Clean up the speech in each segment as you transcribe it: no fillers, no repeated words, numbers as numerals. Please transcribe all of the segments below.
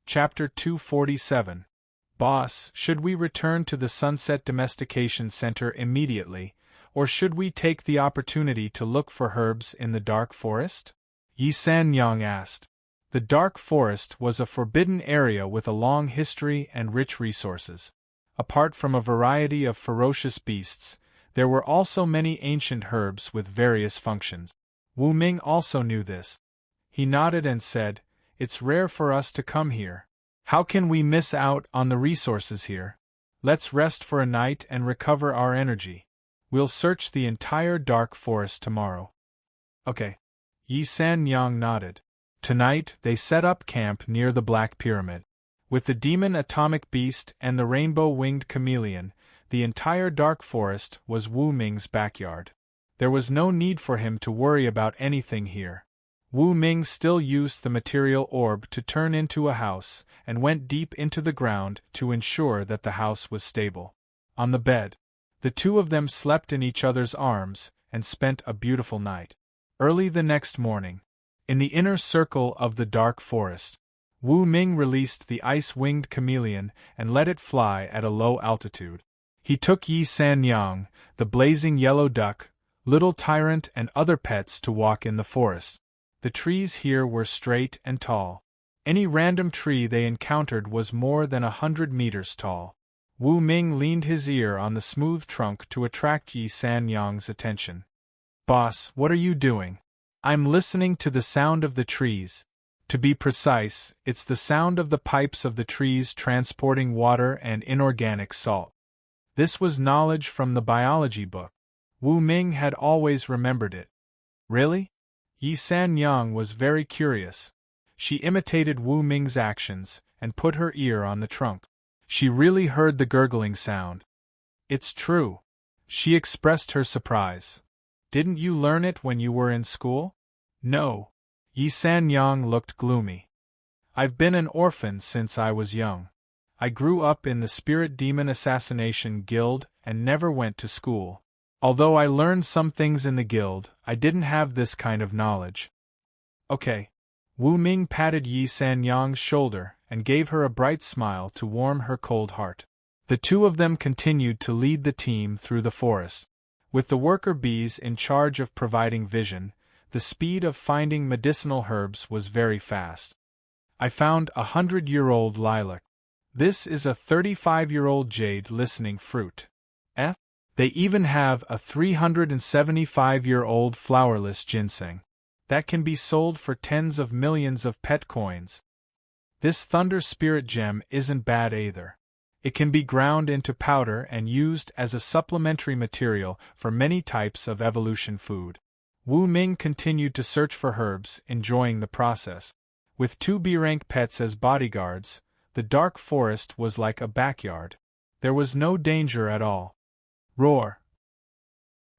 Chapter 247. Boss, should we return to the Sunset Domestication Center immediately, or should we take the opportunity to look for herbs in the dark forest? Yi San-yang asked. The dark forest was a forbidden area with a long history and rich resources. Apart from a variety of ferocious beasts, there were also many ancient herbs with various functions. Wu Ming also knew this. He nodded and said, "It's rare for us to come here. How can we miss out on the resources here? Let's rest for a night and recover our energy. We'll search the entire dark forest tomorrow." Okay. Yi San-yang nodded. Tonight they set up camp near the Black Pyramid. With the demon atomic beast and the rainbow-winged chameleon, the entire dark forest was Wu Ming's backyard. There was no need for him to worry about anything here. Wu Ming still used the material orb to turn into a house, and went deep into the ground to ensure that the house was stable. On the bed, the two of them slept in each other's arms, and spent a beautiful night. Early the next morning, in the inner circle of the dark forest, Wu Ming released the ice-winged chameleon and let it fly at a low altitude. He took Yi San-yang, the blazing yellow duck, little tyrant and other pets to walk in the forest. The trees here were straight and tall. Any random tree they encountered was more than 100 meters tall. Wu Ming leaned his ear on the smooth trunk to attract Yi San-yang's attention. "Boss, what are you doing?" "I'm listening to the sound of the trees. To be precise, it's the sound of the pipes of the trees transporting water and inorganic salt." This was knowledge from the biology book. Wu Ming had always remembered it. Really? Yi San-yang was very curious. She imitated Wu Ming's actions, and put her ear on the trunk. She really heard the gurgling sound. "It's true." She expressed her surprise. "Didn't you learn it when you were in school?" "No." Yi San-yang looked gloomy. "I've been an orphan since I was young. I grew up in the Spirit Demon Assassination Guild and never went to school. Although I learned some things in the guild, I didn't have this kind of knowledge." "Okay." Wu Ming patted Yi San-yang's shoulder and gave her a bright smile to warm her cold heart. The two of them continued to lead the team through the forest. With the worker bees in charge of providing vision, the speed of finding medicinal herbs was very fast. "I found a 100-year-old lilac. This is a 35-year-old jade listening fruit. They even have a 375-year-old flowerless ginseng. That can be sold for tens of millions of pet coins. This thunder spirit gem isn't bad either. It can be ground into powder and used as a supplementary material for many types of evolution food." Wu Ming continued to search for herbs, enjoying the process. With two B-rank pets as bodyguards, the dark forest was like a backyard. There was no danger at all. Roar!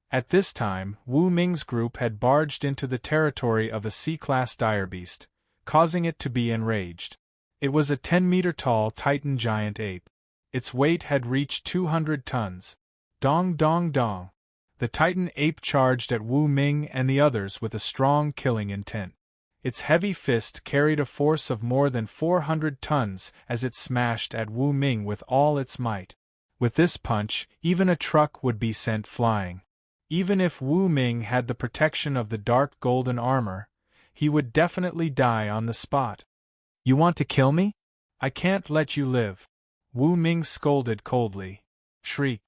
At this time, Wu Ming's group had barged into the territory of a C-class direbeast, causing it to be enraged. It was a 10-meter-tall Titan giant ape. Its weight had reached 200 tons. Dong dong dong! The Titan ape charged at Wu Ming and the others with a strong killing intent. Its heavy fist carried a force of more than 400 tons as it smashed at Wu Ming with all its might. With this punch, even a truck would be sent flying. Even if Wu Ming had the protection of the dark golden armor, he would definitely die on the spot. "You want to kill me? I can't let you live." Wu Ming scolded coldly. Shriek!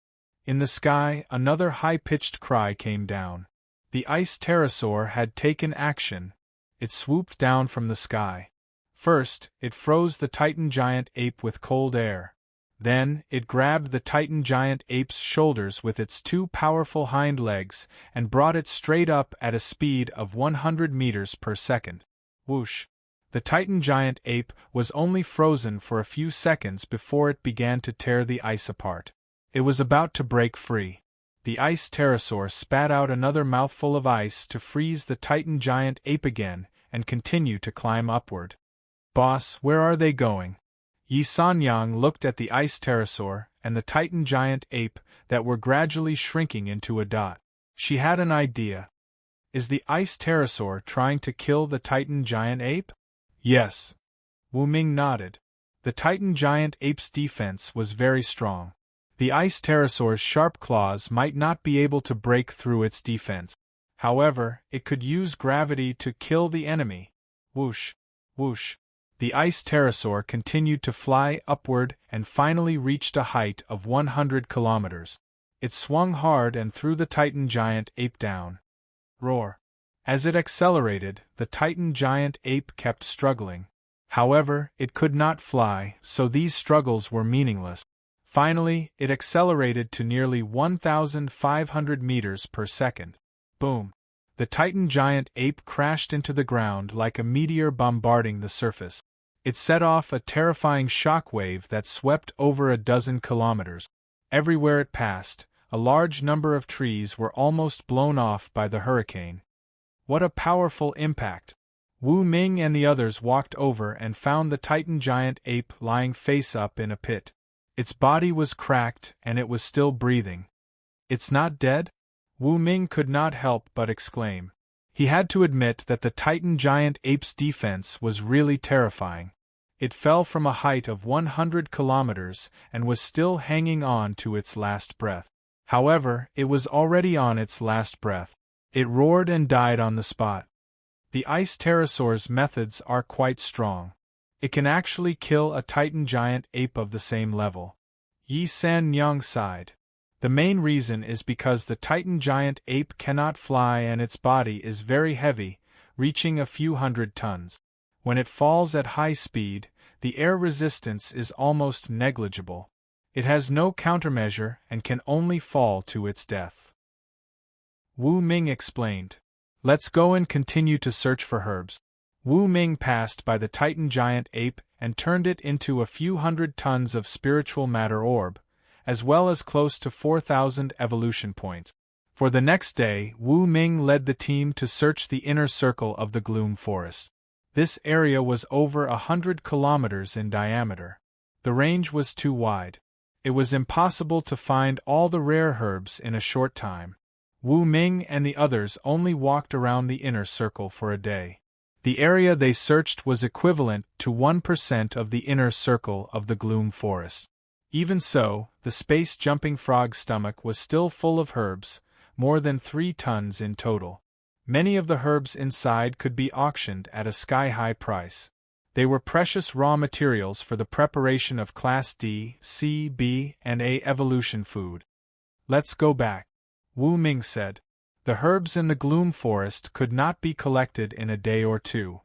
In the sky, another high-pitched cry came down. The ice pterosaur had taken action. It swooped down from the sky. First, it froze the Titan giant ape with cold air. Then, it grabbed the Titan giant ape's shoulders with its two powerful hind legs and brought it straight up at a speed of 100 meters per second. Whoosh! The Titan giant ape was only frozen for a few seconds before it began to tear the ice apart. It was about to break free. The ice pterosaur spat out another mouthful of ice to freeze the Titan giant ape again and continue to climb upward. "Boss, where are they going?" Yi San-yang looked at the ice pterosaur and the Titan giant ape that were gradually shrinking into a dot. She had an idea. Is the ice pterosaur trying to kill the Titan giant ape? Yes. Wu Ming nodded. The Titan giant ape's defense was very strong. The ice pterosaur's sharp claws might not be able to break through its defense. However, it could use gravity to kill the enemy. Whoosh, whoosh. The ice pterosaur continued to fly upward and finally reached a height of 100 kilometers. It swung hard and threw the Titan giant ape down. Roar. As it accelerated, the Titan giant ape kept struggling. However, it could not fly, so these struggles were meaningless. Finally, it accelerated to nearly 1,500 meters per second. Boom! The Titan giant ape crashed into the ground like a meteor bombarding the surface. It set off a terrifying shockwave that swept over a dozen kilometers. Everywhere it passed, a large number of trees were almost blown off by the hurricane. What a powerful impact! Wu Ming and the others walked over and found the Titan giant ape lying face up in a pit. Its body was cracked and it was still breathing. It's not dead? Wu Ming could not help but exclaim. He had to admit that the Titan giant ape's defense was really terrifying. It fell from a height of 100 kilometers and was still hanging on to its last breath. However, it was already on its last breath. It roared and died on the spot. The ice pterosaur's methods are quite strong. It can actually kill a Titan giant ape of the same level. Yi San Nyang sighed. The main reason is because the Titan giant ape cannot fly and its body is very heavy, reaching a few hundred tons. When it falls at high speed, the air resistance is almost negligible. It has no countermeasure and can only fall to its death. Wu Ming explained. Let's go and continue to search for herbs. Wu Ming passed by the Titan giant ape and turned it into a few hundred tons of spiritual matter orb, as well as close to 4,000 evolution points. For the next day, Wu Ming led the team to search the inner circle of the Gloom Forest. This area was over 100 kilometers in diameter. The range was too wide. It was impossible to find all the rare herbs in a short time. Wu Ming and the others only walked around the inner circle for a day. The area they searched was equivalent to 1% of the inner circle of the Gloom Forest. Even so, the space-jumping frog's stomach was still full of herbs, more than 3 tons in total. Many of the herbs inside could be auctioned at a sky-high price. They were precious raw materials for the preparation of Class D, C, B, and A evolution food. Let's go back, Wu Ming said. The herbs in the Gloom Forest could not be collected in a day or two.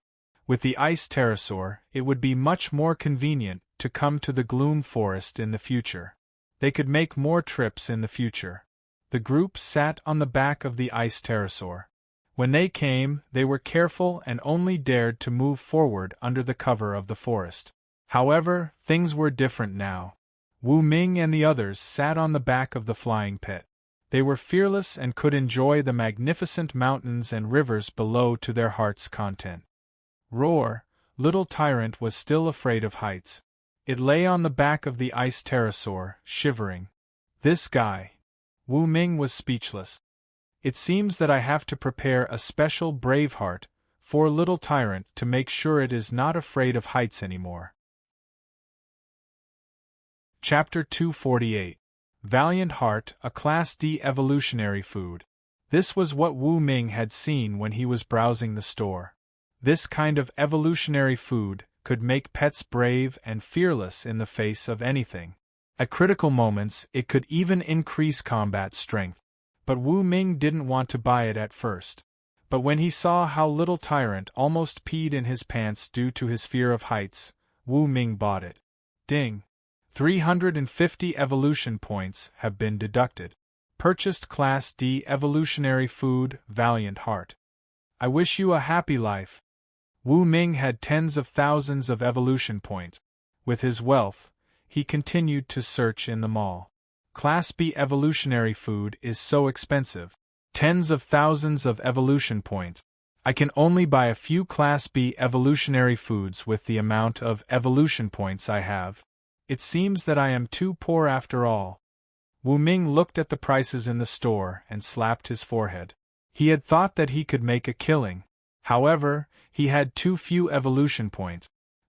With the ice pterosaur, it would be much more convenient to come to the Gloom Forest in the future. They could make more trips in the future. The group sat on the back of the ice pterosaur. When they came, they were careful and only dared to move forward under the cover of the forest. However, things were different now. Wu Ming and the others sat on the back of the flying pit. They were fearless and could enjoy the magnificent mountains and rivers below to their heart's content. Roar, little tyrant was still afraid of heights. It lay on the back of the ice pterosaur, shivering. This guy. Wu Ming was speechless. It seems that I have to prepare a special Braveheart for little tyrant to make sure it is not afraid of heights anymore. Chapter 248. Valiant Heart, a Class D evolutionary food. This was what Wu Ming had seen when he was browsing the store. This kind of evolutionary food could make pets brave and fearless in the face of anything. At critical moments, it could even increase combat strength. But Wu Ming didn't want to buy it at first. But when he saw how little tyrant almost peed in his pants due to his fear of heights, Wu Ming bought it. Ding! 350 evolution points have been deducted. Purchased Class D evolutionary food, Valiant Heart. I wish you a happy life. Wu Ming had tens of thousands of evolution points. With his wealth, he continued to search in the mall. Class B evolutionary food is so expensive. Tens of thousands of evolution points. I can only buy a few Class B evolutionary foods with the amount of evolution points I have. It seems that I am too poor after all. Wu Ming looked at the prices in the store and slapped his forehead. He had thought that he could make a killing. However, he had too few evolution points.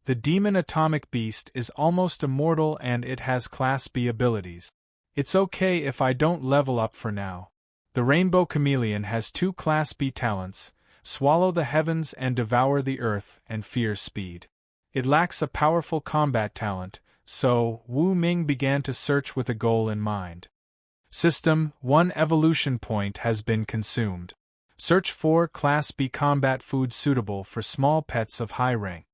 The demon atomic beast is almost immortal and it has Class B abilities. It's okay if I don't level up for now. The rainbow chameleon has 2 Class B talents: swallow the heavens and devour the earth, and fear speed. It lacks a powerful combat talent, so Wu Ming began to search with a goal in mind. System: 1 evolution point has been consumed. Search for Class B combat food suitable for small pets of high rank.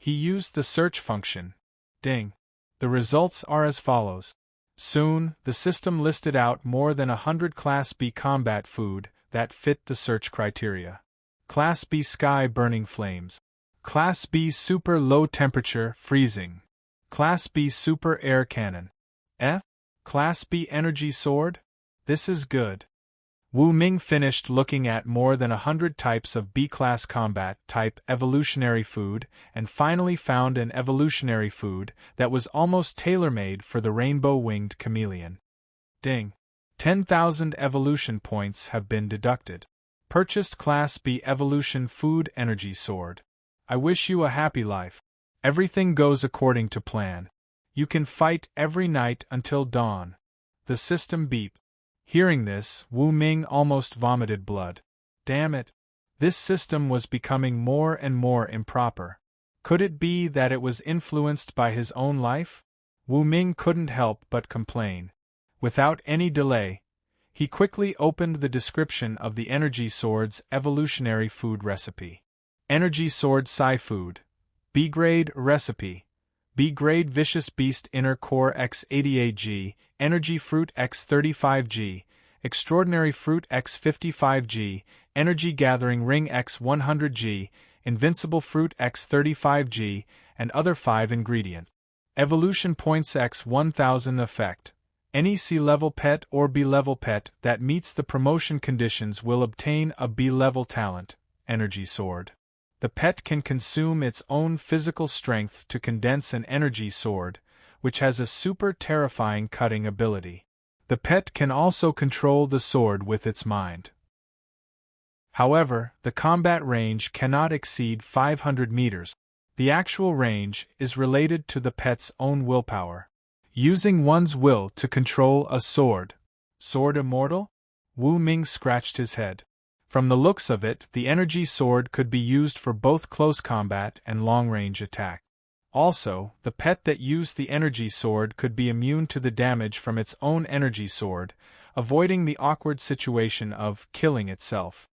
He used the search function. Ding. The results are as follows. Soon, the system listed out more than 100 Class B combat food that fit the search criteria. Class B sky burning flames. Class B super low temperature freezing. Class B super air cannon. Class B energy sword? This is good. Wu Ming finished looking at more than 100 types of B-class combat type evolutionary food and finally found an evolutionary food that was almost tailor-made for the rainbow-winged chameleon. Ding. 10,000 evolution points have been deducted. Purchased Class B evolution food energy sword. I wish you a happy life. Everything goes according to plan. You can fight every night until dawn. The system beep. Hearing this, Wu Ming almost vomited blood. Damn it. This system was becoming more and more improper. Could it be that it was influenced by his own life? Wu Ming couldn't help but complain. Without any delay, he quickly opened the description of the Energy Sword's evolutionary food recipe. Energy Sword Psi Food. B-grade recipe. B-grade Vicious Beast Inner Core X88G, Energy Fruit X35G, Extraordinary Fruit X55G, Energy Gathering Ring X100G, Invincible Fruit X35G, and other 5 ingredients. Evolution Points X1000 Effect. Any C-level pet or B-level pet that meets the promotion conditions will obtain a B-level talent, Energy Sword. The pet can consume its own physical strength to condense an energy sword, which has a super terrifying cutting ability. The pet can also control the sword with its mind. However, the combat range cannot exceed 500 meters. The actual range is related to the pet's own willpower. Using one's will to control a sword. Sword immortal? Wu Ming scratched his head. From the looks of it, the energy sword could be used for both close combat and long-range attack. Also, the pet that used the energy sword could be immune to the damage from its own energy sword, avoiding the awkward situation of killing itself.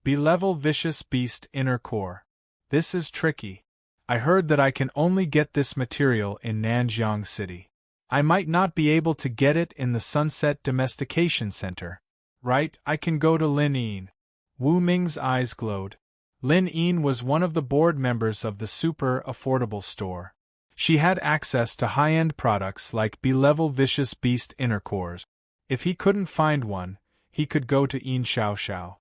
B-level Vicious Beast Inner Core. This is tricky. I heard that I can only get this material in Nanjiang City. I might not be able to get it in the Sunset Domestication Center. Right, I can go to Lin Yin. Wu Ming's eyes glowed. Lin Yin was one of the board members of the super affordable store. She had access to high-end products like B-level Vicious Beast Inner Cores. If he couldn't find one, he could go to Yin Xiao.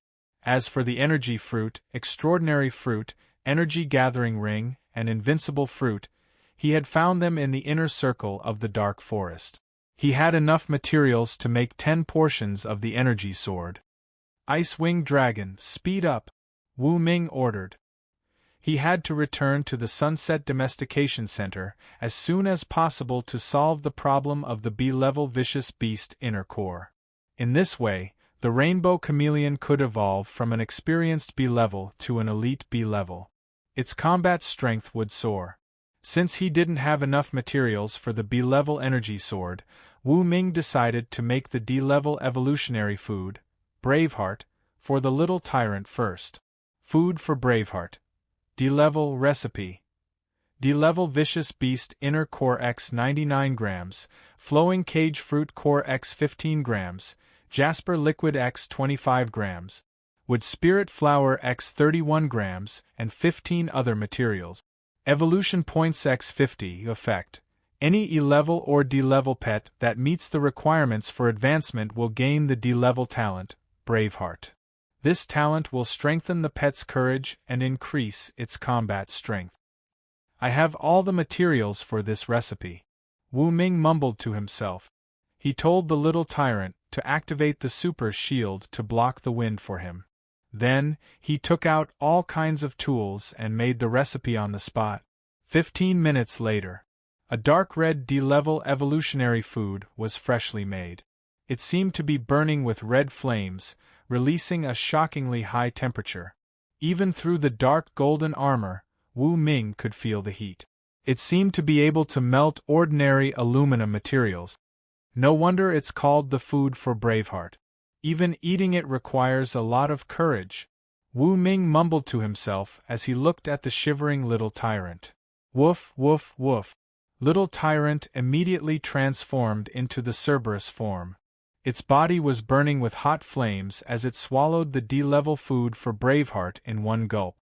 As for the energy fruit, extraordinary fruit, energy gathering ring, and invincible fruit, he had found them in the inner circle of the dark forest. He had enough materials to make 10 portions of the energy sword. Ice-Wing Dragon, speed up, Wu Ming ordered. He had to return to the Sunset Domestication Center as soon as possible to solve the problem of the B-level Vicious Beast Inner Core. In this way, the Rainbow Chameleon could evolve from an experienced B-level to an elite B-level. Its combat strength would soar. Since he didn't have enough materials for the B-level energy sword, Wu Ming decided to make the D-level evolutionary food, Braveheart, for the little tyrant first. Food for Braveheart. D-level recipe. D-level Vicious Beast Inner Core X 99 grams, Flowing Cage Fruit Core X 15 grams, Jasper Liquid X 25 grams, Wood Spirit Flower X 31 grams, and 15 other materials. Evolution Points X 50 Effect. Any E-level or D-level pet that meets the requirements for advancement will gain the D-level talent, Braveheart. This talent will strengthen the pet's courage and increase its combat strength. I have all the materials for this recipe. Wu Ming mumbled to himself. He told the little tyrant to activate the super shield to block the wind for him. Then, he took out all kinds of tools and made the recipe on the spot. 15 minutes later, a dark red D-level evolutionary food was freshly made. It seemed to be burning with red flames, releasing a shockingly high temperature. Even through the dark golden armor, Wu Ming could feel the heat. It seemed to be able to melt ordinary aluminum materials. No wonder it's called the food for Braveheart. Even eating it requires a lot of courage. Wu Ming mumbled to himself as he looked at the shivering little tyrant. Woof, woof, woof. Little tyrant immediately transformed into the Cerberus form. Its body was burning with hot flames as it swallowed the D-level food for Braveheart in one gulp.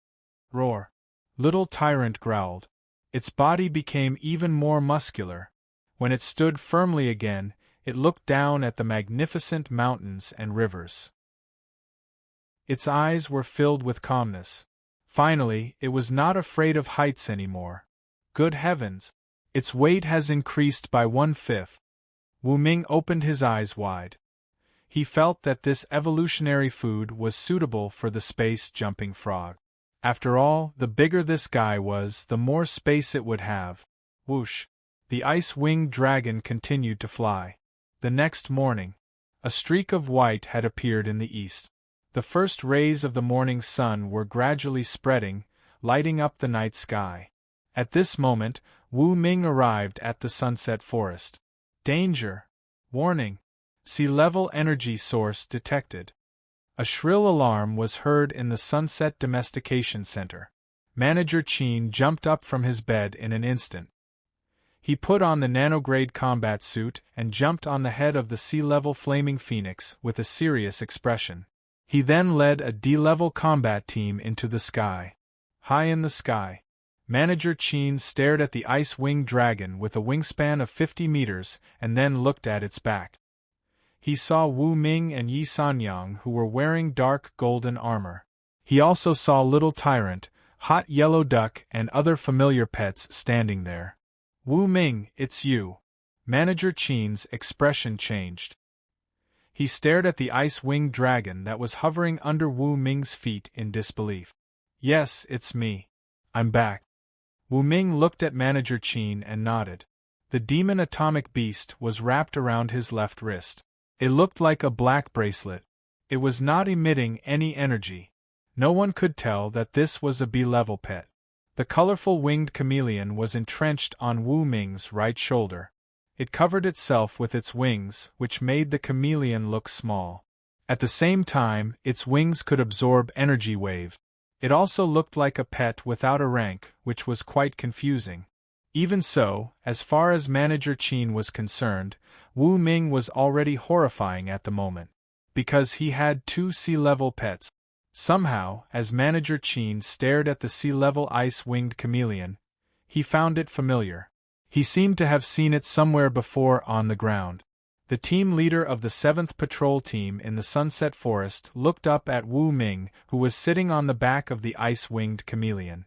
Roar. Little tyrant growled. Its body became even more muscular. When it stood firmly again, it looked down at the magnificent mountains and rivers. Its eyes were filled with calmness. Finally, it was not afraid of heights anymore. Good heavens! Its weight has increased by 1/5. Wu Ming opened his eyes wide. He felt that this evolutionary food was suitable for the space-jumping frog. After all, the bigger this guy was, the more space it would have. Whoosh! The ice-winged dragon continued to fly. The next morning, a streak of white had appeared in the east. The first rays of the morning sun were gradually spreading, lighting up the night sky. At this moment, Wu Ming arrived at the Sunset Forest. Danger! Warning! Sea-level energy source detected. A shrill alarm was heard in the Sunset Domestication Center. Manager Qin jumped up from his bed in an instant. He put on the nanograde combat suit and jumped on the head of the sea-level flaming phoenix with a serious expression. He then led a D-level combat team into the sky. High in the sky, Manager Qin stared at the ice-winged dragon with a wingspan of 50 meters and then looked at its back. He saw Wu Ming and Yi Sanyang, who were wearing dark golden armor. He also saw Little Tyrant, Hot Yellow Duck and other familiar pets standing there. Wu Ming, it's you. Manager Qin's expression changed. He stared at the ice-winged dragon that was hovering under Wu Ming's feet in disbelief. Yes, it's me. I'm back. Wu Ming looked at Manager Qin and nodded. The demon atomic beast was wrapped around his left wrist. It looked like a black bracelet. It was not emitting any energy. No one could tell that this was a B-level pet. The colorful winged chameleon was entrenched on Wu Ming's right shoulder. It covered itself with its wings, which made the chameleon look small. At the same time, its wings could absorb energy wave. It also looked like a pet without a rank, which was quite confusing. Even so, as far as Manager Qin was concerned, Wu Ming was already horrifying at the moment. Because he had 2 sea-level pets. Somehow, as Manager Qin stared at the sea-level ice-winged chameleon, he found it familiar. He seemed to have seen it somewhere before on the ground. The team leader of the 7th Patrol Team in the Sunset Forest looked up at Wu Ming, who was sitting on the back of the ice-winged chameleon.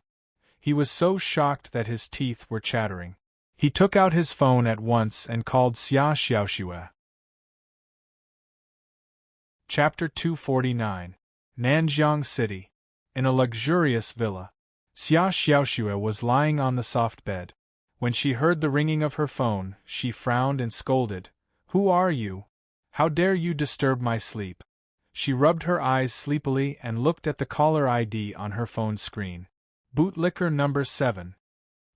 He was so shocked that his teeth were chattering. He took out his phone at once and called Xia Xiaoxue. Chapter 249. Nanjiang City. In a luxurious villa, Xia Xiaoxue was lying on the soft bed. When she heard the ringing of her phone, she frowned and scolded. "Who are you? How dare you disturb my sleep?" She rubbed her eyes sleepily and looked at the caller ID on her phone screen. Bootlicker number 7.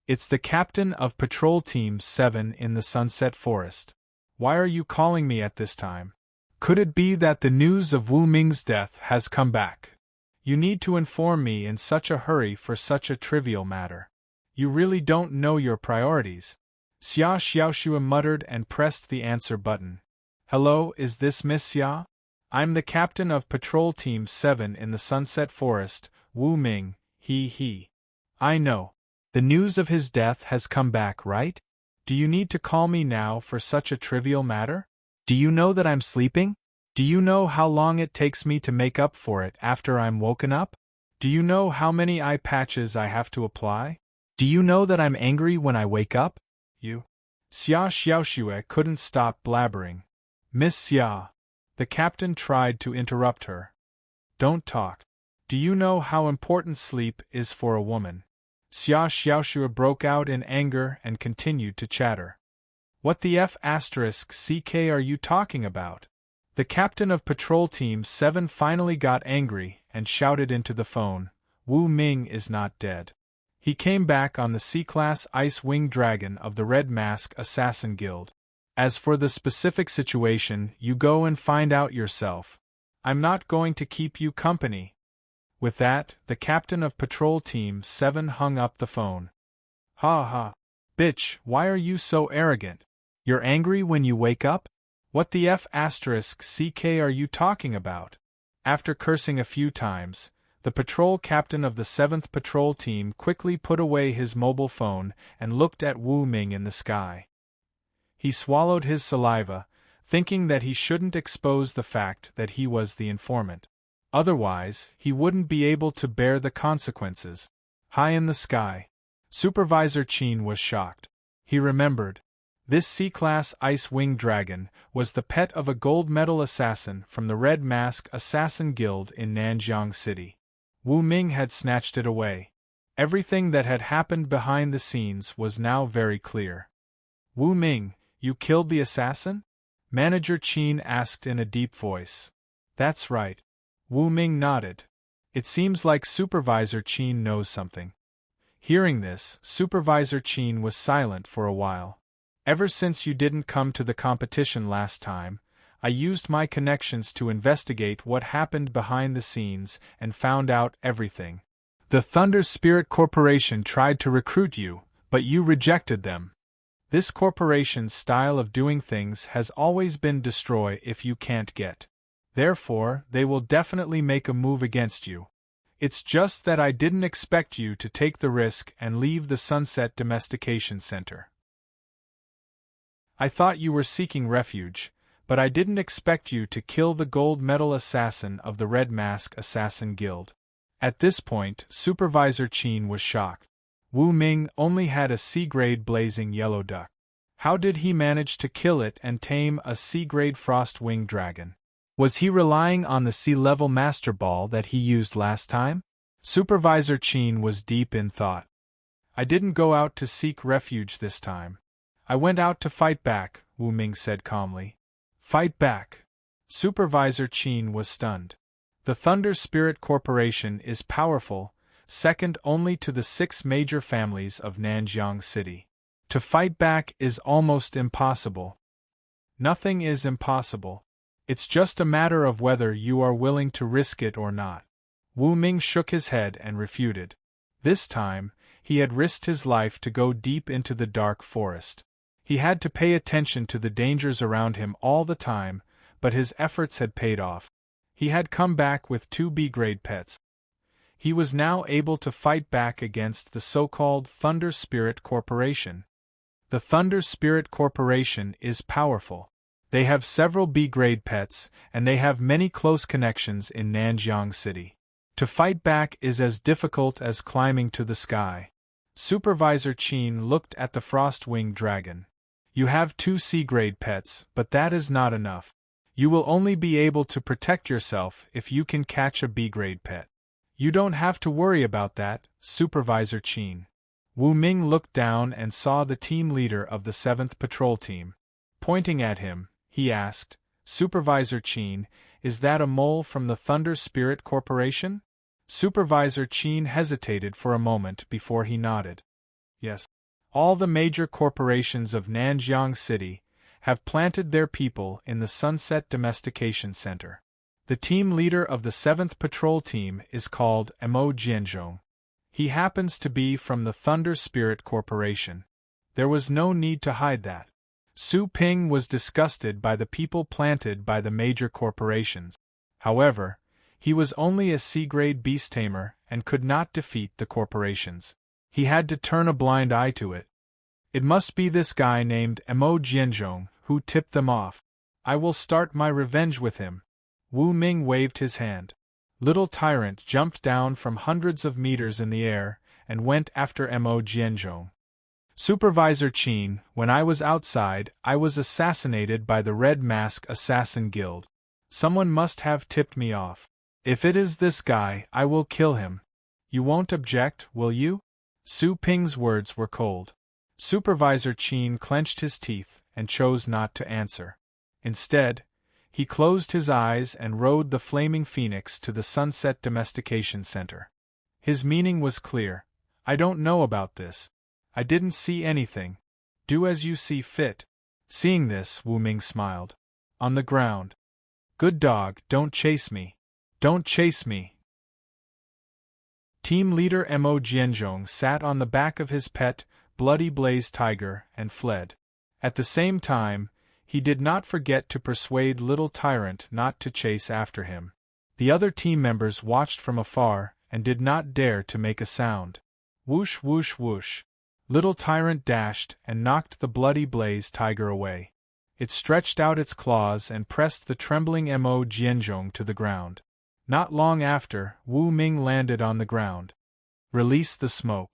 It's the captain of Patrol Team 7 in the Sunset Forest. Why are you calling me at this time? Could it be that the news of Wu Ming's death has come back? You need to inform me in such a hurry for such a trivial matter. You really don't know your priorities. Xia Xiaoxue muttered and pressed the answer button. Hello, is this Miss Xia? I'm the captain of Patrol Team 7 in the Sunset Forest, Wu Ming. He. I know. The news of his death has come back, right? Do you need to call me now for such a trivial matter? Do you know that I'm sleeping? Do you know how long it takes me to make up for it after I'm woken up? Do you know how many eye patches I have to apply? Do you know that I'm angry when I wake up? You. Xia Xiaoxue couldn't stop blabbering. Miss Xia. The captain tried to interrupt her. Don't talk. Do you know how important sleep is for a woman? Xia Xiaoxue broke out in anger and continued to chatter. What the F***ck are you talking about? The captain of Patrol Team 7 finally got angry and shouted into the phone, Wu Ming is not dead. He came back on the C-Class Ice-Wing Dragon of the Red Mask Assassin Guild. As for the specific situation, you go and find out yourself. I'm not going to keep you company. With that, the captain of Patrol Team 7 hung up the phone. Ha ha. Bitch, why are you so arrogant? You're angry when you wake up? What the F***ck are you talking about? After cursing a few times, the patrol captain of the 7th Patrol Team quickly put away his mobile phone and looked at Wu Ming in the sky. He swallowed his saliva, thinking that he shouldn't expose the fact that he was the informant. Otherwise, he wouldn't be able to bear the consequences. High in the sky, Supervisor Qin was shocked. He remembered. This C-Class Ice-Wing Dragon was the pet of a gold medal assassin from the Red Mask Assassin Guild in Nanjiang City. Wu Ming had snatched it away. Everything that had happened behind the scenes was now very clear. Wu Ming, you killed the assassin? Manager Qin asked in a deep voice. That's right. Wu Ming nodded. It seems like Supervisor Qin knows something. Hearing this, Supervisor Qin was silent for a while. Ever since you didn't come to the competition last time, I used my connections to investigate what happened behind the scenes and found out everything. The Thunder Spirit Corporation tried to recruit you, but you rejected them. This corporation's style of doing things has always been destroy if you can't get. Therefore, they will definitely make a move against you. It's just that I didn't expect you to take the risk and leave the Sunset Domestication Center. I thought you were seeking refuge, but I didn't expect you to kill the gold medal assassin of the Red Mask Assassin Guild. At this point, Supervisor Qin was shocked. Wu Ming only had a C-grade blazing yellow duck. How did he manage to kill it and tame a C-grade frost-winged dragon? Was he relying on the C-level Master Ball that he used last time? Supervisor Qin was deep in thought. I didn't go out to seek refuge this time. I went out to fight back, Wu Ming said calmly. Fight back? Supervisor Qin was stunned. The Thunder Spirit Corporation is powerful, second only to the 6 major families of Nanjiang City. To fight back is almost impossible. Nothing is impossible. It's just a matter of whether you are willing to risk it or not. Wu Ming shook his head and refuted. This time, he had risked his life to go deep into the dark forest. He had to pay attention to the dangers around him all the time, but his efforts had paid off. He had come back with 2 B-grade pets. He was now able to fight back against the so-called Thunder Spirit Corporation. The Thunder Spirit Corporation is powerful. They have several B-grade pets, and they have many close connections in Nanjiang City. To fight back is as difficult as climbing to the sky. Supervisor Qin looked at the frost-winged dragon. You have 2 C-grade pets, but that is not enough. You will only be able to protect yourself if you can catch a B-grade pet. You don't have to worry about that, Supervisor Qin. Wu Ming looked down and saw the team leader of the 7th Patrol Team. Pointing at him, he asked, Supervisor Qin, is that a mole from the Thunder Spirit Corporation? Supervisor Qin hesitated for a moment before he nodded. Yes. All the major corporations of Nanjiang City have planted their people in the Sunset Domestication Center. The team leader of the 7th Patrol Team is called Mo Jianzhong. He happens to be from the Thunder Spirit Corporation. There was no need to hide that. Su Ping was disgusted by the people planted by the major corporations. However, he was only a C-grade beast tamer and could not defeat the corporations. He had to turn a blind eye to it. It must be this guy named Mo Jianzhong who tipped them off. I will start my revenge with him. Wu Ming waved his hand. Little Tyrant jumped down from hundreds of meters in the air and went after Mo Jianzhong. Supervisor Qin, when I was outside, I was assassinated by the Red Mask Assassin Guild. Someone must have tipped me off. If it is this guy, I will kill him. You won't object, will you? Su Ping's words were cold. Supervisor Qin clenched his teeth and chose not to answer. Instead, he closed his eyes and rode the flaming phoenix to the Sunset Domestication Center. His meaning was clear. I don't know about this. I didn't see anything. Do as you see fit. Seeing this, Wu Ming smiled. On the ground. Good dog, don't chase me. Don't chase me. Team leader Mo Jianzhong sat on the back of his pet, bloody blaze tiger and fled. At the same time, he did not forget to persuade little tyrant not to chase after him. The other team members watched from afar and did not dare to make a sound. Whoosh whoosh whoosh. Little tyrant dashed and knocked the bloody blaze tiger away. It stretched out its claws and pressed the trembling Mo Jianzhong to the ground. Not long after, Wu Ming landed on the ground. Release the smoke.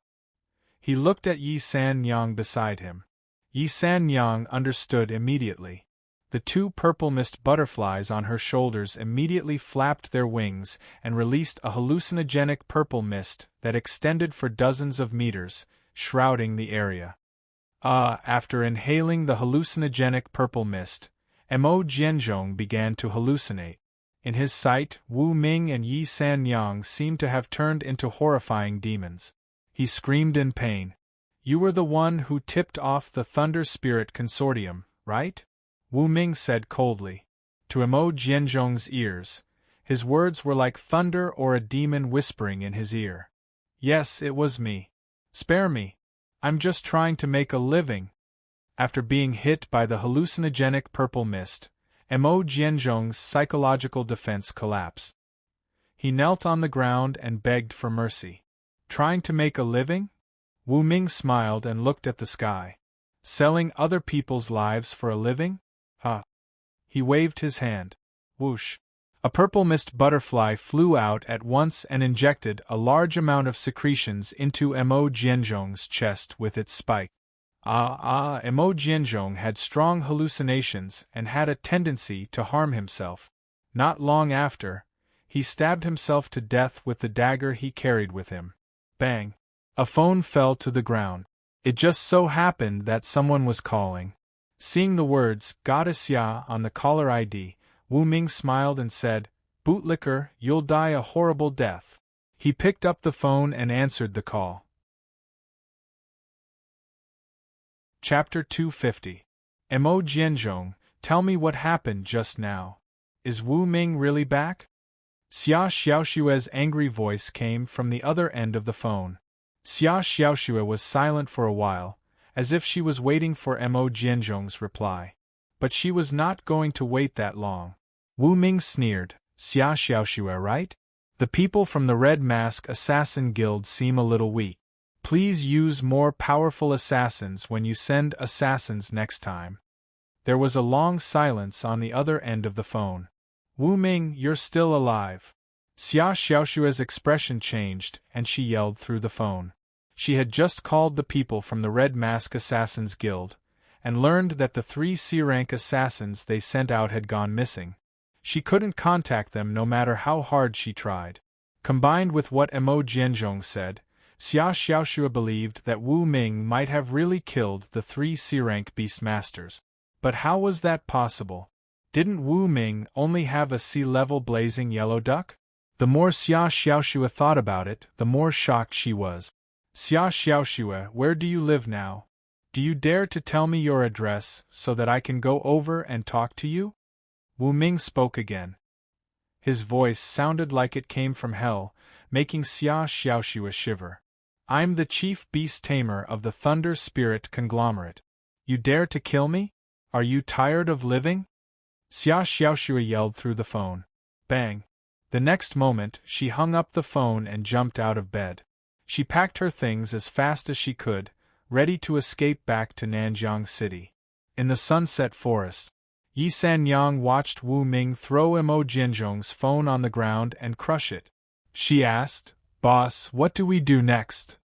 He looked at Yi San Yang beside him. Yi San Yang understood immediately. The two purple mist butterflies on her shoulders immediately flapped their wings and released a hallucinogenic purple mist that extended for dozens of meters, shrouding the area. After inhaling the hallucinogenic purple mist, Mo Jianzhong began to hallucinate. In his sight, Wu Ming and Yi San Yang seemed to have turned into horrifying demons. He screamed in pain. You were the one who tipped off the Thunder Spirit Consortium, right? Wu Ming said coldly. To Mo Jianzhong's ears, his words were like thunder or a demon whispering in his ear. Yes, it was me. Spare me. I'm just trying to make a living. After being hit by the hallucinogenic purple mist, Mo Jianzhong's psychological defense collapsed. He knelt on the ground and begged for mercy. Trying to make a living? Wu Ming smiled and looked at the sky. Selling other people's lives for a living? He waved his hand. Whoosh. A purple mist butterfly flew out at once and injected a large amount of secretions into Mo Jianzhong's chest with its spike. Mo Jianzhong had strong hallucinations and had a tendency to harm himself. Not long after, he stabbed himself to death with the dagger he carried with him. Bang! A phone fell to the ground. It just so happened that someone was calling. Seeing the words, Goddess Ya, on the caller ID, Wu Ming smiled and said, Bootlicker, you'll die a horrible death. He picked up the phone and answered the call. Chapter 250. Mo Jianzhong, tell me what happened just now. Is Wu Ming really back? Xia Xiaoshue's angry voice came from the other end of the phone. Xia Xiaoshue was silent for a while, as if she was waiting for Mo Jianzhong's reply. But she was not going to wait that long. Wu Ming sneered, Xia Xiaoshue, right? The people from the Red Mask Assassin Guild seem a little weak. Please use more powerful assassins when you send assassins next time. There was a long silence on the other end of the phone. Wu Ming, you're still alive. Xia Xiaoshue's expression changed, and she yelled through the phone. She had just called the people from the Red Mask Assassins Guild, and learned that the 3 C-rank assassins they sent out had gone missing. She couldn't contact them no matter how hard she tried. Combined with what Mo Jianzhong said, Xia Xiaoshue believed that Wu Ming might have really killed the 3 C-rank Beastmasters. But how was that possible? Didn't Wu Ming only have a C-level blazing yellow duck? The more Xia Xiaoshue thought about it, the more shocked she was. Xia Xiaoshue, where do you live now? Do you dare to tell me your address so that I can go over and talk to you? Wu Ming spoke again. His voice sounded like it came from hell, making Xia Xiaoshue shiver. I'm the chief beast tamer of the Thunder Spirit Conglomerate. You dare to kill me? Are you tired of living? Xia Xiaoshue yelled through the phone. Bang! The next moment, she hung up the phone and jumped out of bed. She packed her things as fast as she could, ready to escape back to Nanjiang City. In the Sunset Forest, Yi San Yang watched Wu Ming throw Mo Jianzhong's phone on the ground and crush it. She asked, Boss, what do we do next?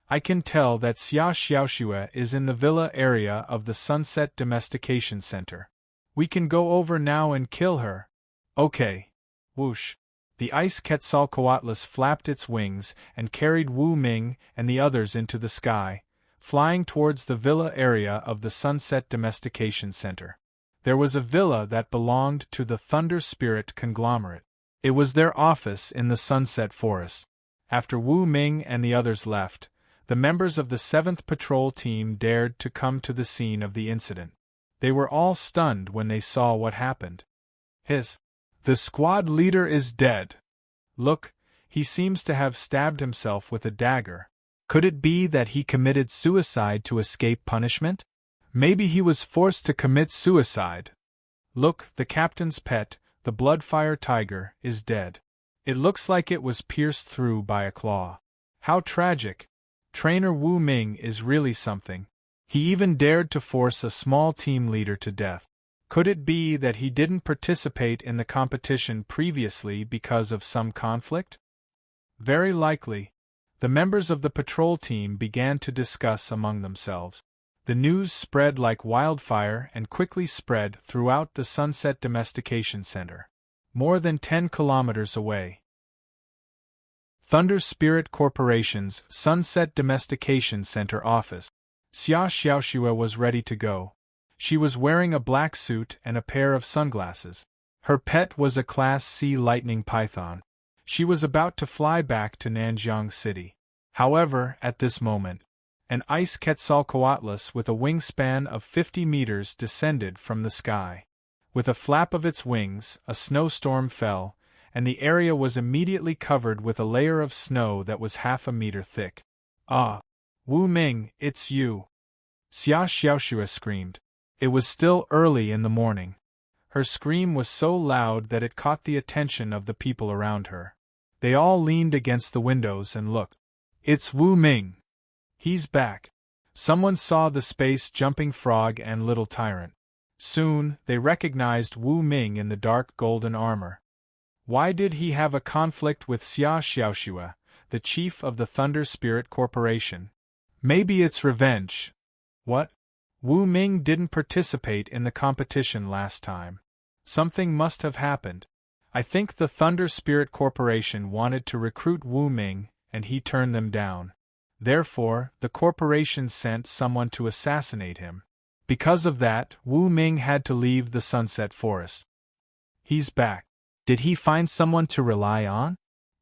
I can tell that Xia Xiaoshue is in the villa area of the Sunset Domestication Center. We can go over now and kill her. Okay. Whoosh. The ice Quetzalcoatlus flapped its wings and carried Wu Ming and the others into the sky, flying towards the villa area of the Sunset Domestication Center. There was a villa that belonged to the Thunder Spirit conglomerate. It was their office in the Sunset Forest. After Wu Ming and the others left, the members of the 7th Patrol Team dared to come to the scene of the incident. They were all stunned when they saw what happened. The squad leader is dead. Look, he seems to have stabbed himself with a dagger. Could it be that he committed suicide to escape punishment? Maybe he was forced to commit suicide. Look, the captain's pet, the Bloodfire Tiger, is dead. It looks like it was pierced through by a claw. How tragic. Trainer Wu Ming is really something. He even dared to force a small team leader to death. Could it be that he didn't participate in the competition previously because of some conflict? Very likely. The members of the patrol team began to discuss among themselves. The news spread like wildfire and quickly spread throughout the Sunset Domestication Center. More than 10 kilometers away. Thunder Spirit Corporation's Sunset Domestication Center office. Xia Xiaoxue was ready to go. She was wearing a black suit and a pair of sunglasses. Her pet was a Class C lightning python. She was about to fly back to Nanjiang City. However, at this moment, an ice Quetzalcoatlus with a wingspan of 50 meters descended from the sky. With a flap of its wings, a snowstorm fell, and the area was immediately covered with a layer of snow that was half a meter thick. Ah! Wu Ming, it's you! Xia Xiaoxue screamed. It was still early in the morning. Her scream was so loud that it caught the attention of the people around her. They all leaned against the windows and looked. It's Wu Ming! He's back! Someone saw the space-jumping frog and little tyrant. Soon, they recognized Wu Ming in the dark golden armor. Why did he have a conflict with Xia Xiaoxue, the chief of the Thunder Spirit Corporation? Maybe it's revenge. What? Wu Ming didn't participate in the competition last time. Something must have happened. I think the Thunder Spirit Corporation wanted to recruit Wu Ming, and he turned them down. Therefore, the corporation sent someone to assassinate him. Because of that, Wu Ming had to leave the Sunset Forest. He's back. Did he find someone to rely on?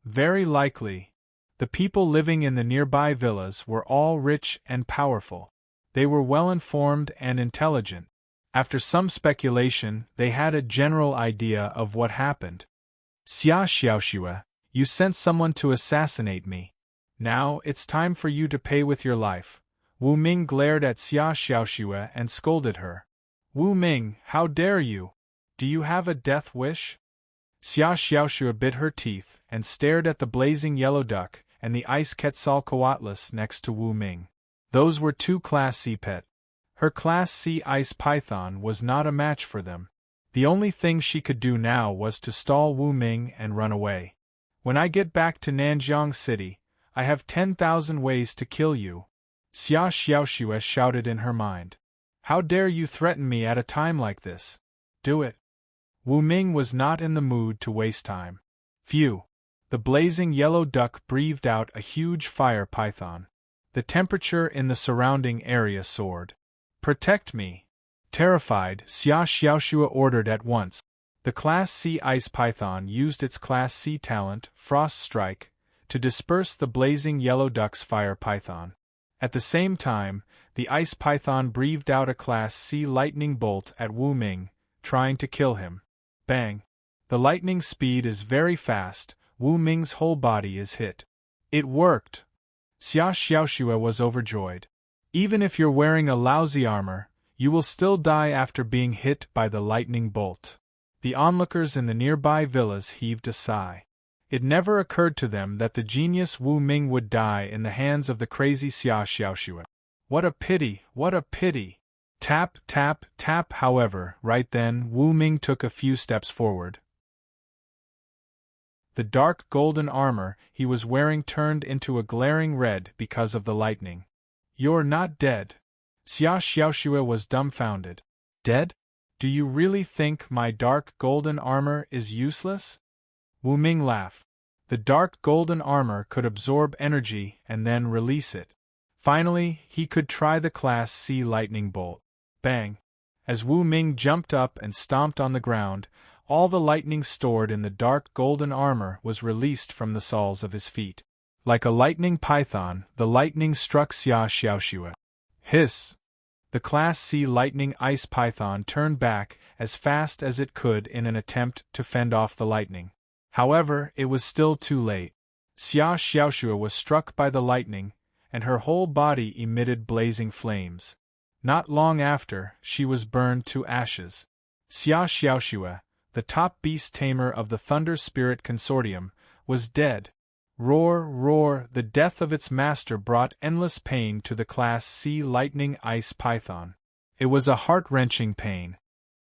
Very likely. The people living in the nearby villas were all rich and powerful. They were well-informed and intelligent. After some speculation, they had a general idea of what happened. Xia Xiaoxue, you sent someone to assassinate me. Now, it's time for you to pay with your life. Wu Ming glared at Xia Xiaoxue and scolded her. Wu Ming, how dare you? Do you have a death wish? Xia Xiaoxue bit her teeth and stared at the blazing yellow duck and the ice Quetzalcoatlus next to Wu Ming. Those were two Class C pet. Her Class C ice python was not a match for them. The only thing she could do now was to stall Wu Ming and run away. When I get back to Nanjiang City, I have 10,000 ways to kill you. Xia Xiaoxue shouted in her mind. How dare you threaten me at a time like this? Do it. Wu Ming was not in the mood to waste time. Phew! The blazing yellow duck breathed out a huge fire python. The temperature in the surrounding area soared. Protect me! Terrified, Xia Xiaoxue ordered at once. The Class C ice python used its Class C talent, Frost Strike, to disperse the blazing yellow duck's fire python. At the same time, the ice python breathed out a Class C lightning bolt at Wu Ming, trying to kill him. Bang! The lightning speed is very fast. Wu Ming's whole body is hit. It worked! Xia Xiaoxue was overjoyed. Even if you're wearing a lousy armor, you will still die after being hit by the lightning bolt. The onlookers in the nearby villas heaved a sigh. It never occurred to them that the genius Wu Ming would die in the hands of the crazy Xia Xiaoxue. What a pity, what a pity! Tap, tap, tap. However, right then, Wu Ming took a few steps forward. The dark golden armor he was wearing turned into a glaring red because of the lightning. You're not dead. Xia Xiaoxue was dumbfounded. Dead? Do you really think my dark golden armor is useless? Wu Ming laughed. The dark golden armor could absorb energy and then release it. Finally, he could try the Class C lightning bolt. Bang! As Wu Ming jumped up and stomped on the ground, all the lightning stored in the dark golden armor was released from the soles of his feet. Like a lightning python, the lightning struck Xia Xiaoxue. Hiss! The Class C lightning ice python turned back as fast as it could in an attempt to fend off the lightning. However, it was still too late. Xia Xiaoxue was struck by the lightning, and her whole body emitted blazing flames. Not long after, she was burned to ashes. Xia Xiaoxue, the top beast tamer of the Thunder Spirit Consortium, was dead. Roar, roar, the death of its master brought endless pain to the Class C lightning ice python. It was a heart-wrenching pain.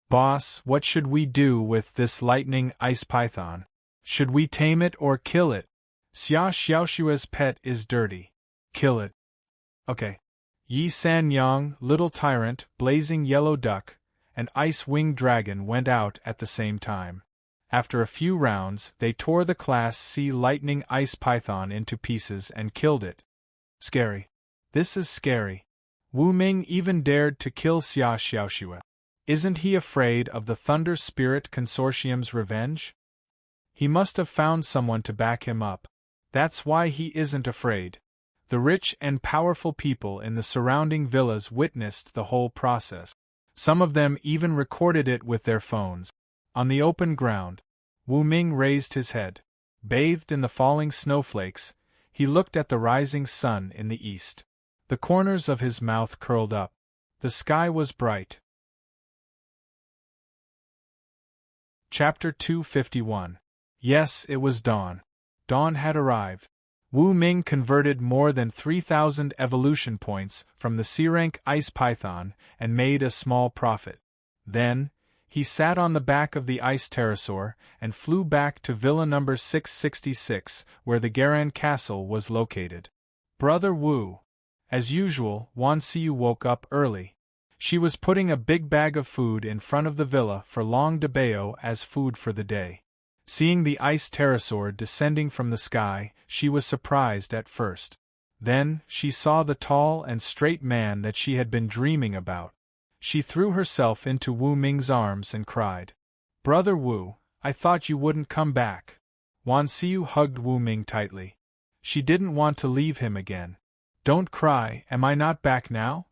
Boss, what should we do with this lightning ice python? Should we tame it or kill it? Xia Xiaoxue's pet is dirty. Kill it. Okay. Yi San Yang, Little Tyrant, Blazing Yellow Duck, and Ice-Winged Dragon went out at the same time. After a few rounds, they tore the Class C lightning ice python into pieces and killed it. Scary. This is scary. Wu Ming even dared to kill Xia Xiaoxue. Isn't he afraid of the Thunder Spirit Consortium's revenge? He must have found someone to back him up. That's why he isn't afraid. The rich and powerful people in the surrounding villas witnessed the whole process. Some of them even recorded it with their phones. On the open ground, Wu Ming raised his head. Bathed in the falling snowflakes, he looked at the rising sun in the east. The corners of his mouth curled up. The sky was bright. Chapter 251. Yes, it was dawn. Dawn had arrived. Wu Ming converted more than 3,000 evolution points from the C-rank ice python and made a small profit. Then, he sat on the back of the ice pterosaur and flew back to Villa number 666, where the Garan castle was located. Brother Wu. As usual, Wanxiu woke up early. She was putting a big bag of food in front of the villa for Long Debeo as food for the day. Seeing the ice pterosaur descending from the sky, she was surprised at first. Then, she saw the tall and straight man that she had been dreaming about. She threw herself into Wu Ming's arms and cried, "Brother Wu, I thought you wouldn't come back." Wanxiu hugged Wu Ming tightly. She didn't want to leave him again. "Don't cry, am I not back now?"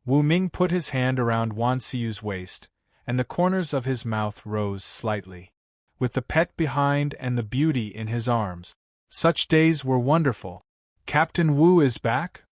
Wu Ming put his hand around Wanxiu's waist, and the corners of his mouth rose slightly. With the pet behind and the beauty in his arms. Such days were wonderful. Captain Wu is back?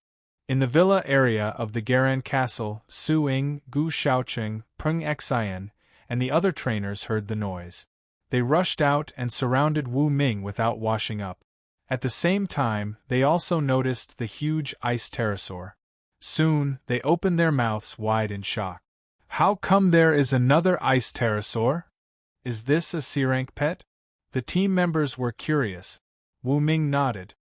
In the villa area of the Garan castle, Su Ying, Gu Shaoqing, Peng Xian, and the other trainers heard the noise. They rushed out and surrounded Wu Ming without washing up. At the same time, they also noticed the huge ice pterosaur. Soon, they opened their mouths wide in shock. How come there is another ice pterosaur? Is this a C-rank pet? The team members were curious. Wu Ming nodded.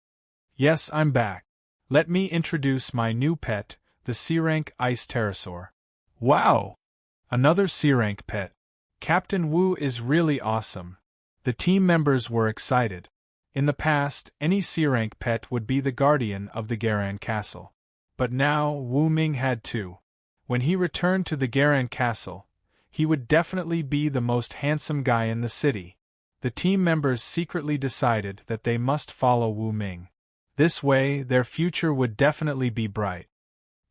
Yes, I'm back. Let me introduce my new pet, the C-rank ice pterosaur. Wow! Another C-rank pet. Captain Wu is really awesome. The team members were excited. In the past, any C-rank pet would be the guardian of the Garan castle. But now, Wu Ming had two. When he returned to the Garan castle, he would definitely be the most handsome guy in the city. The team members secretly decided that they must follow Wu Ming. This way, their future would definitely be bright.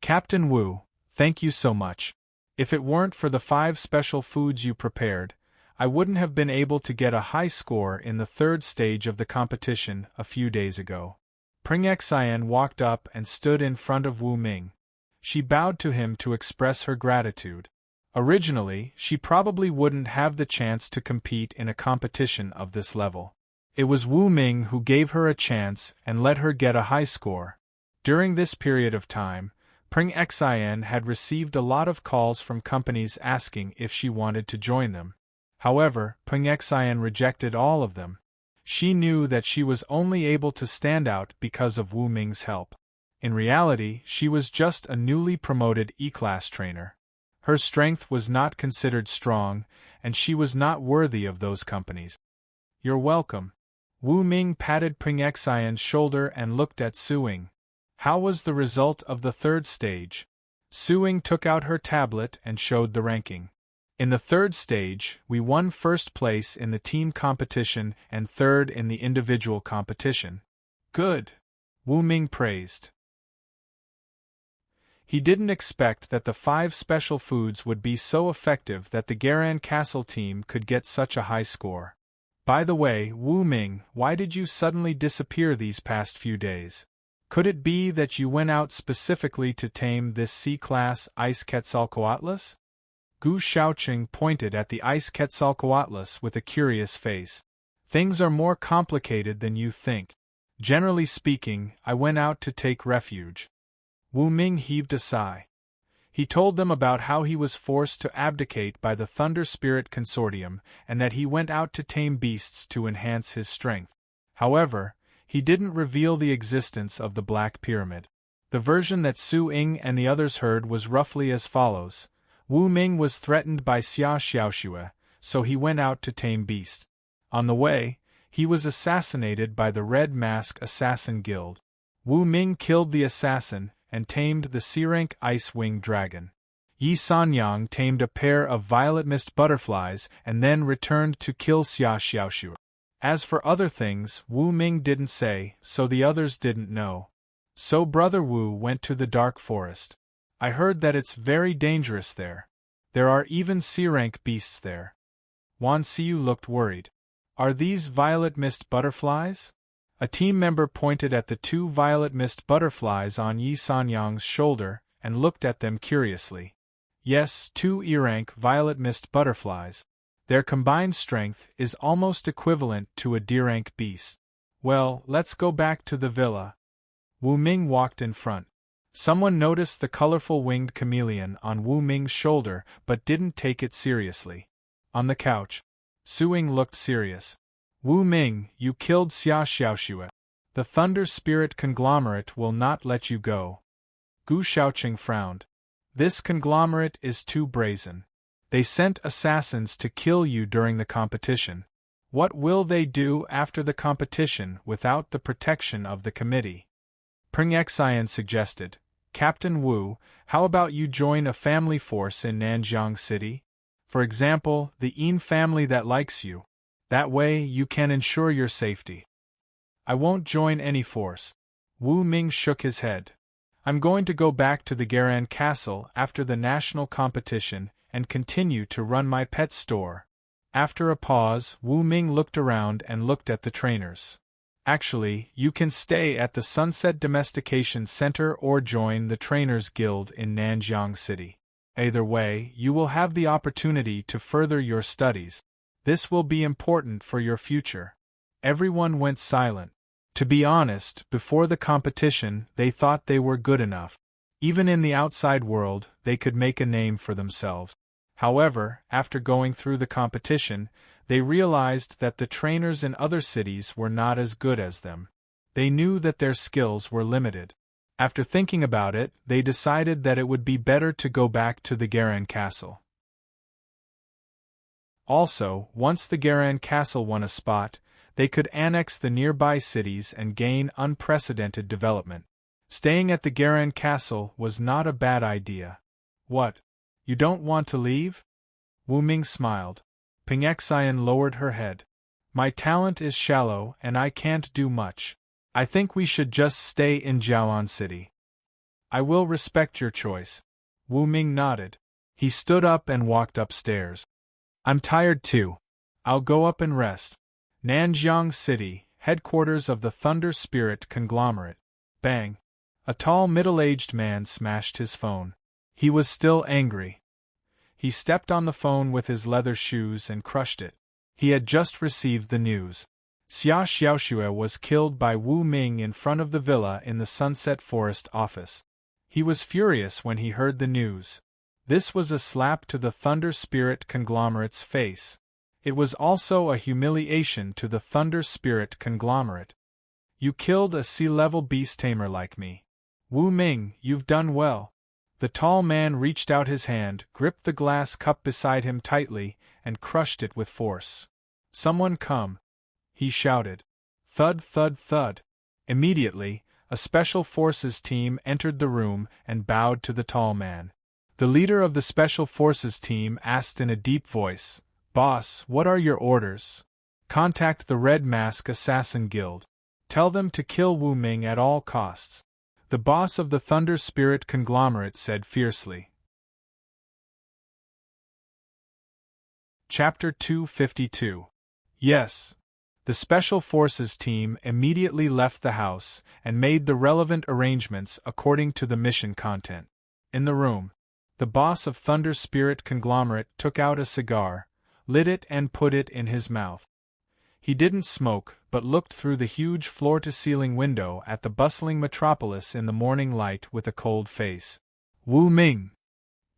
Captain Wu, thank you so much. If it weren't for the 5 special foods you prepared, I wouldn't have been able to get a high score in the 3rd stage of the competition a few days ago. Peng Xian walked up and stood in front of Wu Ming. She bowed to him to express her gratitude. Originally, she probably wouldn't have the chance to compete in a competition of this level. It was Wu Ming who gave her a chance and let her get a high score. During this period of time, Peng Xian had received a lot of calls from companies asking if she wanted to join them. However, Peng Xian rejected all of them. She knew that she was only able to stand out because of Wu Ming's help. In reality, she was just a newly promoted E-class trainer. Her strength was not considered strong, and she was not worthy of those companies. You're welcome. Wu Ming patted Ping Xian's shoulder and looked at Su Ying. How was the result of the third stage? Su Ying took out her tablet and showed the ranking. In the third stage, we won first place in the team competition and third in the individual competition. Good! Wu Ming praised. He didn't expect that the 5 special foods would be so effective that the Garan Castle team could get such a high score. By the way, Wu Ming, why did you suddenly disappear these past few days? Could it be that you went out specifically to tame this C-class Ice Quetzalcoatlus? Gu Shaoqing pointed at the Ice Quetzalcoatlus with a curious face. Things are more complicated than you think. Generally speaking, I went out to take refuge. Wu Ming heaved a sigh. He told them about how he was forced to abdicate by the Thunder Spirit Consortium and that he went out to tame beasts to enhance his strength. However, he didn't reveal the existence of the Black Pyramid. The version that Su Ying and the others heard was roughly as follows. Wu Ming was threatened by Xia Xiaoxue, so he went out to tame beasts. On the way, he was assassinated by the Red Mask Assassin Guild. Wu Ming killed the assassin and tamed the C-rank Ice-Winged Dragon. Yi Sanyang tamed a pair of violet mist butterflies and then returned to kill Xia Xiaoxue. As for other things, Wu Ming didn't say, so the others didn't know. So Brother Wu went to the dark forest. I heard that it's very dangerous there. There are even C-rank beasts there. Wan Xiu looked worried. Are these violet mist butterflies? A team member pointed at the 2 violet mist butterflies on Yi Sanyang's shoulder and looked at them curiously. Yes, 2 E-rank violet mist butterflies. Their combined strength is almost equivalent to a D-rank beast. Well, let's go back to the villa. Wu Ming walked in front. Someone noticed the colorful winged chameleon on Wu Ming's shoulder but didn't take it seriously. On the couch, Su Ying looked serious. Wu Ming, you killed Xia Xiaoxue. The Thunder Spirit Conglomerate will not let you go. Gu Shaoqing frowned. This conglomerate is too brazen. They sent assassins to kill you during the competition. What will they do after the competition without the protection of the committee? Ping Xian suggested, Captain Wu, how about you join a family force in Nanjiang City? For example, the Yin family that likes you. That way you can ensure your safety. I won't join any force. Wu Ming shook his head. I'm going to go back to the Garan Castle after the national competition and continue to run my pet store. After a pause, Wu Ming looked around and looked at the trainers. Actually, you can stay at the Sunset Domestication Center or join the Trainers Guild in Nanjiang City. Either way, you will have the opportunity to further your studies. This will be important for your future. Everyone went silent. To be honest, before the competition, they thought they were good enough. Even in the outside world, they could make a name for themselves. However, after going through the competition, they realized that the trainers in other cities were not as good as them. They knew that their skills were limited. After thinking about it, they decided that it would be better to go back to the Garan Castle. Also, once the Garan Castle won a spot, they could annex the nearby cities and gain unprecedented development. Staying at the Garan Castle was not a bad idea. What? You don't want to leave? Wu Ming smiled. Ping Xian lowered her head. My talent is shallow and I can't do much. I think we should just stay in Jiaoan City. I will respect your choice. Wu Ming nodded. He stood up and walked upstairs. I'm tired too. I'll go up and rest. Nanjiang City, headquarters of the Thunder Spirit Conglomerate. Bang. A tall middle-aged man smashed his phone. He was still angry. He stepped on the phone with his leather shoes and crushed it. He had just received the news. Xia Xiaoxue was killed by Wu Ming in front of the villa in the Sunset Forest office. He was furious when he heard the news. This was a slap to the Thunder Spirit Conglomerate's face. It was also a humiliation to the Thunder Spirit Conglomerate. You killed a sea-level beast tamer like me. Wu Ming, you've done well. The tall man reached out his hand, gripped the glass cup beside him tightly, and crushed it with force. Someone come! He shouted. Thud, thud, thud. Immediately, a special forces team entered the room and bowed to the tall man. The leader of the special forces team asked in a deep voice, "Boss, what are your orders?" "Contact the Red Mask Assassin Guild. Tell them to kill Wu Ming at all costs," the boss of the Thunder Spirit conglomerate said fiercely. Chapter 252. Yes. The Special Forces team immediately left the house and made the relevant arrangements according to the mission content. In the room, the boss of Thunder Spirit conglomerate took out a cigar, lit it and put it in his mouth. He didn't smoke, but looked through the huge floor-to-ceiling window at the bustling metropolis in the morning light with a cold face. "Wu Ming!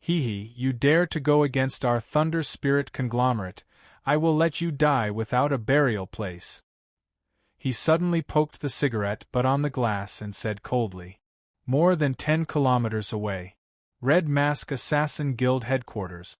Hee, you dare to go against our Thunder Spirit conglomerate, I will let you die without a burial place." He suddenly poked the cigarette butt on the glass and said coldly, "More than 10 kilometers away. Red Mask Assassin Guild Headquarters.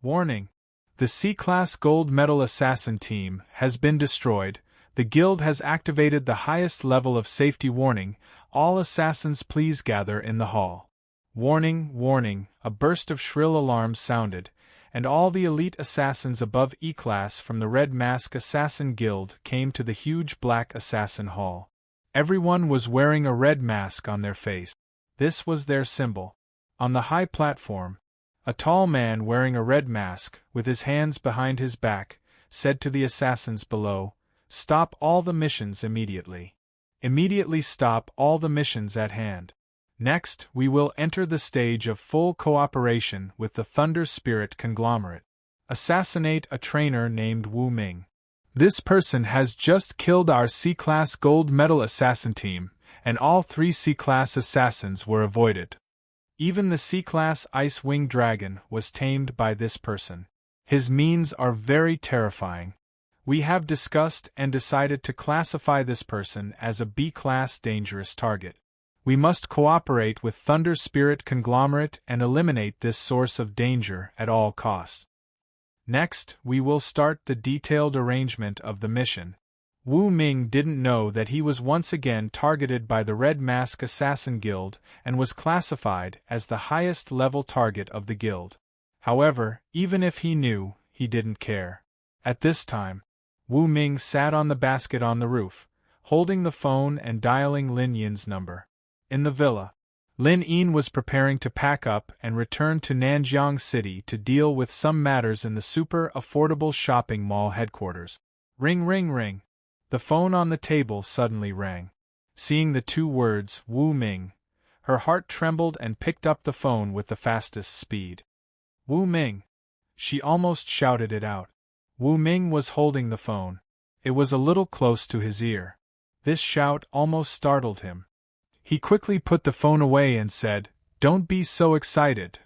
Warning. The C-Class Gold Medal Assassin Team has been destroyed. The Guild has activated the highest level of safety warning. All assassins please gather in the hall." Warning, warning, a burst of shrill alarms sounded, and all the elite assassins above E-Class from the Red Mask Assassin Guild came to the huge black assassin hall. Everyone was wearing a red mask on their face. This was their symbol. On the high platform, a tall man wearing a red mask, with his hands behind his back, said to the assassins below, "Stop all the missions immediately. Immediately stop all the missions at hand. Next, we will enter the stage of full cooperation with the Thunder Spirit conglomerate. Assassinate a trainer named Wu Ming. This person has just killed our C-Class Gold Medal Assassin team, and all 3 C-Class assassins were avoided. Even the C-Class Ice Wing Dragon was tamed by this person. His means are very terrifying. We have discussed and decided to classify this person as a B-Class dangerous target. We must cooperate with Thunder Spirit conglomerate and eliminate this source of danger at all costs. Next, we will start the detailed arrangement of the mission." Wu Ming didn't know that he was once again targeted by the Red Mask Assassin Guild and was classified as the highest level target of the guild. However, even if he knew, he didn't care. At this time, Wu Ming sat on the basket on the roof, holding the phone and dialing Lin Yin's number. In the villa, Lin Yin was preparing to pack up and return to Nanjiang City to deal with some matters in the super affordable shopping mall headquarters. Ring, ring, ring. The phone on the table suddenly rang. Seeing the 2 words, Wu Ming, her heart trembled and picked up the phone with the fastest speed. "Wu Ming!" She almost shouted it out. Wu Ming was holding the phone. It was a little close to his ear. This shout almost startled him. He quickly put the phone away and said, "Don't be so excited.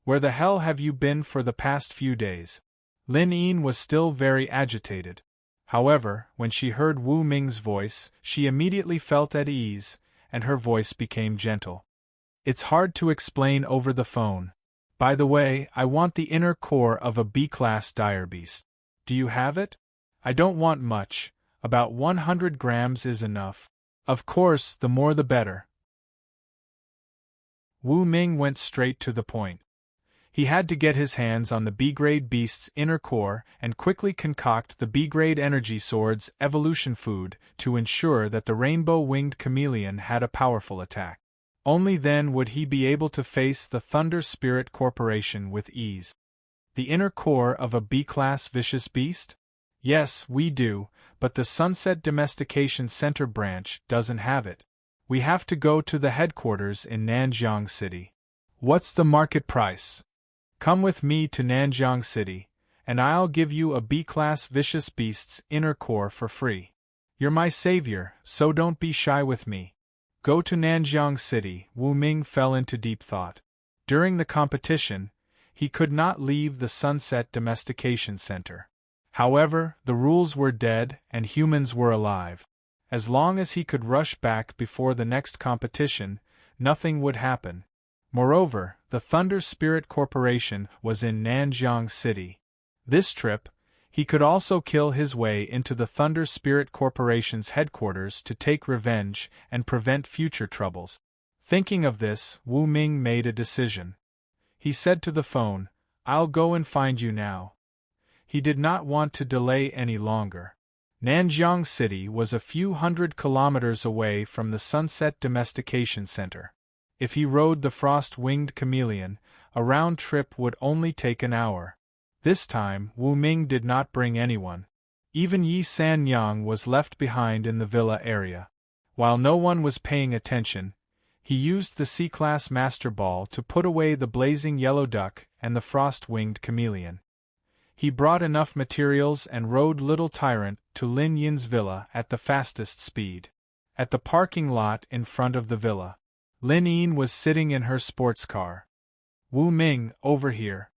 Where the hell have you been for the past few days?" Lin Yin was still very agitated. However, when she heard Wu Ming's voice, she immediately felt at ease, and her voice became gentle. "It's hard to explain over the phone. By the way, I want the inner core of a B-Class dire beast. Do you have it? I don't want much, about 100 grams is enough. Of course, the more the better." Wu Ming went straight to the point. He had to get his hands on the B-grade beast's inner core and quickly concoct the B-grade energy sword's evolution food to ensure that the rainbow-winged chameleon had a powerful attack. Only then would he be able to face the Thunder Spirit Corporation with ease. The inner core of a B-Class vicious beast? Yes, we do, but the Sunset Domestication Center branch doesn't have it. We have to go to the headquarters in Nanjiang City. What's the market price? Come with me to Nanjiang City, and I'll give you a B-Class vicious beast's inner core for free. You're my savior, so don't be shy with me. Go to Nanjiang City. Wu Ming fell into deep thought. During the competition, he could not leave the Sunset Domestication Center. However, the rules were dead and humans were alive. As long as he could rush back before the next competition, nothing would happen. Moreover, the Thunder Spirit Corporation was in Nanjiang City. This trip, He could also kill his way into the Thunder Spirit Corporation's headquarters to take revenge and prevent future troubles. Thinking of this, Wu Ming made a decision. He said to the phone, "I'll go and find you now." He did not want to delay any longer. Nanjiang City was a few hundred kilometers away from the Sunset Domestication Center. If he rode the frost-winged chameleon, a round trip would only take an hour. This time, Wu Ming did not bring anyone. Even Yi San Yang was left behind in the villa area. While no one was paying attention, he used the C-Class Master Ball to put away the blazing yellow duck and the frost-winged chameleon. He brought enough materials and rode Little Tyrant to Lin Yin's villa at the fastest speed. At the parking lot in front of the villa, Lin Yin was sitting in her sports car. "Wu Ming, over here."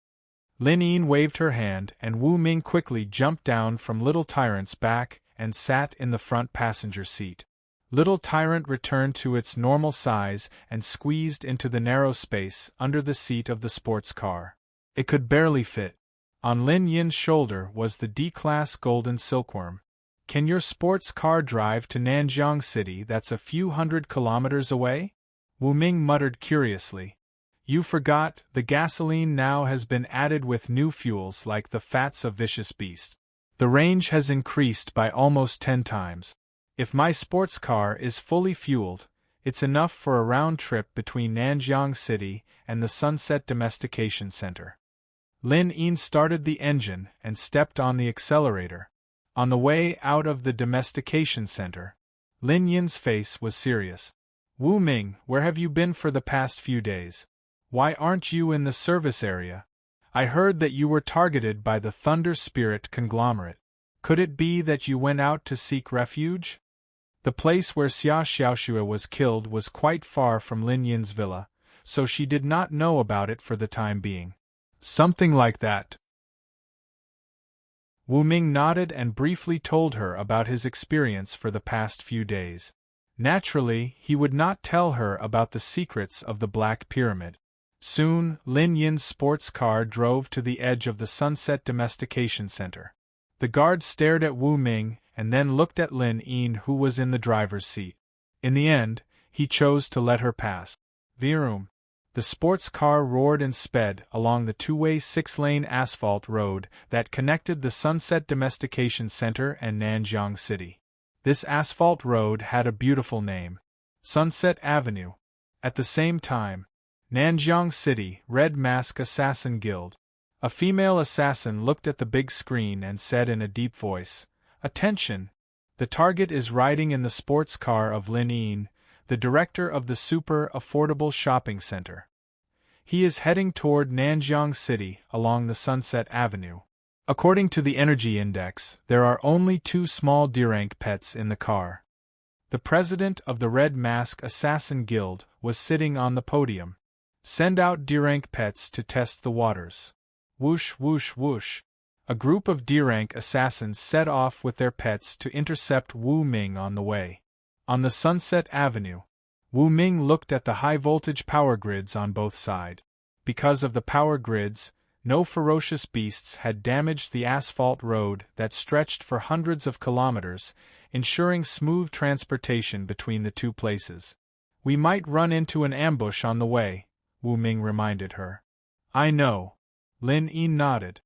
Lin Yin waved her hand and Wu Ming quickly jumped down from Little Tyrant's back and sat in the front passenger seat. Little Tyrant returned to its normal size and squeezed into the narrow space under the seat of the sports car. It could barely fit. On Lin Yin's shoulder was the D-Class Golden Silkworm. "Can your sports car drive to Nanjiang City that's a few hundred kilometers away?" Wu Ming muttered curiously. "You forgot, the gasoline now has been added with new fuels like the fats of vicious beasts. The range has increased by almost 10 times. If my sports car is fully fueled, it's enough for a round trip between Nanjiang City and the Sunset Domestication Center." Lin Yin started the engine and stepped on the accelerator. On the way out of the domestication center, Lin Yin's face was serious. "Wu Ming, where have you been for the past few days? Why aren't you in the service area? I heard that you were targeted by the Thunder Spirit conglomerate. Could it be that you went out to seek refuge?" The place where Xia Xiaoxue was killed was quite far from Lin Yin's villa, so she did not know about it for the time being. "Something like that." Wu Ming nodded and briefly told her about his experience for the past few days. Naturally, he would not tell her about the secrets of the Black Pyramid. Soon, Lin Yin's sports car drove to the edge of the Sunset Domestication Center. The guard stared at Wu Ming and then looked at Lin Yin, who was in the driver's seat. In the end, he chose to let her pass. Vroom. The sports car roared and sped along the two-way 6-lane asphalt road that connected the Sunset Domestication Center and Nanjiang City. This asphalt road had a beautiful name: Sunset Avenue. At the same time, Nanjiang City Red Mask Assassin Guild. A female assassin looked at the big screen and said in a deep voice, "Attention! The target is riding in the sports car of Lin Yin, the director of the Super Affordable Shopping Center. He is heading toward Nanjiang City along the Sunset Avenue. According to the energy index, there are only 2 small D-rank pets in the car." The president of the Red Mask Assassin Guild was sitting on the podium. "Send out D-rank pets to test the waters." Whoosh whoosh whoosh. A group of D-rank assassins set off with their pets to intercept Wu Ming on the way. On the Sunset Avenue, Wu Ming looked at the high-voltage power grids on both sides. Because of the power grids, no ferocious beasts had damaged the asphalt road that stretched for hundreds of kilometers, ensuring smooth transportation between the two places. "We might run into an ambush on the way," Wu Ming reminded her. "I know." Lin Yin nodded.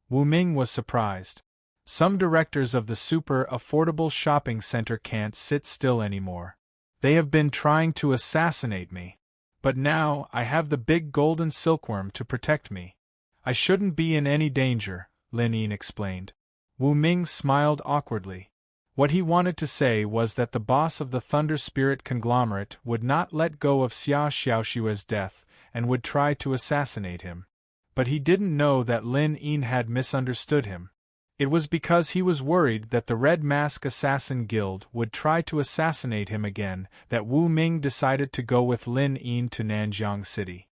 Wu Ming was surprised. "Some directors of the Super Affordable Shopping Center can't sit still anymore. They have been trying to assassinate me. But now I have the big golden silkworm to protect me. I shouldn't be in any danger," Lin Yin explained. Wu Ming smiled awkwardly. What he wanted to say was that the boss of the Thunder Spirit conglomerate would not let go of Xia Xiaoxue's death and would try to assassinate him. But he didn't know that Lin Yin had misunderstood him. It was because he was worried that the Red Mask Assassin Guild would try to assassinate him again that Wu Ming decided to go with Lin Yin to Nanjiang City.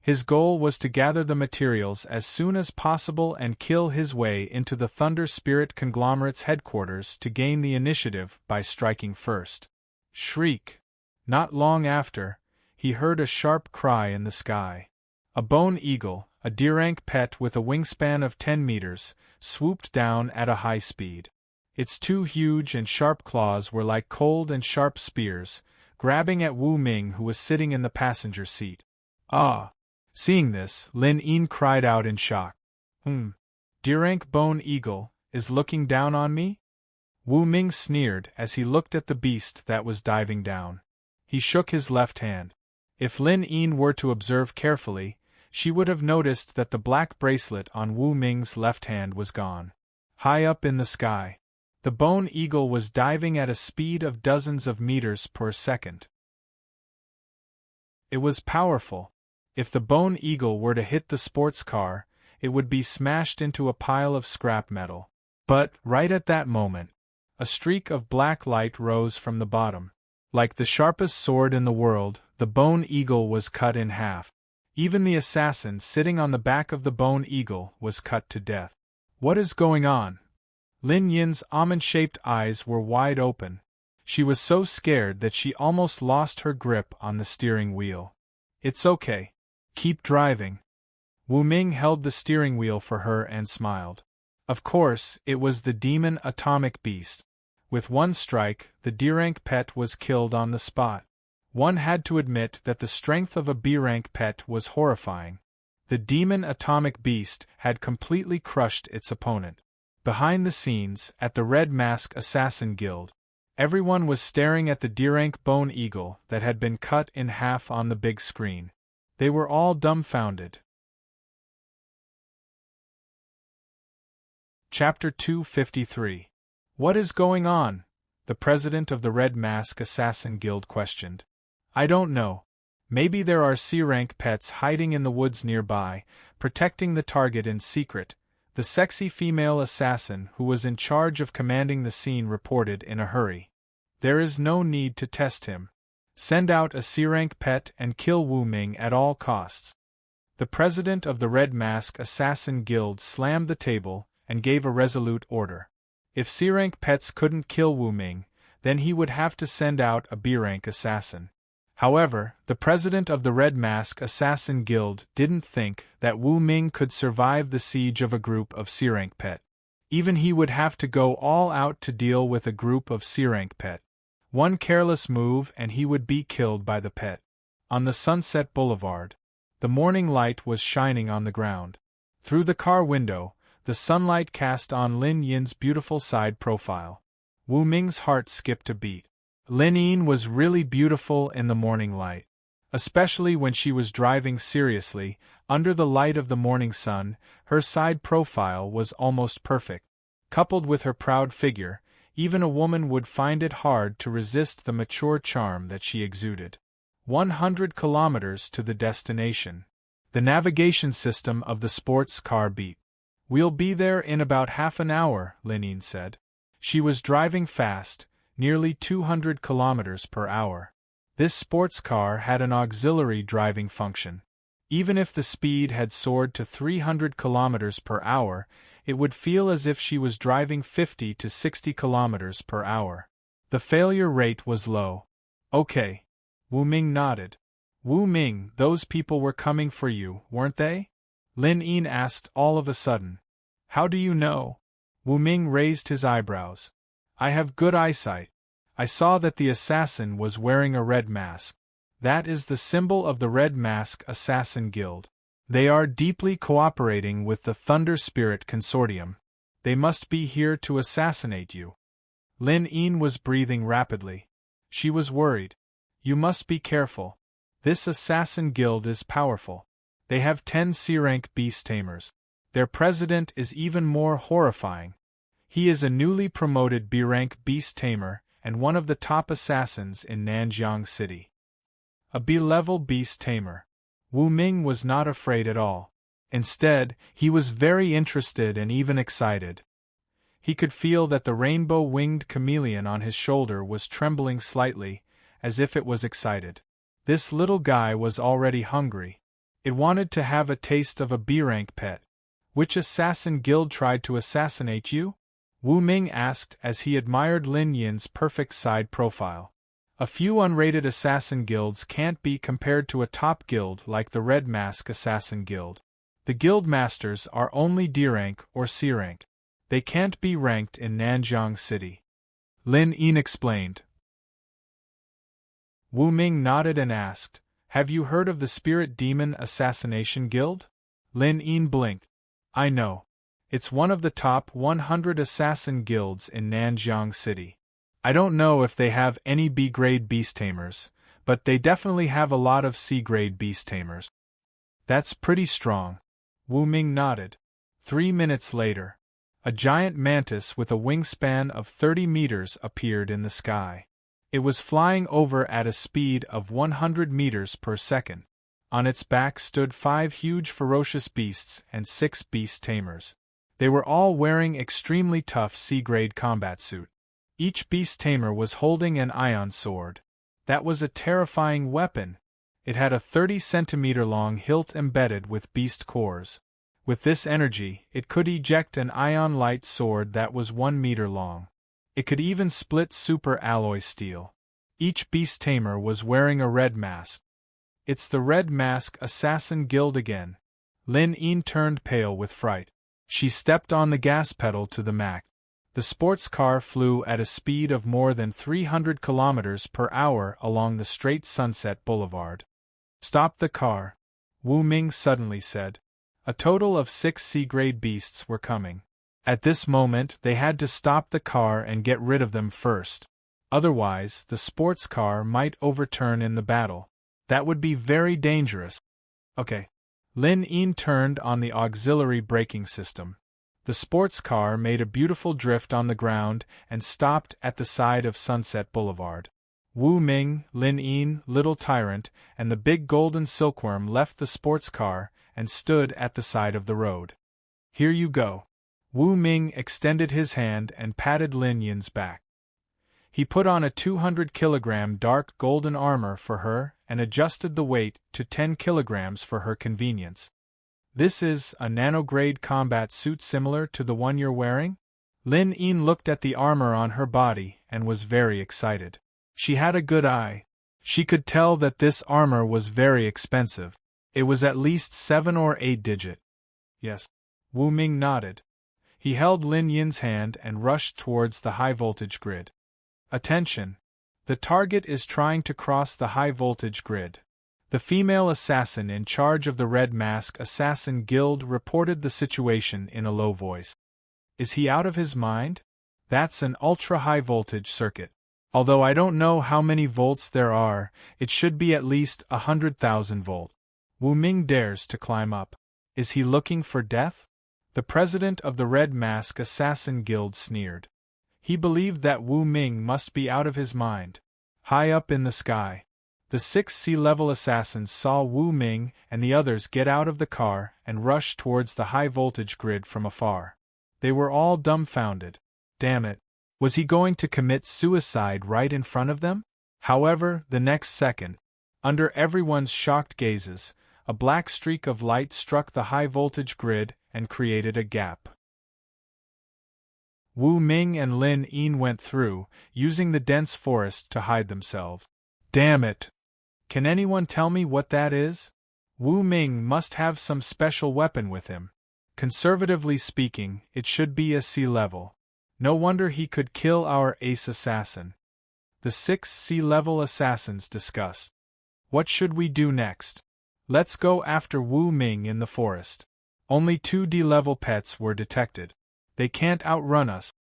His goal was to gather the materials as soon as possible and kill his way into the Thunder Spirit conglomerate's headquarters to gain the initiative by striking first. Shriek! Not long after, he heard a sharp cry in the sky. A bone eagle, a D-rank pet with a wingspan of 10 meters, swooped down at a high speed. Its two huge and sharp claws were like cold and sharp spears, grabbing at Wu Ming, who was sitting in the passenger seat. Ah! Seeing this, Lin Yin cried out in shock. D-rank bone eagle is looking down on me? Wu Ming sneered as he looked at the beast that was diving down. He shook his left hand. If Lin Yin were to observe carefully, she would have noticed that the black bracelet on Wu Ming's left hand was gone. High up in the sky, the bone eagle was diving at a speed of dozens of meters per second. It was powerful. If the bone eagle were to hit the sports car, it would be smashed into a pile of scrap metal. But, right at that moment, a streak of black light rose from the bottom. Like the sharpest sword in the world, the bone eagle was cut in half. Even the assassin sitting on the back of the bone eagle was cut to death. What is going on? Lin Yin's almond-shaped eyes were wide open. She was so scared that she almost lost her grip on the steering wheel. It's okay. Keep driving. Wu Ming held the steering wheel for her and smiled. Of course, it was the demon atomic beast. With one strike, the D-rank pet was killed on the spot. One had to admit that the strength of a B-rank pet was horrifying. The demon atomic beast had completely crushed its opponent. Behind the scenes, at the Red Mask Assassin Guild, everyone was staring at the D-rank bone eagle that had been cut in half on the big screen. They were all dumbfounded. Chapter 253. What is going on? The president of the Red Mask Assassin Guild questioned. I don't know. Maybe there are C-rank pets hiding in the woods nearby, protecting the target in secret, the sexy female assassin who was in charge of commanding the scene reported in a hurry. There is no need to test him. Send out a C-rank pet and kill Wu Ming at all costs. The president of the Red Mask Assassin Guild slammed the table and gave a resolute order. If C-rank pets couldn't kill Wu Ming, then he would have to send out a B-rank assassin. However, the president of the Red Mask Assassin Guild didn't think that Wu Ming could survive the siege of a group of C-rank pet. Even he would have to go all out to deal with a group of C-rank pet. One careless move and he would be killed by the pet. On the Sunset Boulevard, the morning light was shining on the ground. Through the car window, the sunlight cast on Lin Yin's beautiful side profile. Wu Ming's heart skipped a beat. Lin Yin was really beautiful in the morning light. Especially when she was driving seriously, under the light of the morning sun, her side profile was almost perfect. Coupled with her proud figure, even a woman would find it hard to resist the mature charm that she exuded. 100 kilometers to the destination. The navigation system of the sports car beeped. We'll be there in about half an hour, Lin Yin said. She was driving fast, nearly 200 kilometers per hour. This sports car had an auxiliary driving function. Even if the speed had soared to 300 kilometers per hour, it would feel as if she was driving 50 to 60 kilometers per hour. The failure rate was low. Okay. Wu Ming nodded. Wu Ming, those people were coming for you, weren't they? Lin Yin asked all of a sudden. How do you know? Wu Ming raised his eyebrows. I have good eyesight. I saw that the assassin was wearing a red mask. That is the symbol of the Red Mask Assassin Guild. They are deeply cooperating with the Thunder Spirit Consortium. They must be here to assassinate you. Lin Yin was breathing rapidly. She was worried. You must be careful. This assassin guild is powerful. They have 10 C-rank beast tamers. Their president is even more horrifying. He is a newly promoted B-rank beast tamer and one of the top assassins in Nanjiang City. A B-level beast tamer. Wu Ming was not afraid at all. Instead, he was very interested and even excited. He could feel that the rainbow-winged chameleon on his shoulder was trembling slightly, as if it was excited. This little guy was already hungry. It wanted to have a taste of a B-rank pet. Which assassin guild tried to assassinate you? Wu Ming asked as he admired Lin Yin's perfect side profile. A few unrated assassin guilds can't be compared to a top guild like the Red Mask Assassin Guild. The guild masters are only D rank or C rank. They can't be ranked in Nanjiang City. Lin Yin explained. Wu Ming nodded and asked, "Have you heard of the Spirit Demon Assassination Guild?" Lin Yin blinked. "I know. It's one of the top 100 assassin guilds in Nanjiang City. I don't know if they have any B-grade beast tamers, but they definitely have a lot of C-grade beast tamers." "That's pretty strong." Wu Ming nodded. 3 minutes later, a giant mantis with a wingspan of 30 meters appeared in the sky. It was flying over at a speed of 100 meters per second. On its back stood 5 huge ferocious beasts and 6 beast tamers. They were all wearing extremely tough C-grade combat suit. Each beast tamer was holding an ion sword. That was a terrifying weapon. It had a 30-centimeter long hilt embedded with beast cores. With this energy, it could eject an ion light sword that was 1 meter long. It could even split super alloy steel. Each beast tamer was wearing a red mask. "It's the Red Mask Assassin Guild again." Lin Yin turned pale with fright. She stepped on the gas pedal to the max. The sports car flew at a speed of more than 300 kilometers per hour along the straight Sunset Boulevard. "Stop the car," Wu Ming suddenly said. A total of 6 C-grade beasts were coming. At this moment they had to stop the car and get rid of them first. Otherwise, the sports car might overturn in the battle. That would be very dangerous. Okay. Lin Yin turned on the auxiliary braking system. The sports car made a beautiful drift on the ground and stopped at the side of Sunset Boulevard. Wu Ming, Lin Yin, Little Tyrant, and the big golden silkworm left the sports car and stood at the side of the road. "Here you go." Wu Ming extended his hand and patted Lin Yin's back. He put on a 200-kilogram dark golden armor for her and adjusted the weight to 10 kilograms for her convenience. "This is a nanograde combat suit similar to the one you're wearing?" Lin Yin looked at the armor on her body and was very excited. She had a good eye. She could tell that this armor was very expensive. It was at least 7 or 8 digit. "Yes." Wu Ming nodded. He held Lin Yin's hand and rushed towards the high-voltage grid. "Attention! The target is trying to cross the high-voltage grid." The female assassin in charge of the Red Mask Assassin Guild reported the situation in a low voice. "Is he out of his mind? That's an ultra-high-voltage circuit. Although I don't know how many volts there are, it should be at least 100,000 volts. Wu Ming dares to climb up. Is he looking for death?" The president of the Red Mask Assassin Guild sneered. He believed that Wu Ming must be out of his mind. High up in the sky, the 6 sea-level assassins saw Wu Ming and the others get out of the car and rush towards the high-voltage grid from afar. They were all dumbfounded. Damn it! Was he going to commit suicide right in front of them? However, the next second, under everyone's shocked gazes, a black streak of light struck the high-voltage grid and created a gap. Wu Ming and Lin Yin went through, using the dense forest to hide themselves. Damn it! Can anyone tell me what that is? Wu Ming must have some special weapon with him. Conservatively speaking, it should be a C-level. No wonder he could kill our ace assassin. The 6 C-level assassins discussed. What should we do next? Let's go after Wu Ming in the forest. Only 2 D-level pets were detected. They can't outrun us.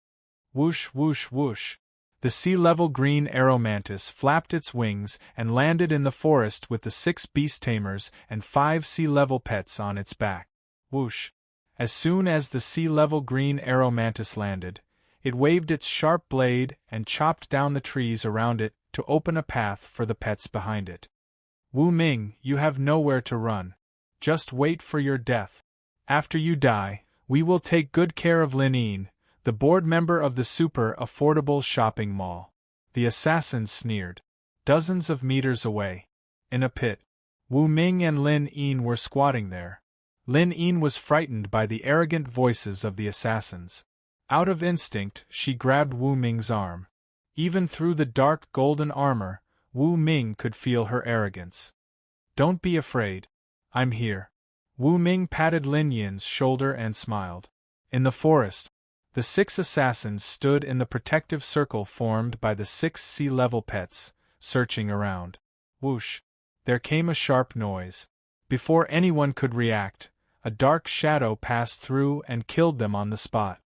Whoosh whoosh whoosh. The sea-level green arrow mantis flapped its wings and landed in the forest with the 6 beast tamers and 5 sea-level pets on its back. Whoosh. As soon as the sea-level green arrow mantis landed, it waved its sharp blade and chopped down the trees around it to open a path for the pets behind it. Wu Ming, you have nowhere to run. Just wait for your death. After you die, we will take good care of Lin Yin, the board member of the super affordable shopping mall. The assassins sneered. Dozens of meters away, in a pit, Wu Ming and Lin Yin were squatting there. Lin Yin was frightened by the arrogant voices of the assassins. Out of instinct, she grabbed Wu Ming's arm. Even through the dark golden armor, Wu Ming could feel her arrogance. Don't be afraid. I'm here. Wu Ming patted Lin Yin's shoulder and smiled. In the forest, the 6 assassins stood in the protective circle formed by the 6 sea-level pets, searching around. Whoosh! There came a sharp noise. Before anyone could react, a dark shadow passed through and killed them on the spot.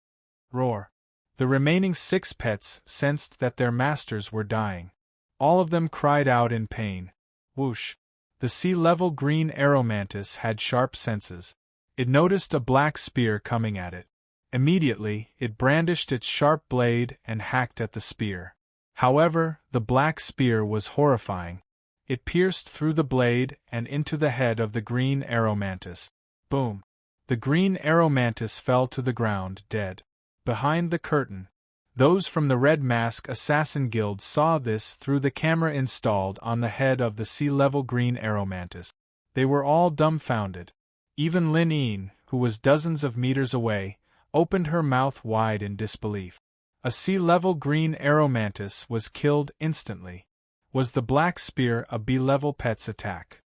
Roar! The remaining 6 pets sensed that their masters were dying. All of them cried out in pain. Whoosh! The sea-level green aeromantis had sharp senses. It noticed a black spear coming at it. Immediately, it brandished its sharp blade and hacked at the spear. However, the black spear was horrifying. It pierced through the blade and into the head of the green aeromantis. Boom! The green aeromantis fell to the ground, dead. Behind the curtain, those from the Red Mask Assassin Guild saw this through the camera installed on the head of the sea-level green aeromantis. They were all dumbfounded. Even Lin Yin, who was dozens of meters away, opened her mouth wide in disbelief. A sea-level green aeromantis was killed instantly. Was the black spear a B-level pet's attack?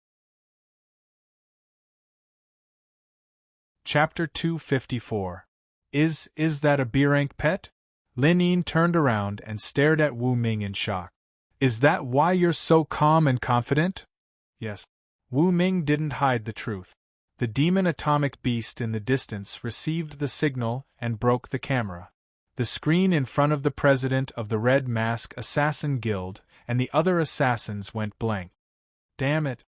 Chapter 254. Is that a B-rank pet? Lin Yin turned around and stared at Wu Ming in shock. Is that why you're so calm and confident? Yes. Wu Ming didn't hide the truth. The demon atomic beast in the distance received the signal and broke the camera. The screen in front of the president of the Red Mask Assassin Guild and the other assassins went blank. Damn it!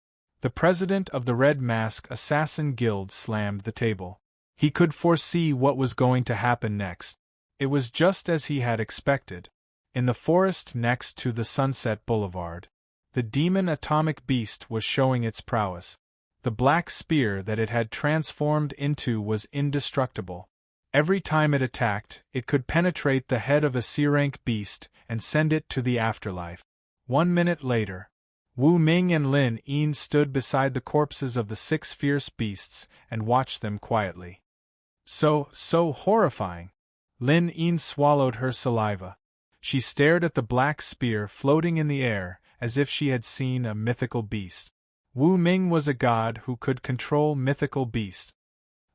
The president of the Red Mask Assassin Guild slammed the table. He could foresee what was going to happen next. It was just as he had expected. In the forest next to the Sunset Boulevard, the demon atomic beast was showing its prowess. The black spear that it had transformed into was indestructible. Every time it attacked, it could penetrate the head of a C-rank beast and send it to the afterlife. 1 minute later, Wu Ming and Lin Yin stood beside the corpses of the 6 fierce beasts and watched them quietly. So horrifying. Lin Yin swallowed her saliva. She stared at the black spear floating in the air as if she had seen a mythical beast. Wu Ming was a god who could control mythical beasts.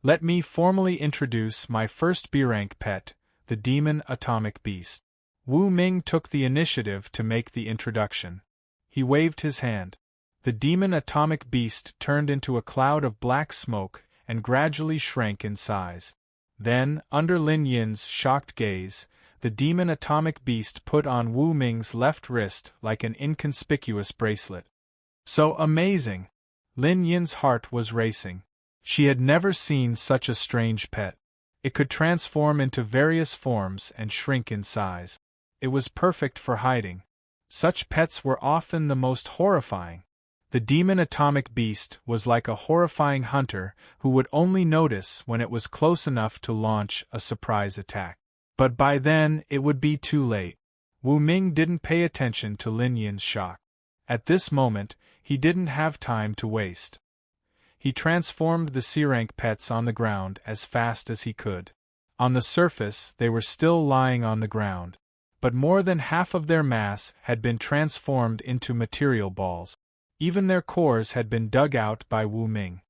Let me formally introduce my first B-rank pet, the demon atomic beast. Wu Ming took the initiative to make the introduction. He waved his hand. The demon atomic beast turned into a cloud of black smoke and gradually shrank in size. Then, under Lin Yin's shocked gaze, the demon atomic beast put on Wu Ming's left wrist like an inconspicuous bracelet. So amazing! Lin Yin's heart was racing. She had never seen such a strange pet. It could transform into various forms and shrink in size. It was perfect for hiding. Such pets were often the most horrifying. The demon atomic beast was like a horrifying hunter who would only notice when it was close enough to launch a surprise attack. But by then, it would be too late. Wu Ming didn't pay attention to Lin Yin's shock. At this moment, he didn't have time to waste. He transformed the C-rank pets on the ground as fast as he could. On the surface, they were still lying on the ground, but more than half of their mass had been transformed into material balls. Even their cores had been dug out by Wu Ming.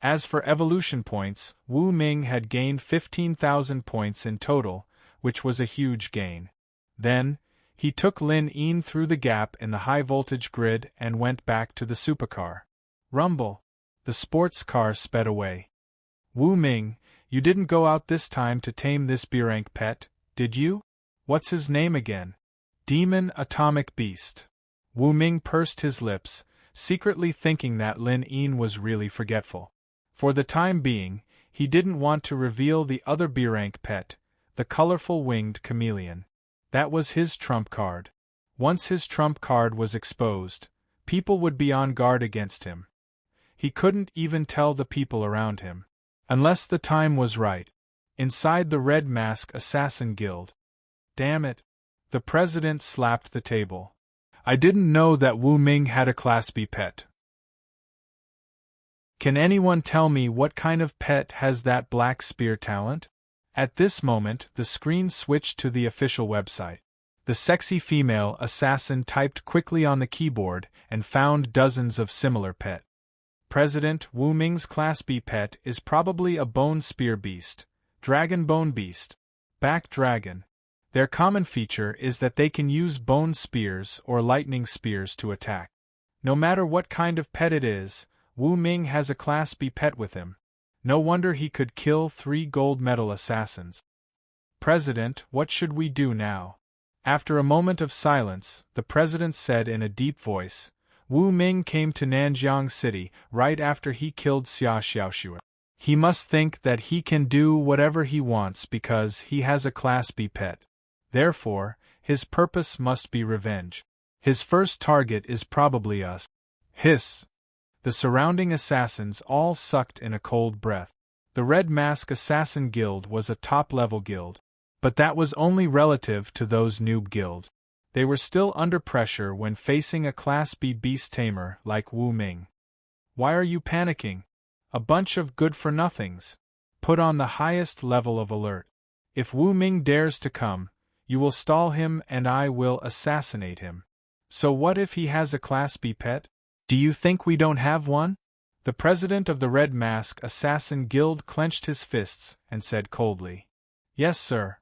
As for evolution points, Wu Ming had gained 15,000 points in total, which was a huge gain. Then, he took Lin Yin through the gap in the high-voltage grid and went back to the supercar. Rumble! The sports car sped away. Wu Ming, you didn't go out this time to tame this B-rank pet, did you? What's his name again? Demon Atomic Beast. Wu Ming pursed his lips, secretly thinking that Lin Yin was really forgetful. For the time being, he didn't want to reveal the other B-rank pet, the colorful winged chameleon. That was his trump card. Once his trump card was exposed, people would be on guard against him. He couldn't even tell the people around him. Unless the time was right. Inside the Red Mask Assassin Guild. Damn it. The president slapped the table. I didn't know that Wu Ming had a Class B pet. Can anyone tell me what kind of pet has that black spear talent? At this moment, the screen switched to the official website. The sexy female assassin typed quickly on the keyboard and found dozens of similar pet President Wu Ming's Class B pet is probably a bone spear beast, dragon bone beast, back dragon. Their common feature is that they can use bone spears or lightning spears to attack. No matter what kind of pet it is, Wu Ming has a Class B pet with him. No wonder he could kill 3 gold medal assassins. President, what should we do now? After a moment of silence, the president said in a deep voice, Wu Ming came to Nanjiang City right after he killed Xia Xiaoxue. He must think that he can do whatever he wants because he has a Class B pet. Therefore, his purpose must be revenge. His first target is probably us. Hiss! The surrounding assassins all sucked in a cold breath. The Red Mask Assassin Guild was a top-level guild. But that was only relative to those noob guilds. They were still under pressure when facing a Class B beast tamer like Wu Ming. Why are you panicking? A bunch of good-for-nothings. Put on the highest level of alert. If Wu Ming dares to come, you will stall him and I will assassinate him. So what if he has a Class B pet? Do you think we don't have one? The president of the Red Mask Assassin Guild clenched his fists and said coldly, Yes, sir.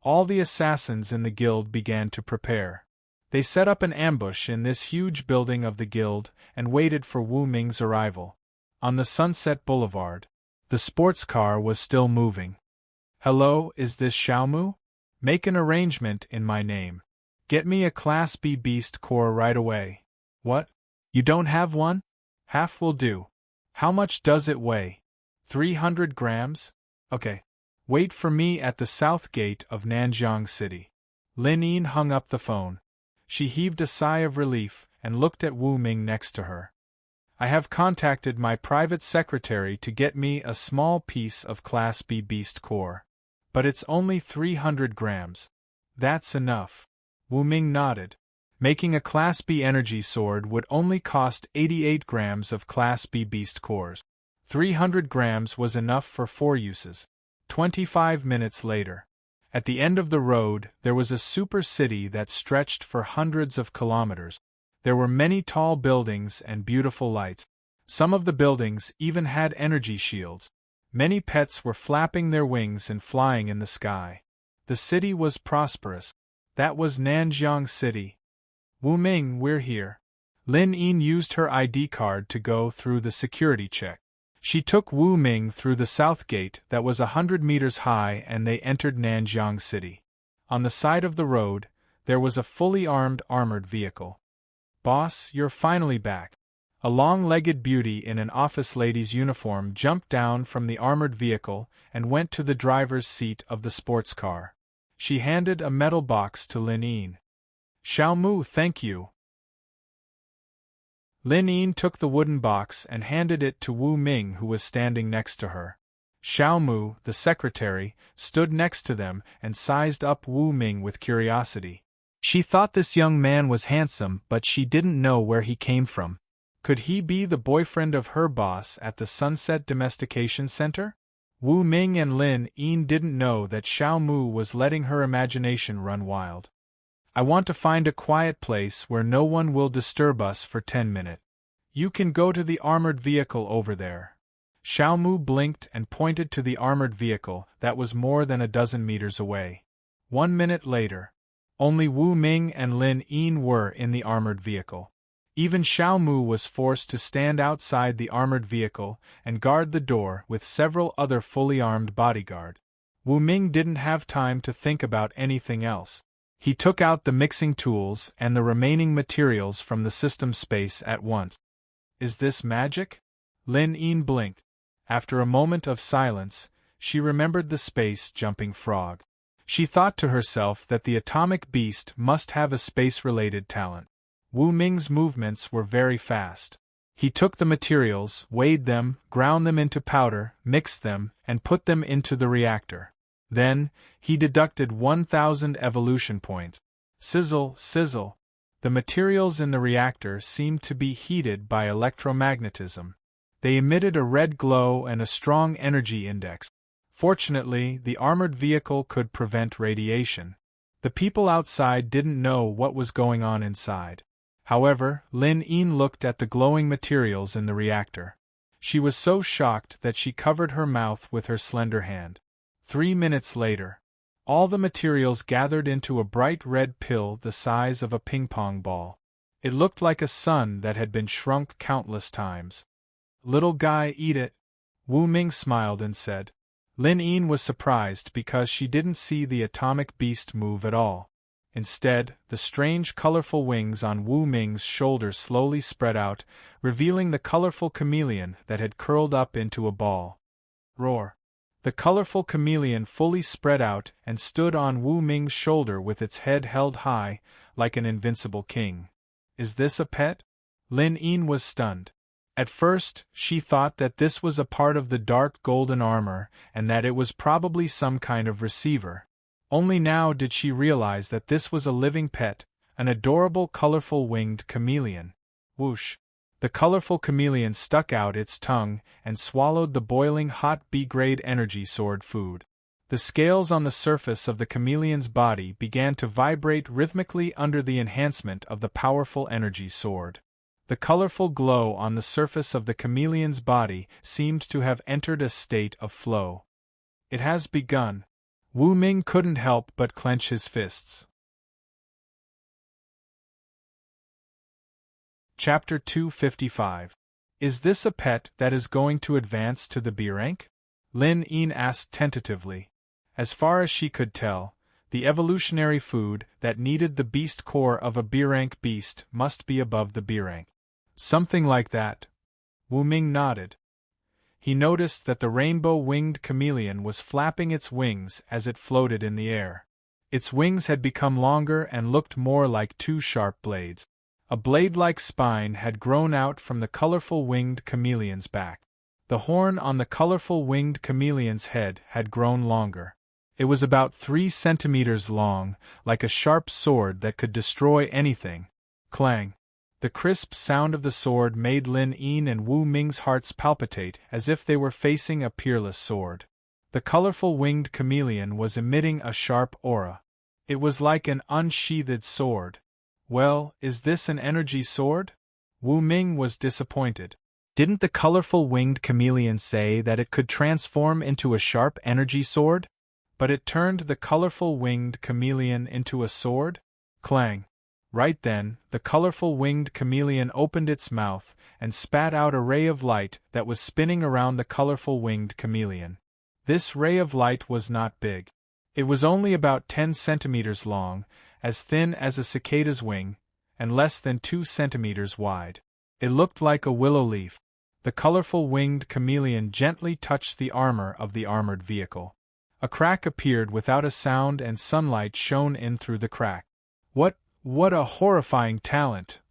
All the assassins in the guild began to prepare. They set up an ambush in this huge building of the guild and waited for Wu Ming's arrival. On the Sunset Boulevard, the sports car was still moving. Hello, is this Xiaomu? Make an arrangement in my name. Get me a Class B beast core right away. What? You don't have one? Half will do. How much does it weigh? 300 grams? Okay. Wait for me at the south gate of Nanjiang City. Lin Yin hung up the phone. She heaved a sigh of relief and looked at Wu Ming next to her. I have contacted my private secretary to get me a small piece of Class B beast core. But it's only 300 grams. That's enough. Wu Ming nodded. Making a Class B energy sword would only cost 88 grams of Class B beast cores. 300 grams was enough for 4 uses. 25 minutes later. At the end of the road, there was a super city that stretched for hundreds of kilometers. There were many tall buildings and beautiful lights. Some of the buildings even had energy shields. Many pets were flapping their wings and flying in the sky. The city was prosperous. That was Nanjiang City. Wu Ming, we're here. Lin Yin used her ID card to go through the security check. She took Wu Ming through the south gate that was 100 meters high and they entered Nanjiang City. On the side of the road, there was a fully armored vehicle. Boss, you're finally back. A long-legged beauty in an office lady's uniform jumped down from the armored vehicle and went to the driver's seat of the sports car. She handed a metal box to Lin Yin. Xiaomu, thank you. Lin Yin took the wooden box and handed it to Wu Ming, who was standing next to her. Xiaomu, the secretary, stood next to them and sized up Wu Ming with curiosity. She thought this young man was handsome, but she didn't know where he came from. Could he be the boyfriend of her boss at the Sunset Domestication Center? Wu Ming and Lin Yin didn't know that Xiaomu was letting her imagination run wild. I want to find a quiet place where no one will disturb us for 10 minutes. You can go to the armored vehicle over there. Xiaomu blinked and pointed to the armored vehicle that was more than a dozen meters away. 1 minute later, only Wu Ming and Lin Yin were in the armored vehicle. Even Xiaomu was forced to stand outside the armored vehicle and guard the door with several other fully armed bodyguards. Wu Ming didn't have time to think about anything else. He took out the mixing tools and the remaining materials from the system space at once. Is this magic? Lin Yin blinked. After a moment of silence, she remembered the space-jumping frog. She thought to herself that the atomic beast must have a space-related talent. Wu Ming's movements were very fast. He took the materials, weighed them, ground them into powder, mixed them, and put them into the reactor. Then, he deducted 1,000 evolution points. Sizzle, sizzle. The materials in the reactor seemed to be heated by electromagnetism. They emitted a red glow and a strong energy index. Fortunately, the armored vehicle could prevent radiation. The people outside didn't know what was going on inside. However, Lin Yin looked at the glowing materials in the reactor. She was so shocked that she covered her mouth with her slender hand. 3 minutes later, all the materials gathered into a bright red pill the size of a ping-pong ball. It looked like a sun that had been shrunk countless times. "Little guy, eat it," Wu Ming smiled and said. Lin Yin was surprised because she didn't see the atomic beast move at all. Instead, the strange colorful wings on Wu Ming's shoulders slowly spread out, revealing the colorful chameleon that had curled up into a ball. Roar! The colorful chameleon fully spread out and stood on Wu Ming's shoulder with its head held high, like an invincible king. "Is this a pet?" Lin Yin was stunned. At first, she thought that this was a part of the dark golden armor and that it was probably some kind of receiver. Only now did she realize that this was a living pet, an adorable colorful winged chameleon. Whoosh! The colorful chameleon stuck out its tongue and swallowed the boiling hot B-grade energy sword food. The scales on the surface of the chameleon's body began to vibrate rhythmically under the enhancement of the powerful energy sword. The colorful glow on the surface of the chameleon's body seemed to have entered a state of flow. "It has begun." Wu Ming couldn't help but clench his fists. Chapter 255. Is this a pet that is going to advance to the B rank? Lin Yin asked tentatively. As far as she could tell, the evolutionary food that needed the beast core of a B rank beast must be above the B rank. Something like that. Wu Ming nodded. He noticed that the rainbow-winged chameleon was flapping its wings as it floated in the air. Its wings had become longer and looked more like two sharp blades. A blade-like spine had grown out from the colorful winged chameleon's back. The horn on the colorful winged chameleon's head had grown longer. It was about 3 centimeters long, like a sharp sword that could destroy anything. Clang! The crisp sound of the sword made Lin Yin and Wu Ming's hearts palpitate as if they were facing a peerless sword. The colorful winged chameleon was emitting a sharp aura. It was like an unsheathed sword. Well, is this an energy sword? Wu Ming was disappointed. Didn't the colorful winged chameleon say that it could transform into a sharp energy sword? But it turned the colorful winged chameleon into a sword? Clang! Right then, the colorful winged chameleon opened its mouth and spat out a ray of light that was spinning around the colorful winged chameleon. This ray of light was not big. It was only about 10 centimeters long, as thin as a cicada's wing, and less than 2 centimeters wide. It looked like a willow leaf. The colorful winged chameleon gently touched the armor of the armored vehicle. A crack appeared without a sound and sunlight shone in through the crack. What a horrifying talent!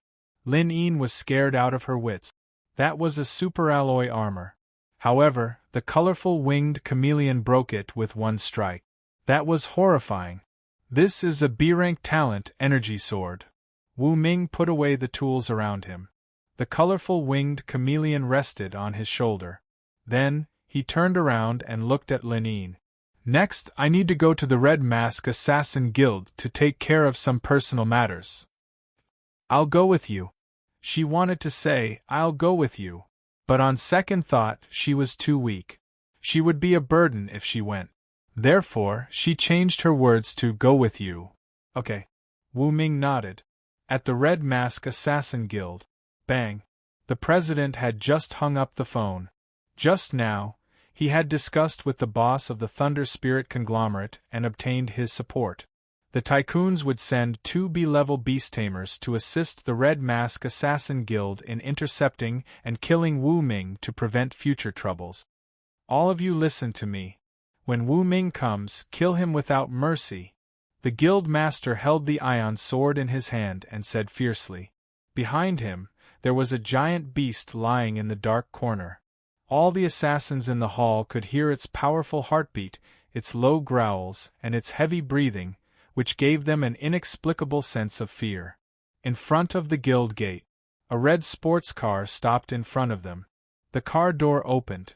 Lin Yin was scared out of her wits. That was a superalloy armor. However, the colorful winged chameleon broke it with one strike. That was horrifying. This is a B-rank talent energy sword. Wu Ming put away the tools around him. The colorful winged chameleon rested on his shoulder. Then, he turned around and looked at Lin Yin. Next, I need to go to the Red Mask Assassin Guild to take care of some personal matters. I'll go with you. She wanted to say, I'll go with you. But on second thought, she was too weak. She would be a burden if she went. Therefore, she changed her words to go with you. Okay. Wu Ming nodded. At the Red Mask Assassin Guild. Bang. The president had just hung up the phone. Just now, he had discussed with the boss of the Thunder Spirit conglomerate and obtained his support. The tycoons would send 2 B-level beast tamers to assist the Red Mask Assassin Guild in intercepting and killing Wu Ming to prevent future troubles. All of you listen to me. When Wu Ming comes, kill him without mercy. The guild master held the ion sword in his hand and said fiercely. Behind him, there was a giant beast lying in the dark corner. All the assassins in the hall could hear its powerful heartbeat, its low growls, and its heavy breathing, which gave them an inexplicable sense of fear. In front of the guild gate, a red sports car stopped in front of them. The car door opened.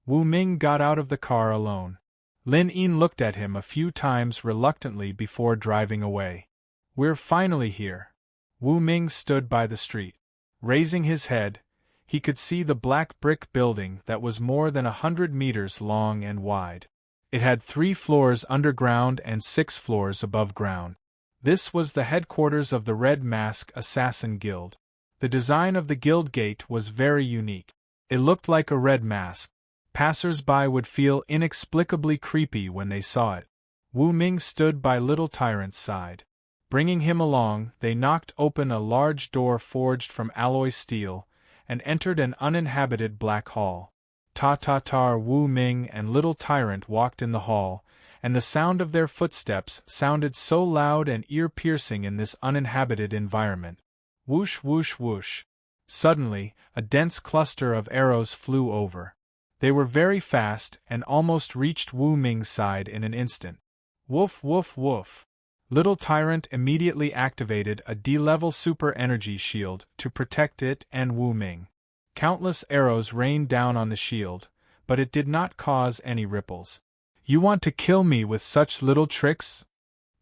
Wu Ming got out of the car alone. Lin Yin looked at him a few times reluctantly before driving away. We're finally here. Wu Ming stood by the street. Raising his head, he could see the black brick building that was more than 100 meters long and wide. It had 3 floors underground and 6 floors above ground. This was the headquarters of the Red Mask Assassin Guild. The design of the guild gate was very unique. It looked like a red mask. Passers-by would feel inexplicably creepy when they saw it. Wu Ming stood by Little Tyrant's side. Bringing him along, they knocked open a large door forged from alloy steel, and entered an uninhabited black hall. Ta-ta-tar. Wu Ming and Little Tyrant walked in the hall, and the sound of their footsteps sounded so loud and ear-piercing in this uninhabited environment. Whoosh whoosh whoosh. Suddenly, a dense cluster of arrows flew over. They were very fast and almost reached Wu Ming's side in an instant. Woof woof woof. Little Tyrant immediately activated a D-level super energy shield to protect it and Wu Ming. Countless arrows rained down on the shield, but it did not cause any ripples. You want to kill me with such little tricks?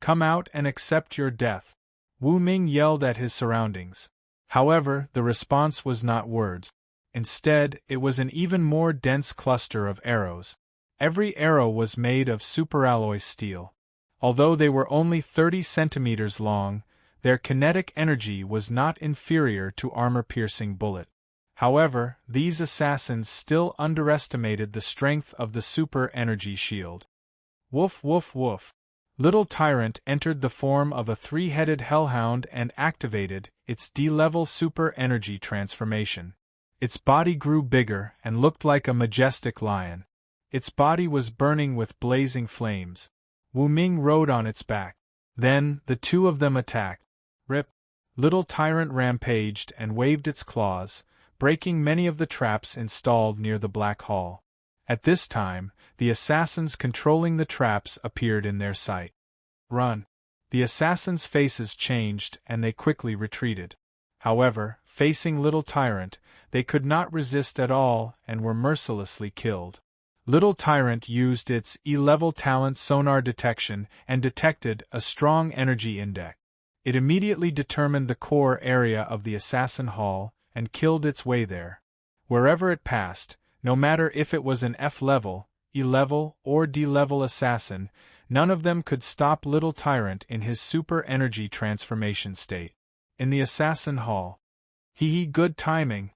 Come out and accept your death. Wu Ming yelled at his surroundings. However, the response was not words. Instead, it was an even more dense cluster of arrows. Every arrow was made of superalloy steel. Although they were only 30 centimeters long, their kinetic energy was not inferior to armor-piercing bullet. However, these assassins still underestimated the strength of the super energy shield. Woof woof woof. Little Tyrant entered the form of a 3-headed hellhound and activated its D-level super energy transformation. Its body grew bigger and looked like a majestic lion. Its body was burning with blazing flames. Wu Ming rode on its back. Then, the two of them attacked. Rip! Little Tyrant rampaged and waved its claws, breaking many of the traps installed near the Black Hall. At this time, the assassins controlling the traps appeared in their sight. Run! The assassins' faces changed and they quickly retreated. However, facing Little Tyrant, they could not resist at all and were mercilessly killed. Little Tyrant used its E-level talent sonar detection and detected a strong energy index. It immediately determined the core area of the assassin hall and killed its way there. Wherever it passed, no matter if it was an F-level, E-level, or D-level assassin, none of them could stop Little Tyrant in his super energy transformation state. In the assassin hall. Hee, good timing.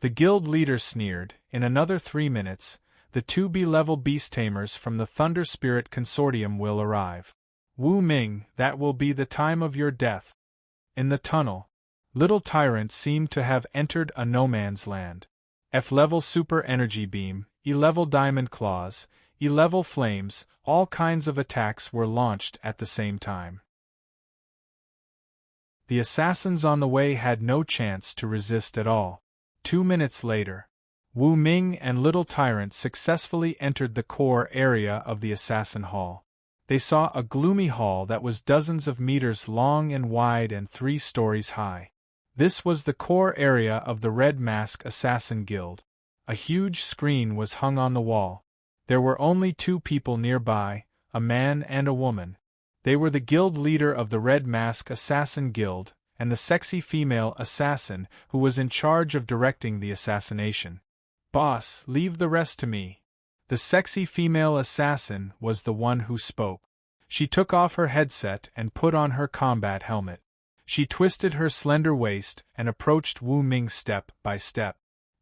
The guild leader sneered. In another 3 minutes, the 2 B-level beast tamers from the Thunder Spirit Consortium will arrive. Wu Ming, that will be the time of your death. In the tunnel, Little Tyrant seemed to have entered a no-man's land. F-level super energy beam, E-level diamond claws, E-level flames, all kinds of attacks were launched at the same time. The assassins on the way had no chance to resist at all. 2 minutes later, Wu Ming and Little Tyrant successfully entered the core area of the assassin hall. They saw a gloomy hall that was dozens of meters long and wide and 3 stories high. This was the core area of the Red Mask Assassin Guild. A huge screen was hung on the wall. There were only 2 people nearby, a man and a woman. They were the guild leader of the Red Mask Assassin Guild, and the sexy female assassin who was in charge of directing the assassination. Boss, leave the rest to me. The sexy female assassin was the one who spoke. She took off her headset and put on her combat helmet. She twisted her slender waist and approached Wu Ming step by step.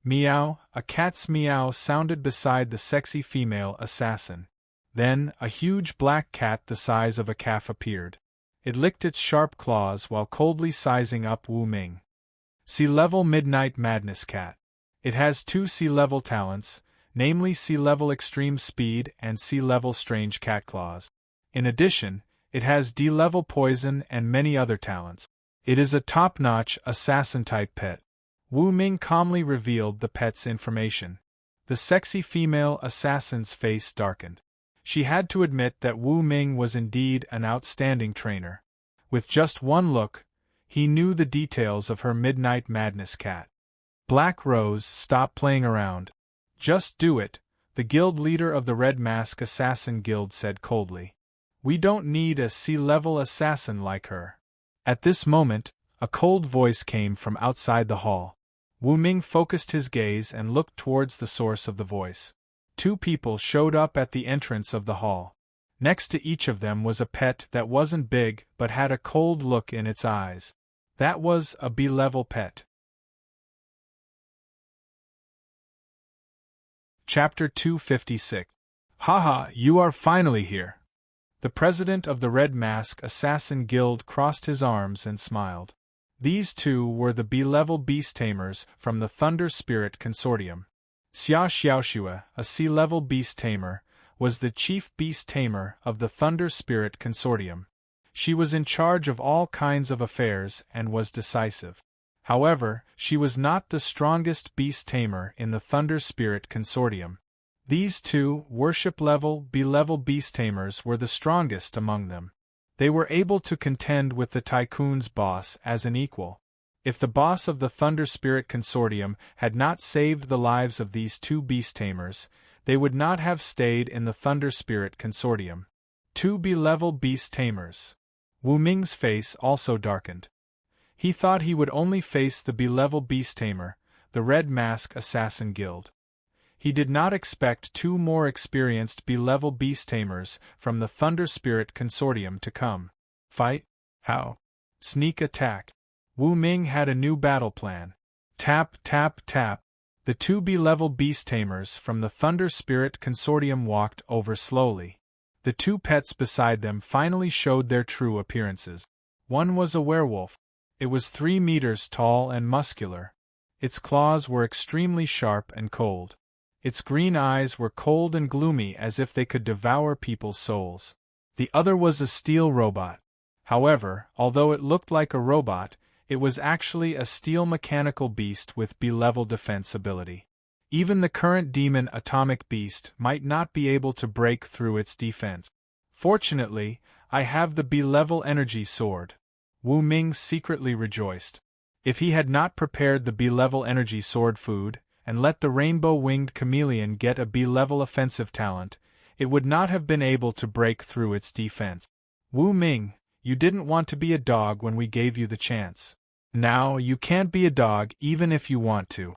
Meow, a cat's meow sounded beside the sexy female assassin. Then, a huge black cat the size of a calf appeared. It licked its sharp claws while coldly sizing up Wu Ming. C-level Midnight Madness Cat. It has 2 C-level talents, namely C-level Extreme Speed and C-level Strange Cat Claws. In addition, it has D-level Poison and many other talents. It is a top-notch assassin-type pet. Wu Ming calmly revealed the pet's information. The sexy female assassin's face darkened. She had to admit that Wu Ming was indeed an outstanding trainer. With just one look, he knew the details of her Midnight Madness cat. Black Rose, stop playing around. Just do it, the guild leader of the Red Mask Assassin Guild said coldly. We don't need a C-level assassin like her. At this moment, a cold voice came from outside the hall. Wu Ming focused his gaze and looked towards the source of the voice. 2 people showed up at the entrance of the hall. Next to each of them was a pet that wasn't big but had a cold look in its eyes. That was a B-level pet. Chapter 256. Haha, you are finally here. The president of the Red Mask Assassin Guild crossed his arms and smiled. These 2 were the B-level beast tamers from the Thunder Spirit Consortium. Xia Xiaoxue, a C-level beast tamer, was the chief beast tamer of the Thunder Spirit Consortium. She was in charge of all kinds of affairs and was decisive. However, she was not the strongest beast tamer in the Thunder Spirit Consortium. These 2 worship-level B-level beast tamers were the strongest among them. They were able to contend with the Tycoon's boss as an equal. If the boss of the Thunder Spirit Consortium had not saved the lives of these 2 beast tamers, they would not have stayed in the Thunder Spirit Consortium. 2 B-level beast tamers. Wu Ming's face also darkened. He thought he would only face the B-level beast tamer, the Red Mask Assassin Guild. He did not expect 2 more experienced B-level beast tamers from the Thunder Spirit Consortium to come. Fight? How? Sneak attack. Wu Ming had a new battle plan. Tap, tap, tap. The 2 B-level beast tamers from the Thunder Spirit Consortium walked over slowly. The 2 pets beside them finally showed their true appearances. One was a werewolf. It was 3 meters tall and muscular. Its claws were extremely sharp and cold. Its green eyes were cold and gloomy as if they could devour people's souls. The other was a steel robot. However, although it looked like a robot, it was actually a steel mechanical beast with B-level defense ability. Even the current demon atomic beast might not be able to break through its defense. Fortunately, I have the B-level energy sword. Wu Ming secretly rejoiced. If he had not prepared the B-level energy sword food, and let the rainbow-winged chameleon get a B-level offensive talent, it would not have been able to break through its defense. Wu Ming, you didn't want to be a dog when we gave you the chance. Now you can't be a dog even if you want to.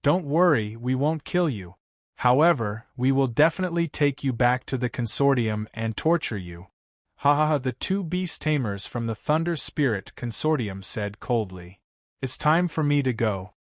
Don't worry, we won't kill you. However, we will definitely take you back to the consortium and torture you. Ha, the 2 beast tamers from the Thunder Spirit Consortium said coldly. It's time for me to go.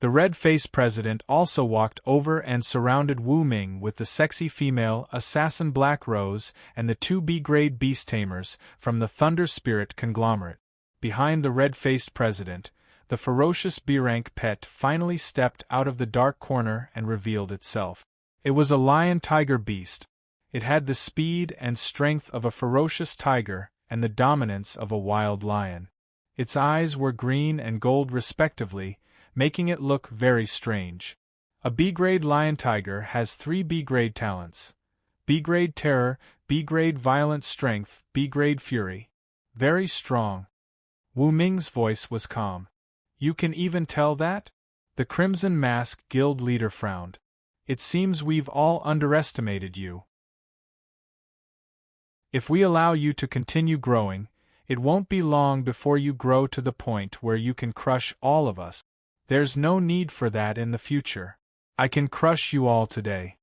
The red-faced president also walked over and surrounded Wu Ming with the sexy female assassin Black Rose and the 2 B-grade beast tamers from the Thunder Spirit conglomerate. Behind the red-faced president, the ferocious B-rank pet finally stepped out of the dark corner and revealed itself. It was a lion-tiger beast. It had the speed and strength of a ferocious tiger and the dominance of a wild lion. Its eyes were green and gold respectively, making it look very strange. A B-grade lion-tiger has 3 B-grade talents. B-grade terror, B-grade violent strength, B-grade fury. Very strong. Wu Ming's voice was calm. You can even tell that? The Crimson Mask Guild leader frowned. It seems we've all underestimated you. If we allow you to continue growing, it won't be long before you grow to the point where you can crush all of us. There's no need for that in the future. I can crush you all today.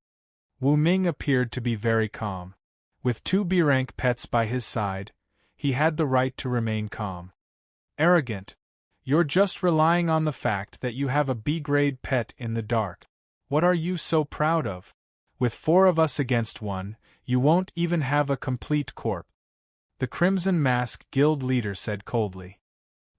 Wu Ming appeared to be very calm. With 2 B-rank pets by his side, he had the right to remain calm. Arrogant. You're just relying on the fact that you have a B-grade pet in the dark. What are you so proud of? With 4 of us against 1, you won't even have a complete corp. The Crimson Mask Guild leader said coldly.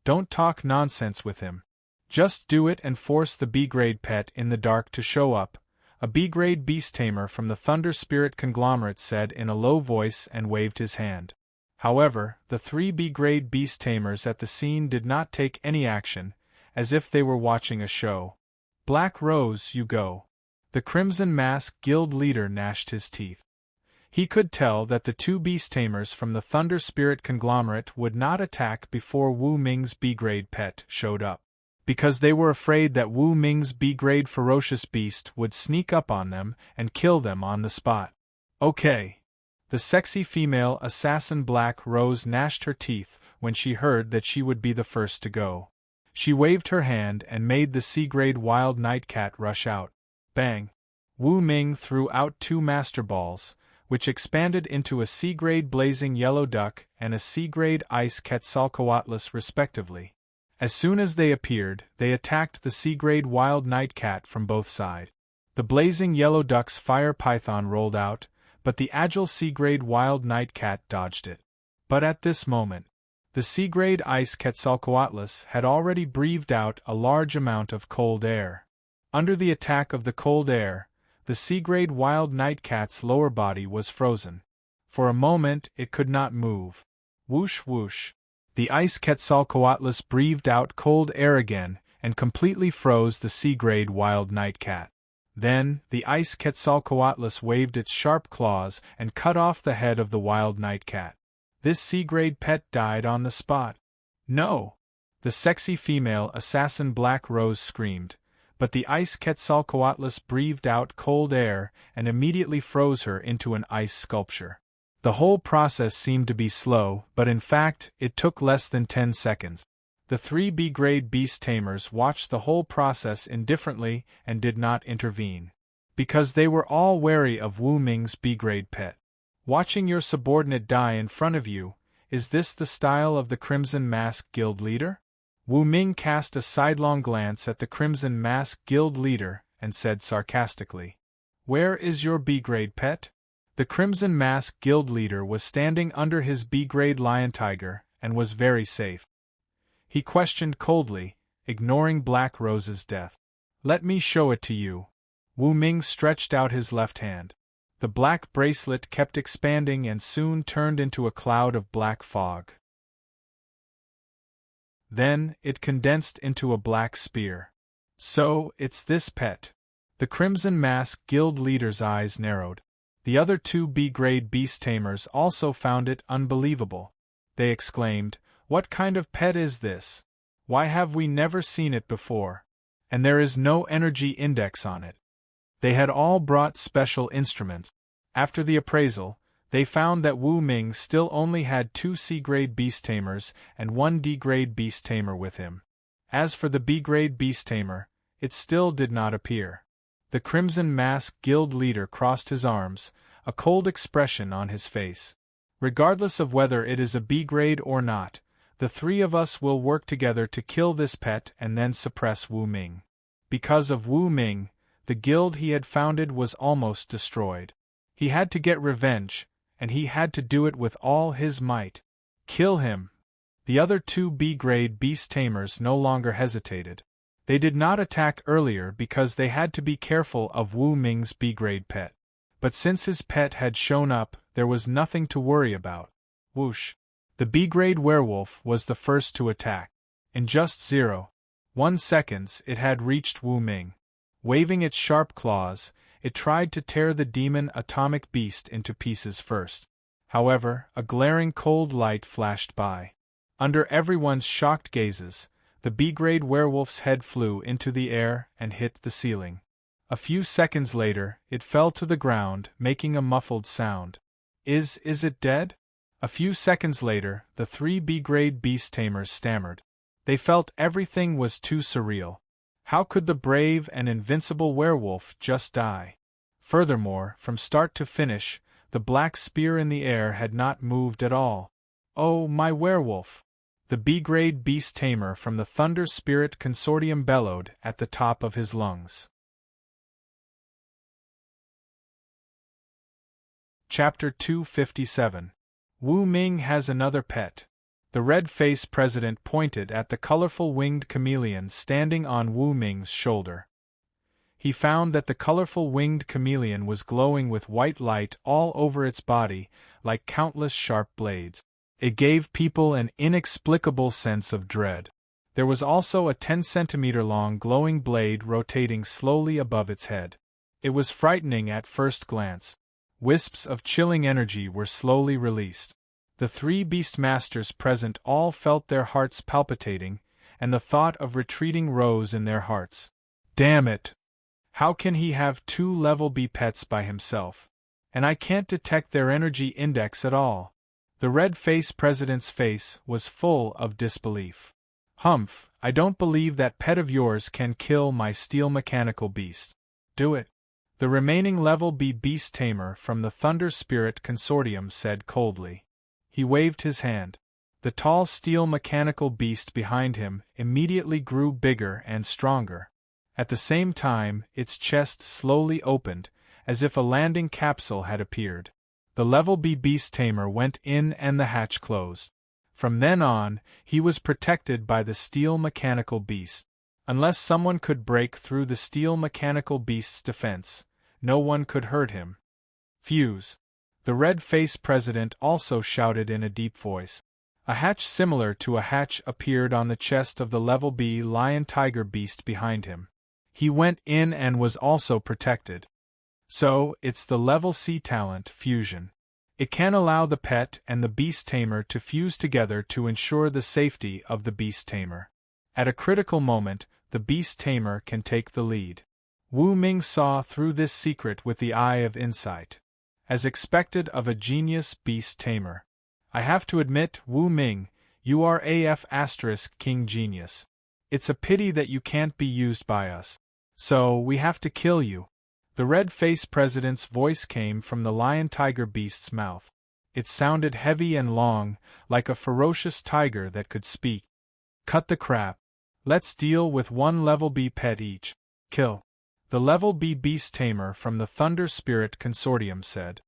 Don't talk nonsense with him. Just do it and force the B-grade pet in the dark to show up, a B-grade beast tamer from the Thunder Spirit conglomerate said in a low voice and waved his hand. However, the 3 B-grade beast tamers at the scene did not take any action, as if they were watching a show. Black Rose, you go. The Crimson Mask Guild leader gnashed his teeth. He could tell that the 2 beast tamers from the Thunder Spirit conglomerate would not attack before Wu Ming's B-grade pet showed up, because they were afraid that Wu Ming's B-grade ferocious beast would sneak up on them and kill them on the spot. Okay. The sexy female assassin Black Rose gnashed her teeth when she heard that she would be the first to go. She waved her hand and made the sea-grade wild nightcat rush out. Bang! Wu Ming threw out 2 master balls, which expanded into a sea-grade blazing yellow duck and a sea-grade ice Quetzalcoatlus respectively. As soon as they appeared, they attacked the sea-grade wild nightcat from both sides. The blazing yellow duck's fire python rolled out, but the agile sea-grade wild nightcat dodged it. But at this moment, the sea-grade ice Quetzalcoatlus had already breathed out a large amount of cold air. Under the attack of the cold air, the sea-grade wild nightcat's lower body was frozen. For a moment it could not move. Whoosh whoosh. The ice Quetzalcoatlus breathed out cold air again and completely froze the sea-grade wild nightcat. Then, the ice Quetzalcoatlus waved its sharp claws and cut off the head of the wild nightcat. This sea-grade pet died on the spot. No! The sexy female assassin Black Rose screamed, but the ice Quetzalcoatlus breathed out cold air and immediately froze her into an ice sculpture. The whole process seemed to be slow, but in fact, it took less than 10 seconds. The 3 B-grade beast tamers watched the whole process indifferently and did not intervene. Because they were all wary of Wu Ming's B-grade pet. Watching your subordinate die in front of you, is this the style of the Crimson Mask Guild leader? Wu Ming cast a sidelong glance at the Crimson Mask Guild leader and said sarcastically, "Where is your B-grade pet?" The Crimson Mask Guild leader was standing under his B-grade lion tiger and was very safe. He questioned coldly, ignoring Black Rose's death. "Let me show it to you." Wu Ming stretched out his left hand. The black bracelet kept expanding and soon turned into a cloud of black fog. Then, it condensed into a black spear. "So, it's this pet." The Crimson Mask Guild leader's eyes narrowed. The other 2 B-grade beast tamers also found it unbelievable. They exclaimed, "What kind of pet is this? Why have we never seen it before? And there is no energy index on it." They had all brought special instruments. After the appraisal, they found that Wu Ming still only had 2 C-grade beast tamers and 1 D-grade beast tamer with him. As for the B-grade beast tamer, it still did not appear. The Crimson Mask Guild leader crossed his arms, a cold expression on his face. "Regardless of whether it is a B-grade or not, the 3 of us will work together to kill this pet and then suppress Wu Ming." Because of Wu Ming, the guild he had founded was almost destroyed. He had to get revenge, and he had to do it with all his might. Kill him! The other 2 B-grade beast tamers no longer hesitated. They did not attack earlier because they had to be careful of Wu Ming's B-grade pet. But since his pet had shown up, there was nothing to worry about. Whoosh! The B-grade werewolf was the first to attack. In just 0.1 seconds it had reached Wu Ming. Waving its sharp claws, it tried to tear the demon atomic beast into pieces first. However, a glaring cold light flashed by. Under everyone's shocked gazes, the B-grade werewolf's head flew into the air and hit the ceiling. A few seconds later, it fell to the ground, making a muffled sound. Is it dead?" A few seconds later, the 3 B-grade beast tamers stammered. They felt everything was too surreal. How could the brave and invincible werewolf just die? Furthermore, from start to finish, the black spear in the air had not moved at all. "Oh, my werewolf!" The B-grade beast tamer from the Thunder Spirit Consortium bellowed at the top of his lungs. Chapter 257. Wu Ming has another pet. The red-faced president pointed at the colorful winged chameleon standing on Wu Ming's shoulder. He found that the colorful winged chameleon was glowing with white light all over its body, like countless sharp blades. It gave people an inexplicable sense of dread. There was also a 10-centimeter-long glowing blade rotating slowly above its head. It was frightening at first glance. Wisps of chilling energy were slowly released. The 3 beastmasters present all felt their hearts palpitating, and the thought of retreating rose in their hearts. Damn it! How can he have 2 level B pets by himself? And I can't detect their energy index at all. The red-faced president's face was full of disbelief. Humph, I don't believe that pet of yours can kill my steel mechanical beast. Do it. The remaining level B beast tamer from the Thunder Spirit Consortium said coldly. He waved his hand. The tall steel mechanical beast behind him immediately grew bigger and stronger. At the same time, its chest slowly opened, as if a landing capsule had appeared. The level B beast tamer went in and the hatch closed. From then on, he was protected by the steel mechanical beast. Unless someone could break through the steel mechanical beast's defense, no one could hurt him. Fuse. The red-faced president also shouted in a deep voice. A hatch similar to a hatch appeared on the chest of the level B lion-tiger beast behind him. He went in and was also protected. So, it's the level C talent, fusion. It can allow the pet and the beast tamer to fuse together to ensure the safety of the beast tamer. At a critical moment, the beast tamer can take the lead. Wu Ming saw through this secret with the eye of insight. As expected of a genius beast tamer. I have to admit, Wu Ming, you are AF * King Genius. It's a pity that you can't be used by us. So, we have to kill you. The red-faced president's voice came from the lion-tiger beast's mouth. It sounded heavy and long, like a ferocious tiger that could speak. Cut the crap. Let's deal with one level B pet each. Kill. The level B beast tamer from the Thunder Spirit Consortium said.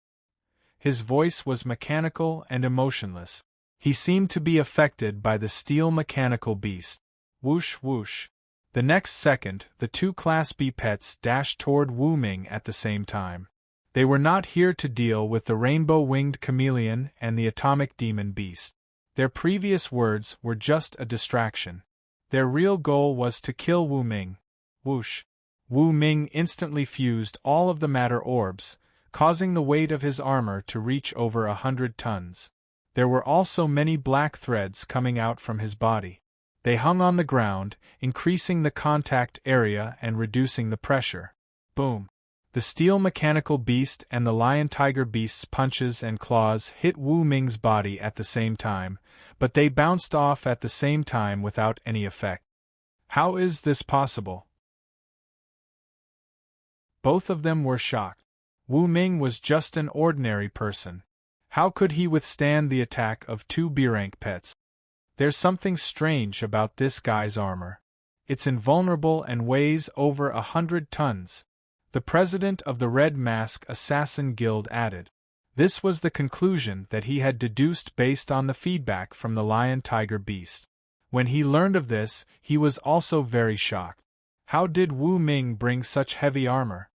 His voice was mechanical and emotionless. He seemed to be affected by the steel mechanical beast. Whoosh whoosh. The next second, the two Class B pets dashed toward Wu Ming at the same time. They were not here to deal with the rainbow-winged chameleon and the atomic demon beast. Their previous words were just a distraction. Their real goal was to kill Wu Ming. Whoosh. Wu Ming instantly fused all of the matter orbs, causing the weight of his armor to reach over 100 tons. There were also many black threads coming out from his body. They hung on the ground, increasing the contact area and reducing the pressure. Boom! The steel mechanical beast and the lion-tiger beast's punches and claws hit Wu Ming's body at the same time, but they bounced off at the same time without any effect. How is this possible? Both of them were shocked. Wu Ming was just an ordinary person. How could he withstand the attack of two B-rank pets? There's something strange about this guy's armor. It's invulnerable and weighs over 100 tons. The president of the Red Mask Assassin Guild added. This was the conclusion that he had deduced based on the feedback from the lion-tiger beast. When he learned of this, he was also very shocked. How did Wu Ming bring such heavy armor?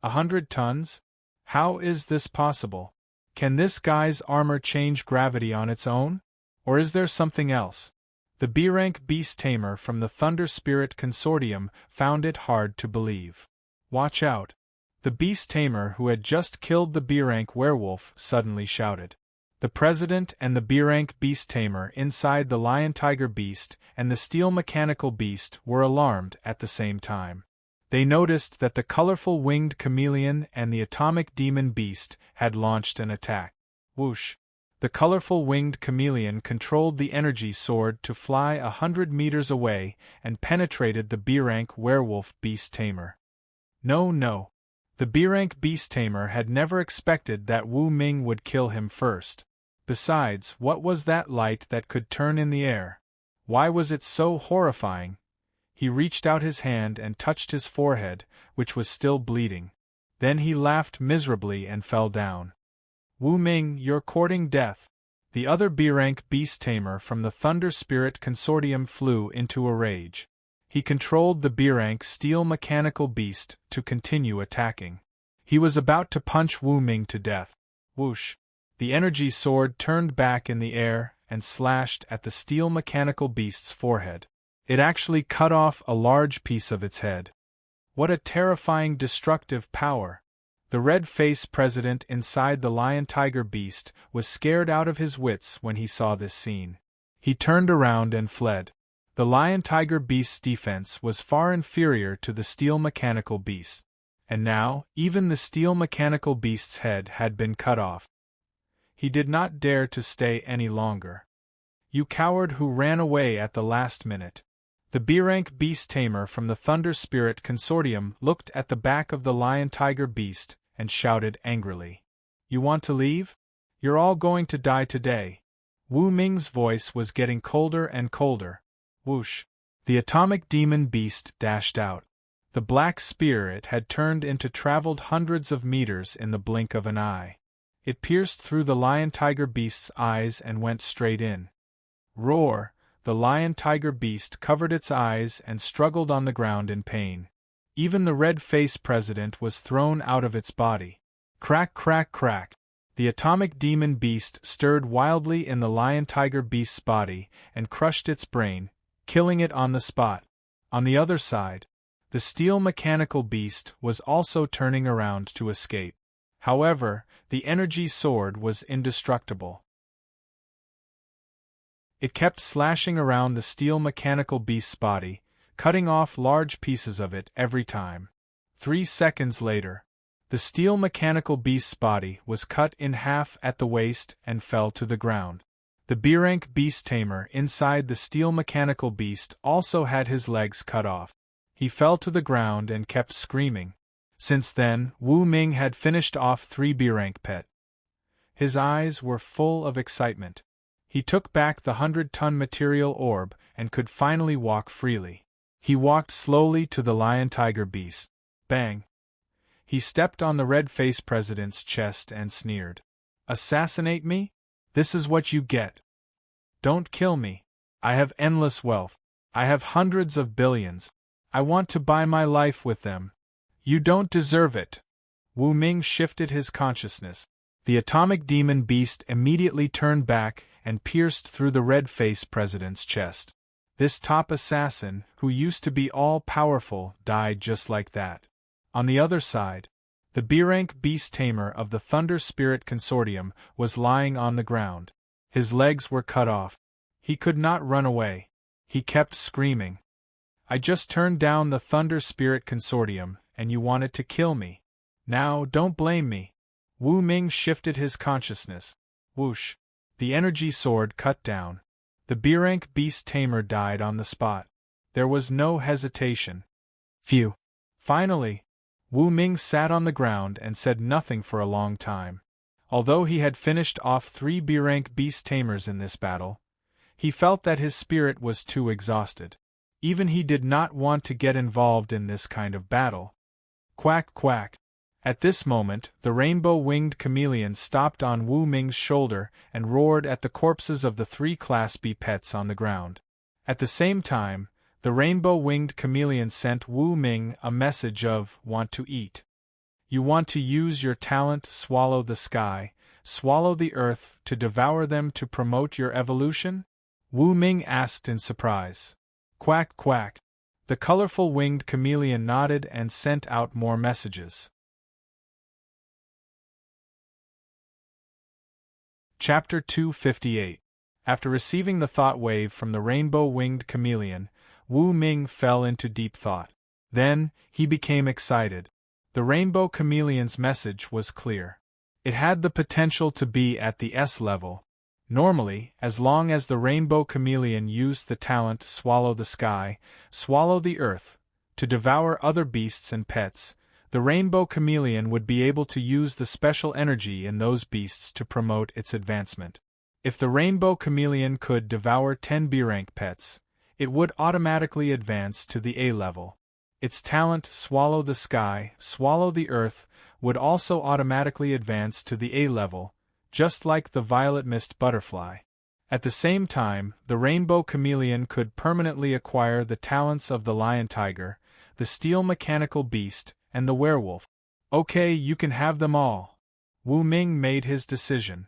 100 tons? How is this possible? Can this guy's armor change gravity on its own? Or is there something else? The B-rank beast tamer from the Thunder Spirit Consortium found it hard to believe. Watch out! The beast tamer who had just killed the B-rank werewolf suddenly shouted. The president and the B-rank beast tamer inside the lion-tiger beast and the steel mechanical beast were alarmed at the same time. They noticed that the colorful winged chameleon and the atomic demon beast had launched an attack. Whoosh! The colorful winged chameleon controlled the energy sword to fly 100 meters away and penetrated the B-rank werewolf beast tamer. No. The B-rank beast tamer had never expected that Wu Ming would kill him first. Besides, what was that light that could turn in the air? Why was it so horrifying? He reached out his hand and touched his forehead, which was still bleeding. Then he laughed miserably and fell down. Wu Ming, you're courting death. The other B-rank beast tamer from the Thunder Spirit Consortium flew into a rage. He controlled the B-rank steel mechanical beast to continue attacking. He was about to punch Wu Ming to death. Whoosh! The energy sword turned back in the air and slashed at the steel mechanical beast's forehead. It actually cut off a large piece of its head. What a terrifying destructive power! The red-faced president inside the lion-tiger beast was scared out of his wits when he saw this scene. He turned around and fled. The lion-tiger beast's defense was far inferior to the steel mechanical beast. And now, even the steel mechanical beast's head had been cut off. He did not dare to stay any longer. You coward who ran away at the last minute. The B-rank beast tamer from the Thunder Spirit Consortium looked at the back of the lion-tiger beast and shouted angrily. "You want to leave? You're all going to die today." Wu Ming's voice was getting colder and colder. Whoosh! The atomic demon beast dashed out. The black spear it had turned into traveled hundreds of meters in the blink of an eye. It pierced through the lion-tiger beast's eyes and went straight in. Roar! The lion-tiger beast covered its eyes and struggled on the ground in pain. Even the red-faced president was thrown out of its body. Crack, crack, crack! The atomic demon beast stirred wildly in the lion-tiger beast's body and crushed its brain, killing it on the spot. On the other side, the steel mechanical beast was also turning around to escape. However, the energy sword was indestructible. It kept slashing around the steel mechanical beast's body, cutting off large pieces of it every time. 3 seconds later, the steel mechanical beast's body was cut in half at the waist and fell to the ground. The B-rank beast tamer inside the steel mechanical beast also had his legs cut off. He fell to the ground and kept screaming. Since then, Wu Ming had finished off 3 B-rank pet. His eyes were full of excitement. He took back the 100-ton material orb and could finally walk freely. He walked slowly to the lion-tiger beast. Bang! He stepped on the red-faced president's chest and sneered. "Assassinate me? This is what you get. Don't kill me. I have endless wealth. I have hundreds of billions. I want to buy my life with them. You don't deserve it." Wu Ming shifted his consciousness. The atomic demon beast immediately turned back and pierced through the red-faced president's chest. This top assassin, who used to be all-powerful, died just like that. On the other side, the B-rank beast tamer of the Thunder Spirit Consortium was lying on the ground. His legs were cut off. He could not run away. He kept screaming. "I just turned down the Thunder Spirit Consortium, and you wanted to kill me. Now, don't blame me." Wu Ming shifted his consciousness. Whoosh! The energy sword cut down. The B-rank beast tamer died on the spot. There was no hesitation. Phew! Finally! Wu Ming sat on the ground and said nothing for a long time. Although he had finished off 3 B-rank beast tamers in this battle, he felt that his spirit was too exhausted. Even he did not want to get involved in this kind of battle. Quack, quack! At this moment, the rainbow-winged chameleon stopped on Wu Ming's shoulder and roared at the corpses of the 3 Class B pets on the ground. At the same time, the rainbow-winged chameleon sent Wu Ming a message of "want to eat." "You want to use your talent, swallow the sky, swallow the earth, to devour them to promote your evolution?" Wu Ming asked in surprise. Quack, quack! The colorful winged chameleon nodded and sent out more messages. Chapter 258. After receiving the thought wave from the rainbow-winged chameleon, Wu Ming fell into deep thought. Then, he became excited. The rainbow chameleon's message was clear. It had the potential to be at the S level. Normally, as long as the rainbow chameleon used the talent swallow the sky, swallow the earth, to devour other beasts and pets, the rainbow chameleon would be able to use the special energy in those beasts to promote its advancement. If the rainbow chameleon could devour 10 B-rank pets, it would automatically advance to the A level. Its talent swallow the sky, swallow the earth, would also automatically advance to the A level, just like the violet mist butterfly. At the same time, the rainbow chameleon could permanently acquire the talents of the lion tiger, the steel mechanical beast, and the werewolf. Okay, you can have them all. Wu Ming made his decision.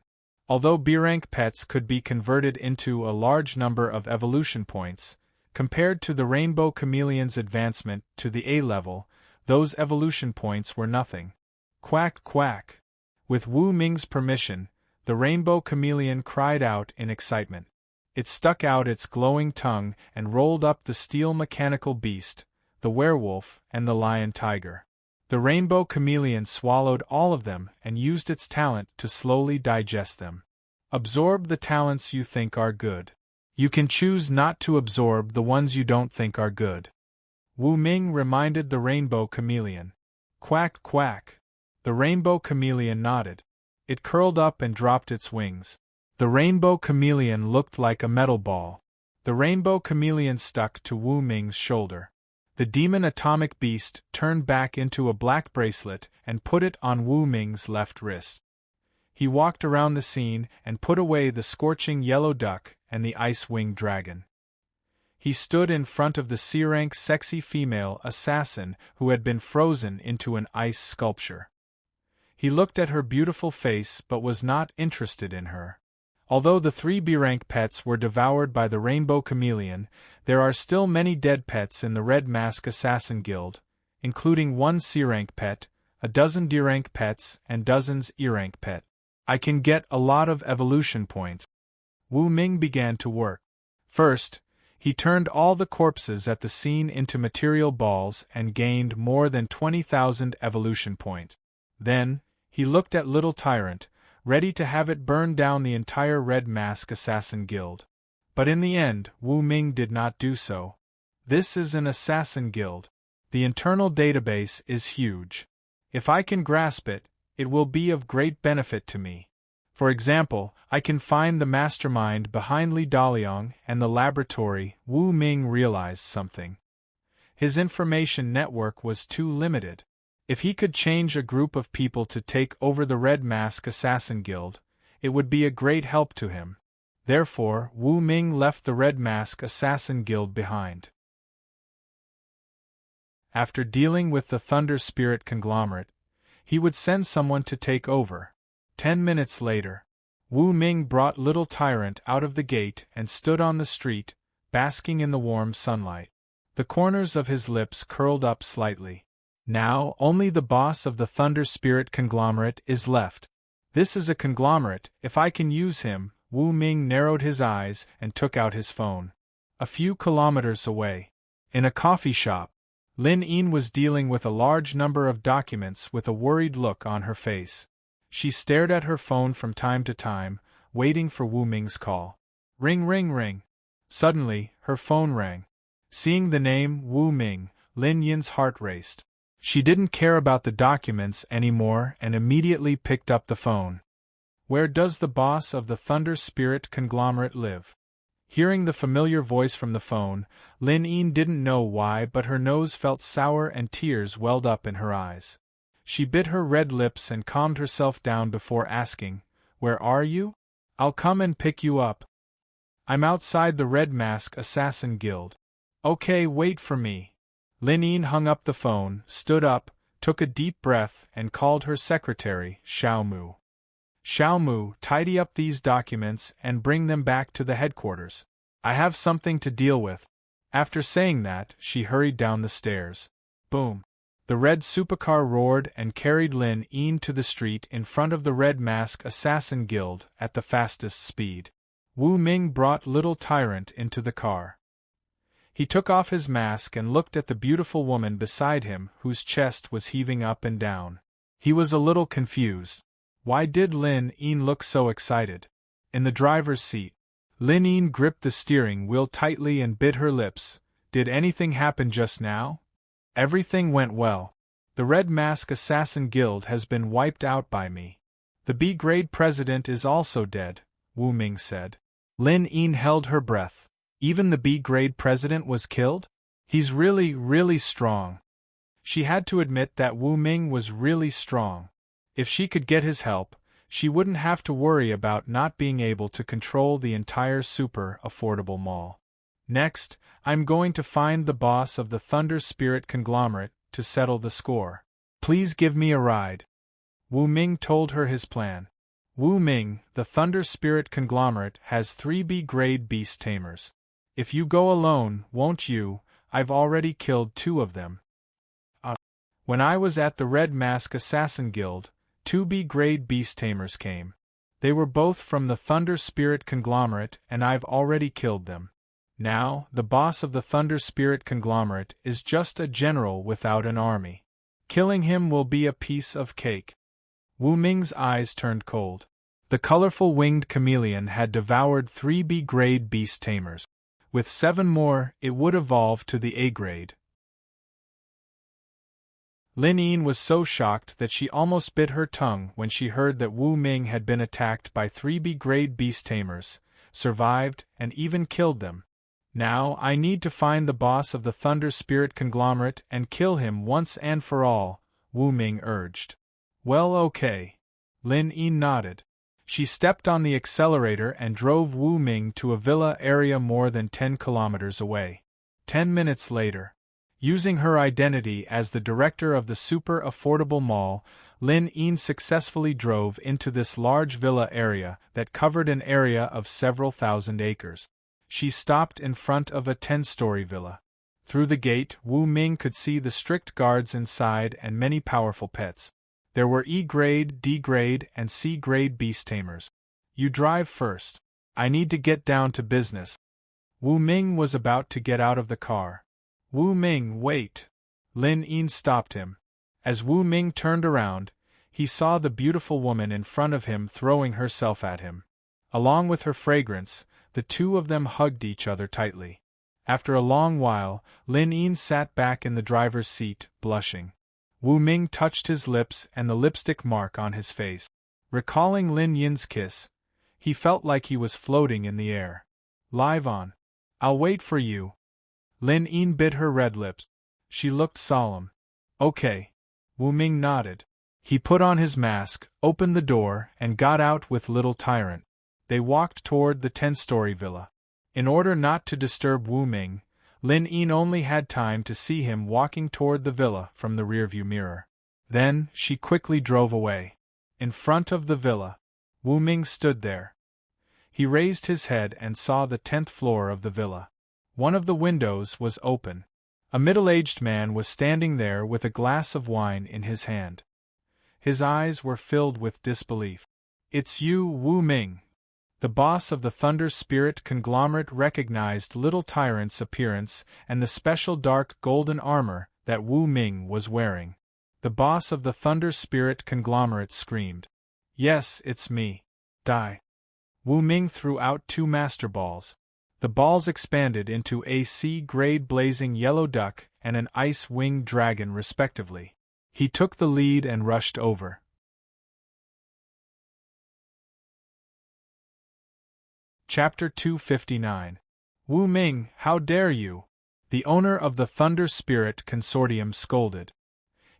Although B-rank pets could be converted into a large number of evolution points, compared to the rainbow chameleon's advancement to the A level, those evolution points were nothing. Quack, quack! With Wu Ming's permission, the rainbow chameleon cried out in excitement. It stuck out its glowing tongue and rolled up the steel mechanical beast, the werewolf, and the lion tiger. The rainbow chameleon swallowed all of them and used its talent to slowly digest them. Absorb the talents you think are good. You can choose not to absorb the ones you don't think are good. Wu Ming reminded the rainbow chameleon. Quack, quack. The rainbow chameleon nodded. It curled up and dropped its wings. The rainbow chameleon looked like a metal ball. The rainbow chameleon stuck to Wu Ming's shoulder. The demon atomic beast turned back into a black bracelet and put it on Wu Ming's left wrist. He walked around the scene and put away the scorching yellow duck and the ice-winged dragon. He stood in front of the C-rank sexy female assassin who had been frozen into an ice sculpture. He looked at her beautiful face but was not interested in her. Although the 3 B-rank pets were devoured by the rainbow chameleon, there are still many dead pets in the Red Mask Assassin Guild, including 1 C-rank pet, a dozen D-rank pets, and dozens E-rank pet. I can get a lot of evolution points. Wu Ming began to work. First, he turned all the corpses at the scene into material balls and gained more than 20,000 evolution points. Then, he looked at Little Tyrant, ready to have it burn down the entire Red Mask Assassin Guild. But in the end, Wu Ming did not do so. This is an assassin guild. The internal database is huge. If I can grasp it, it will be of great benefit to me. For example, I can find the mastermind behind Li Daliang and the laboratory. Wu Ming realized something. His information network was too limited. If he could change a group of people to take over the Red Mask Assassin Guild, it would be a great help to him. Therefore, Wu Ming left the Red Mask Assassin Guild behind. After dealing with the Thunder Spirit conglomerate, he would send someone to take over. 10 minutes later, Wu Ming brought Little Tyrant out of the gate and stood on the street, basking in the warm sunlight. The corners of his lips curled up slightly. Now only the boss of the Thunder Spirit conglomerate is left. This is a conglomerate. If I can use him. Wu Ming narrowed his eyes and took out his phone. A few kilometers away, in a coffee shop, Lin Yin was dealing with a large number of documents with a worried look on her face. She stared at her phone from time to time, waiting for Wu Ming's call. Ring, ring, ring. Suddenly, her phone rang. Seeing the name Wu Ming, Lin Yin's heart raced. She didn't care about the documents anymore and immediately picked up the phone. Where does the boss of the Thunder Spirit conglomerate live? Hearing the familiar voice from the phone, Lin Yin didn't know why, but her nose felt sour and tears welled up in her eyes. She bit her red lips and calmed herself down before asking, "Where are you? I'll come and pick you up." "I'm outside the Red Mask Assassin Guild." "Okay, wait for me." Lin Yin hung up the phone, stood up, took a deep breath, and called her secretary, Xiao Mu. "Xiao Mu, tidy up these documents and bring them back to the headquarters. I have something to deal with." After saying that, she hurried down the stairs. Boom! The red supercar roared and carried Lin Yin to the street in front of the Red Mask Assassin Guild at the fastest speed. Wu Ming brought Little Tyrant into the car. He took off his mask and looked at the beautiful woman beside him whose chest was heaving up and down. He was a little confused. Why did Lin Yin look so excited? In the driver's seat, Lin Yin gripped the steering wheel tightly and bit her lips. Did anything happen just now? Everything went well. The Red Mask Assassin Guild has been wiped out by me. The B-grade president is also dead, Wu Ming said. Lin Yin held her breath. Even the B-grade president was killed? He's really, really strong. She had to admit that Wu Ming was really strong. If she could get his help, she wouldn't have to worry about not being able to control the entire super affordable mall. Next, I'm going to find the boss of the Thunder Spirit conglomerate to settle the score. Please give me a ride. Wu Ming told her his plan. Wu Ming, the Thunder Spirit conglomerate has 3 B-grade beast tamers. If you go alone, won't you? I've already killed 2 of them. When I was at the Red Mask Assassin Guild, 2 B-grade beast tamers came. They were both from the Thunder Spirit conglomerate and I've already killed them. Now, the boss of the Thunder Spirit conglomerate is just a general without an army. Killing him will be a piece of cake. Wu Ming's eyes turned cold. The colorful winged chameleon had devoured 3 B-grade beast tamers. With 7 more, it would evolve to the A-grade. Lin Yin was so shocked that she almost bit her tongue when she heard that Wu Ming had been attacked by 3 B-grade beast tamers, survived, and even killed them. Now I need to find the boss of the Thunder Spirit conglomerate and kill him once and for all, Wu Ming urged. Well, okay. Lin Yin nodded. She stepped on the accelerator and drove Wu Ming to a villa area more than 10 kilometers away. 10 minutes later, using her identity as the director of the super affordable mall, Lin Yin successfully drove into this large villa area that covered an area of several thousand acres. She stopped in front of a 10-story villa. Through the gate, Wu Ming could see the strict guards inside and many powerful pets. There were E-grade, D-grade, and C-grade beast tamers. You drive first. I need to get down to business. Wu Ming was about to get out of the car. Wu Ming, wait! Lin Yin stopped him. As Wu Ming turned around, he saw the beautiful woman in front of him throwing herself at him. Along with her fragrance, the two of them hugged each other tightly. After a long while, Lin Yin sat back in the driver's seat, blushing. Wu Ming touched his lips and the lipstick mark on his face. Recalling Lin Yin's kiss, he felt like he was floating in the air. Live on. I'll wait for you. Lin Yin bit her red lips. She looked solemn. Okay. Wu Ming nodded. He put on his mask, opened the door, and got out with Little Tyrant. They walked toward the 10-story villa. In order not to disturb Wu Ming, Lin Yin only had time to see him walking toward the villa from the rearview mirror. Then, she quickly drove away. In front of the villa, Wu Ming stood there. He raised his head and saw the 10th floor of the villa. One of the windows was open. A middle-aged man was standing there with a glass of wine in his hand. His eyes were filled with disbelief. It's you, Wu Ming. The boss of the Thunder Spirit conglomerate recognized Little Tyrant's appearance and the special dark golden armor that Wu Ming was wearing. The boss of the Thunder Spirit conglomerate screamed. Yes, it's me. Die. Wu Ming threw out 2 master balls. The balls expanded into a C-grade blazing yellow duck and an ice-winged dragon respectively. He took the lead and rushed over. Chapter 259. Wu Ming, how dare you? The owner of the Thunder Spirit Consortium scolded.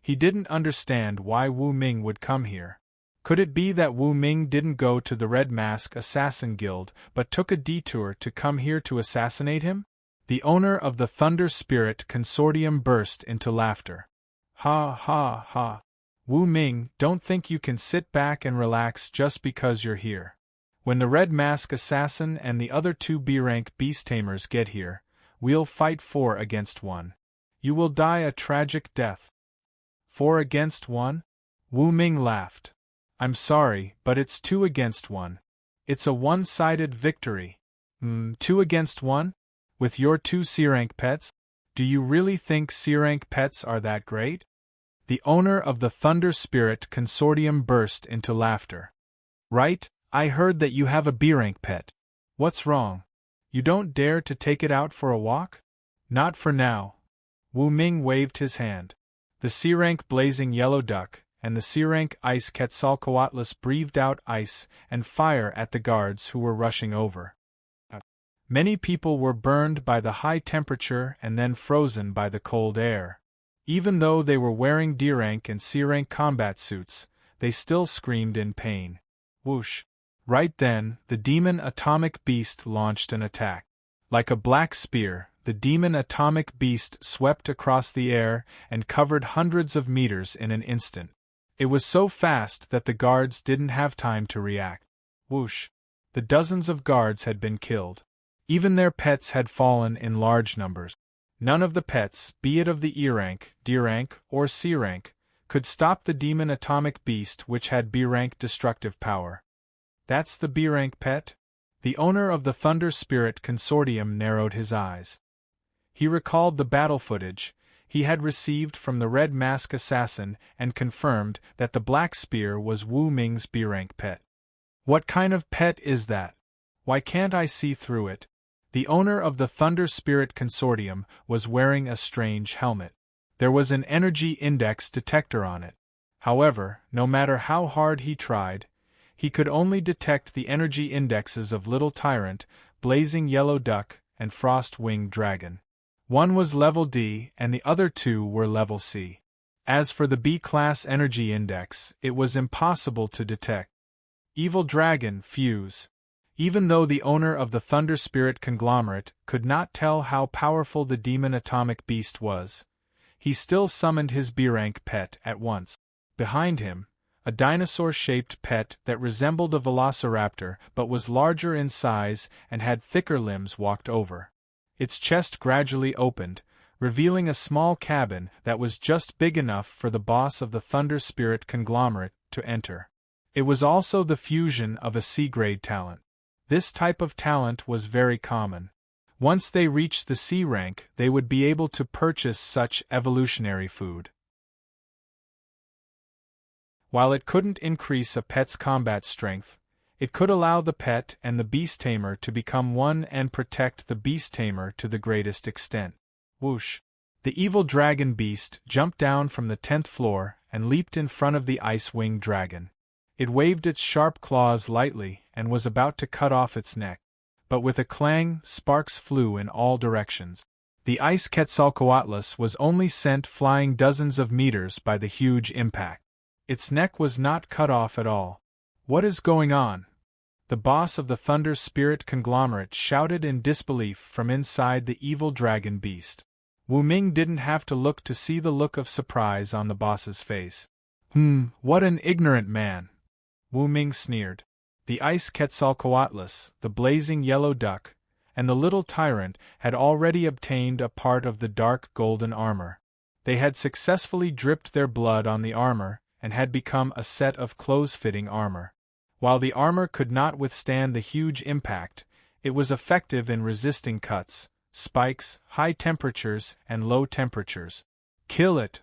He didn't understand why Wu Ming would come here. Could it be that Wu Ming didn't go to the Red Mask Assassin Guild but took a detour to come here to assassinate him? The owner of the Thunder Spirit Consortium burst into laughter. Ha ha ha. Wu Ming, don't think you can sit back and relax just because you're here. When the Red Mask Assassin and the other 2 B-rank beast tamers get here, we'll fight 4 against 1. You will die a tragic death. 4 against 1? Wu Ming laughed. I'm sorry, but it's 2 against 1. It's a one-sided victory. 2 against 1? With your 2 C-rank pets? Do you really think C-rank pets are that great? The owner of the Thunder Spirit Consortium burst into laughter. Right? I heard that you have a B-rank pet. What's wrong? You don't dare to take it out for a walk? Not for now. Wu Ming waved his hand. The C-rank blazing yellow duck and the C-rank ice Quetzalcoatlus breathed out ice and fire at the guards who were rushing over. Many people were burned by the high temperature and then frozen by the cold air. Even though they were wearing D-rank and C-rank combat suits, they still screamed in pain. Whoosh! Right then, the demon atomic beast launched an attack. Like a black spear, the demon atomic beast swept across the air and covered hundreds of meters in an instant. It was so fast that the guards didn't have time to react. Whoosh! The dozens of guards had been killed. Even their pets had fallen in large numbers. None of the pets, be it of the E-rank, D-rank, or C-rank, could stop the demon atomic beast which had B-rank destructive power. That's the B-rank pet? The owner of the Thunder Spirit Consortium narrowed his eyes. He recalled the battle footage he had received from the Red Mask Assassin and confirmed that the Black Spear was Wu Ming's B-rank pet. What kind of pet is that? Why can't I see through it? The owner of the Thunder Spirit Consortium was wearing a strange helmet. There was an energy index detector on it. However, no matter how hard he tried, he could only detect the energy indexes of Little Tyrant, Blazing Yellow Duck, and Frost-Winged Dragon. One was level D and the other two were level C. As for the B-class energy index, it was impossible to detect. Evil Dragon, Fuse. Even though the owner of the Thunder Spirit conglomerate could not tell how powerful the demon atomic beast was, he still summoned his B-rank pet at once. Behind him, a dinosaur-shaped pet that resembled a velociraptor but was larger in size and had thicker limbs walked over. Its chest gradually opened, revealing a small cabin that was just big enough for the boss of the Thunder Spirit conglomerate to enter. It was also the fusion of a C-grade talent. This type of talent was very common. Once they reached the C rank, they would be able to purchase such evolutionary food. While it couldn't increase a pet's combat strength, it could allow the pet and the beast tamer to become one and protect the beast tamer to the greatest extent. Whoosh! The evil dragon beast jumped down from the 10th floor and leaped in front of the ice-winged dragon. It waved its sharp claws lightly and was about to cut off its neck. But with a clang, sparks flew in all directions. The ice Quetzalcoatlus was only sent flying dozens of meters by the huge impact. Its neck was not cut off at all. What is going on? The boss of the Thunder Spirit conglomerate shouted in disbelief from inside the evil dragon beast. Wu Ming didn't have to look to see the look of surprise on the boss's face. What an ignorant man! Wu Ming sneered. The ice Quetzalcoatlus, the blazing yellow duck, and the little tyrant had already obtained a part of the dark golden armor. They had successfully dripped their blood on the armor and had become a set of close-fitting armor. While the armor could not withstand the huge impact, it was effective in resisting cuts, spikes, high temperatures, and low temperatures. Kill it!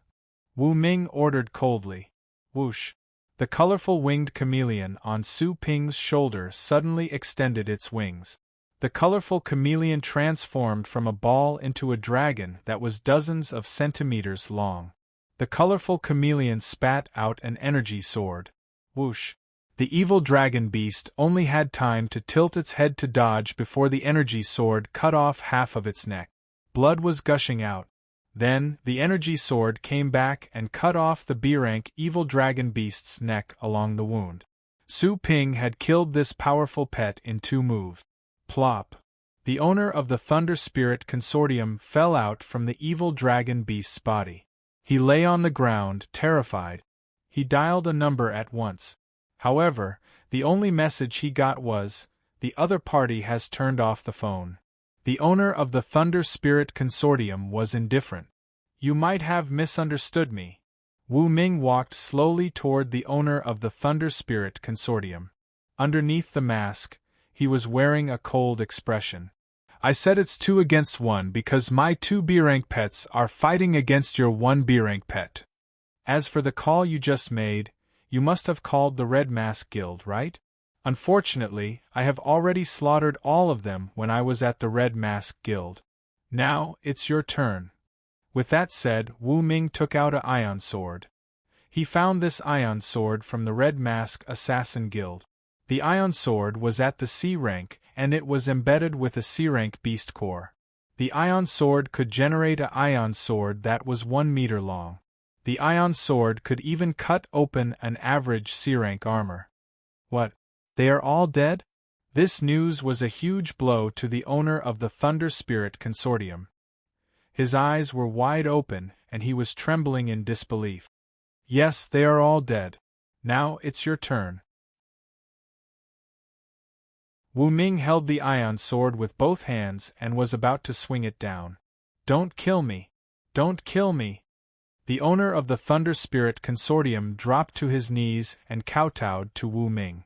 Wu Ming ordered coldly. Whoosh! The colorful winged chameleon on Su Ping's shoulder suddenly extended its wings. The colorful chameleon transformed from a ball into a dragon that was dozens of centimeters long. The colorful chameleon spat out an energy sword. Whoosh! The evil dragon beast only had time to tilt its head to dodge before the energy sword cut off half of its neck. Blood was gushing out. Then, the energy sword came back and cut off the B-rank evil dragon beast's neck along the wound. Su Ping had killed this powerful pet in 2 moves. Plop! The owner of the Thunder Spirit Consortium fell out from the evil dragon beast's body. He lay on the ground, terrified. He dialed a number at once. However, the only message he got was, "The other party has turned off the phone." The owner of the Thunder Spirit Consortium was indifferent. "You might have misunderstood me." Wu Ming walked slowly toward the owner of the Thunder Spirit Consortium. Underneath the mask, he was wearing a cold expression. "I said it's 2 against 1 because my 2 B-rank pets are fighting against your 1 B-rank pet. As for the call you just made, you must have called the Red Mask Guild, right? Unfortunately, I have already slaughtered all of them when I was at the Red Mask Guild. Now, it's your turn." With that said, Wu Ming took out an ion sword. He found this ion sword from the Red Mask Assassin Guild. The ion sword was at the C rank, and it was embedded with a C rank beast core. The ion sword could generate an ion sword that was 1 meter long. The ion sword could even cut open an average C rank armor. What? They are all dead? This news was a huge blow to the owner of the Thunder Spirit Consortium. His eyes were wide open, and he was trembling in disbelief. "Yes, they are all dead. Now it's your turn." Wu Ming held the ion sword with both hands and was about to swing it down. "Don't kill me! Don't kill me!" The owner of the Thunder Spirit Consortium dropped to his knees and kowtowed to Wu Ming.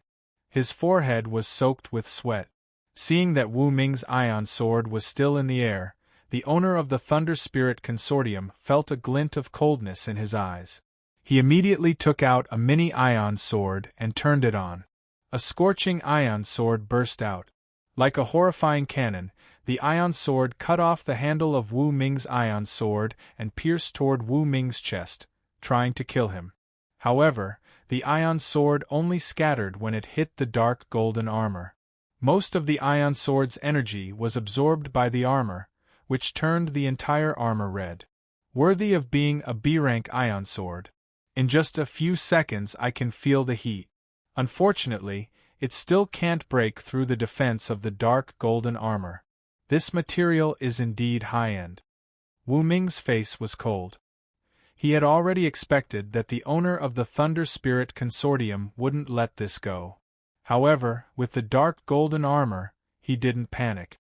His forehead was soaked with sweat. Seeing that Wu Ming's ion sword was still in the air, the owner of the Thunder Spirit Consortium felt a glint of coldness in his eyes. He immediately took out a mini ion sword and turned it on. A scorching ion sword burst out. Like a horrifying cannon, the ion sword cut off the handle of Wu Ming's ion sword and pierced toward Wu Ming's chest, trying to kill him. However, the ion sword only scattered when it hit the dark golden armor. Most of the ion sword's energy was absorbed by the armor, which turned the entire armor red. Worthy of being a B-rank ion sword. In just a few seconds I can feel the heat. Unfortunately, it still can't break through the defense of the dark golden armor. This material is indeed high-end. Wu Ming's face was cold. He had already expected that the owner of the Thunder Spirit Consortium wouldn't let this go. However, with the dark golden armor, he didn't panic.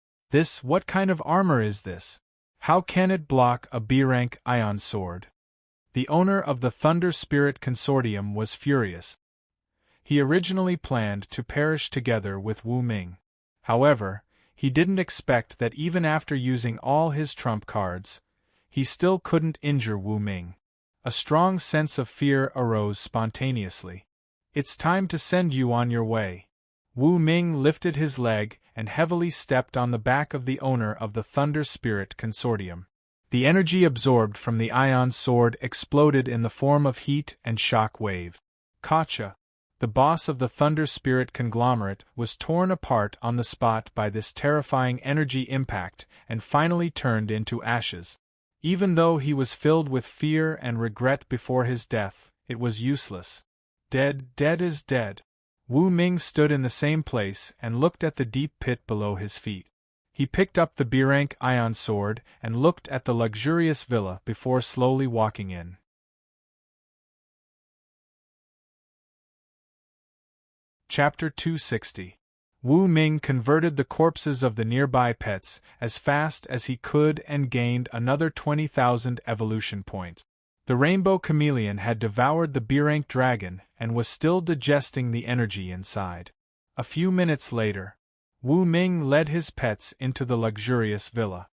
What kind of armor is this? How can it block a B-rank ion sword? The owner of the Thunder Spirit Consortium was furious. He originally planned to perish together with Wu Ming. However, he didn't expect that even after using all his trump cards, he still couldn't injure Wu Ming. A strong sense of fear arose spontaneously. It's time to send you on your way. Wu Ming lifted his leg and heavily stepped on the back of the owner of the Thunder Spirit Consortium. The energy absorbed from the ion sword exploded in the form of heat and shock wave. Kacha, the boss of the Thunder Spirit conglomerate, was torn apart on the spot by this terrifying energy impact and finally turned into ashes. Even though he was filled with fear and regret before his death, it was useless. Dead is dead. Wu Ming stood in the same place and looked at the deep pit below his feet. He picked up the B-rank ion sword and looked at the luxurious villa before slowly walking in. Chapter 260. Wu Ming converted the corpses of the nearby pets as fast as he could and gained another 20,000 evolution points. The rainbow chameleon had devoured the B-rank dragon and was still digesting the energy inside. A few minutes later, Wu Ming led his pets into the luxurious villa.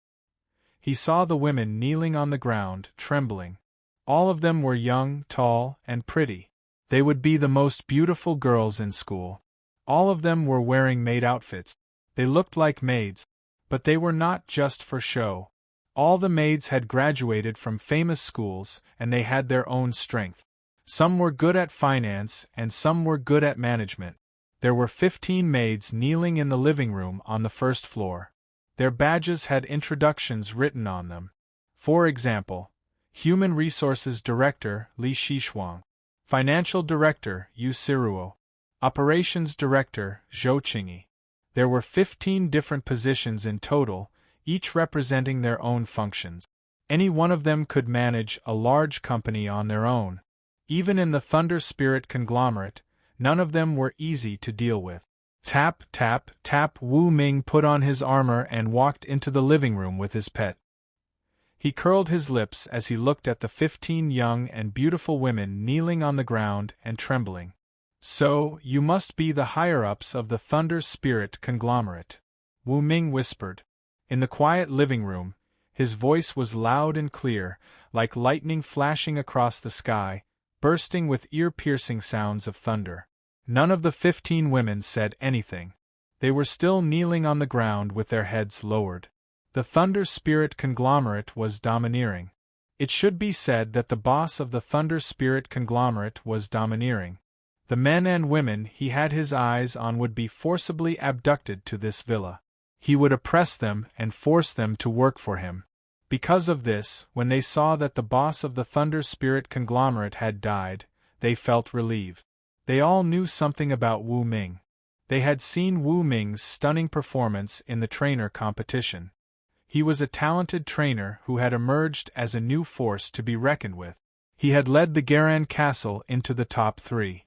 He saw the women kneeling on the ground, trembling. All of them were young, tall, and pretty. They would be the most beautiful girls in school. All of them were wearing maid outfits. They looked like maids, but they were not just for show. All the maids had graduated from famous schools, and they had their own strength. Some were good at finance, and some were good at management. There were 15 maids kneeling in the living room on the first floor. Their badges had introductions written on them. For example, Human Resources Director Li Shishuang, Financial Director Yu Siruo, Operations Director Zhou Qingyi. There were 15 different positions in total, each representing their own functions. Any one of them could manage a large company on their own. Even in the Thunder Spirit conglomerate, none of them were easy to deal with. Tap, tap, tap. Wu Ming put on his armor and walked into the living room with his pet. He curled his lips as he looked at the 15 young and beautiful women kneeling on the ground and trembling. So, you must be the higher-ups of the Thunder Spirit conglomerate, Wu Ming whispered. In the quiet living room, his voice was loud and clear, like lightning flashing across the sky, bursting with ear-piercing sounds of thunder. None of the 15 women said anything. They were still kneeling on the ground with their heads lowered. The Thunder Spirit conglomerate was domineering. It should be said that the boss of the Thunder Spirit conglomerate was domineering. The men and women he had his eyes on would be forcibly abducted to this villa. He would oppress them and force them to work for him. Because of this, when they saw that the boss of the Thunder Spirit conglomerate had died, they felt relieved. They all knew something about Wu Ming. They had seen Wu Ming's stunning performance in the trainer competition. He was a talented trainer who had emerged as a new force to be reckoned with. He had led the Garan Castle into the top 3.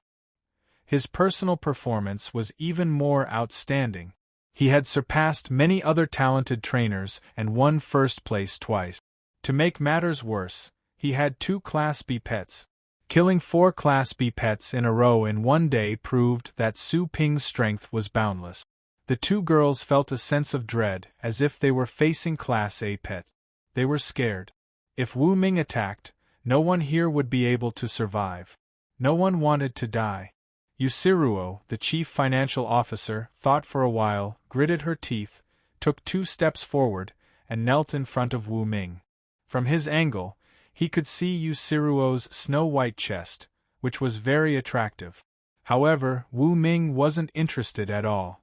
His personal performance was even more outstanding. He had surpassed many other talented trainers and won first place twice. To make matters worse, he had 2 Class B pets. Killing 4 Class B pets in a row in one day proved that Su Ping's strength was boundless. The 2 girls felt a sense of dread, as if they were facing Class A pets. They were scared. If Wu Ming attacked, no one here would be able to survive. No one wanted to die. Yusiruo, the chief financial officer, thought for a while, gritted her teeth, took 2 steps forward, and knelt in front of Wu Ming. From his angle, he could see Yusiruo's snow-white chest, which was very attractive. However, Wu Ming wasn't interested at all.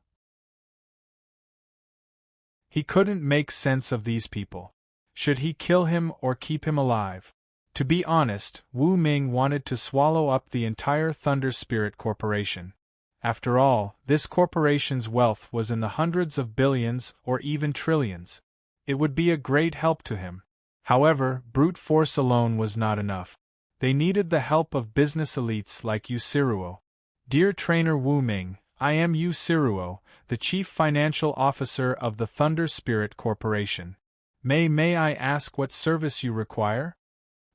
He couldn't make sense of these people. Should he kill him or keep him alive? To be honest, Wu Ming wanted to swallow up the entire Thunder Spirit Corporation. After all, this corporation's wealth was in the hundreds of billions or even trillions. It would be a great help to him. However, brute force alone was not enough. They needed the help of business elites like Yusiruo. Dear Trainer Wu Ming, I am Yusiruo, the Chief Financial Officer of the Thunder Spirit Corporation. May I ask what service you require?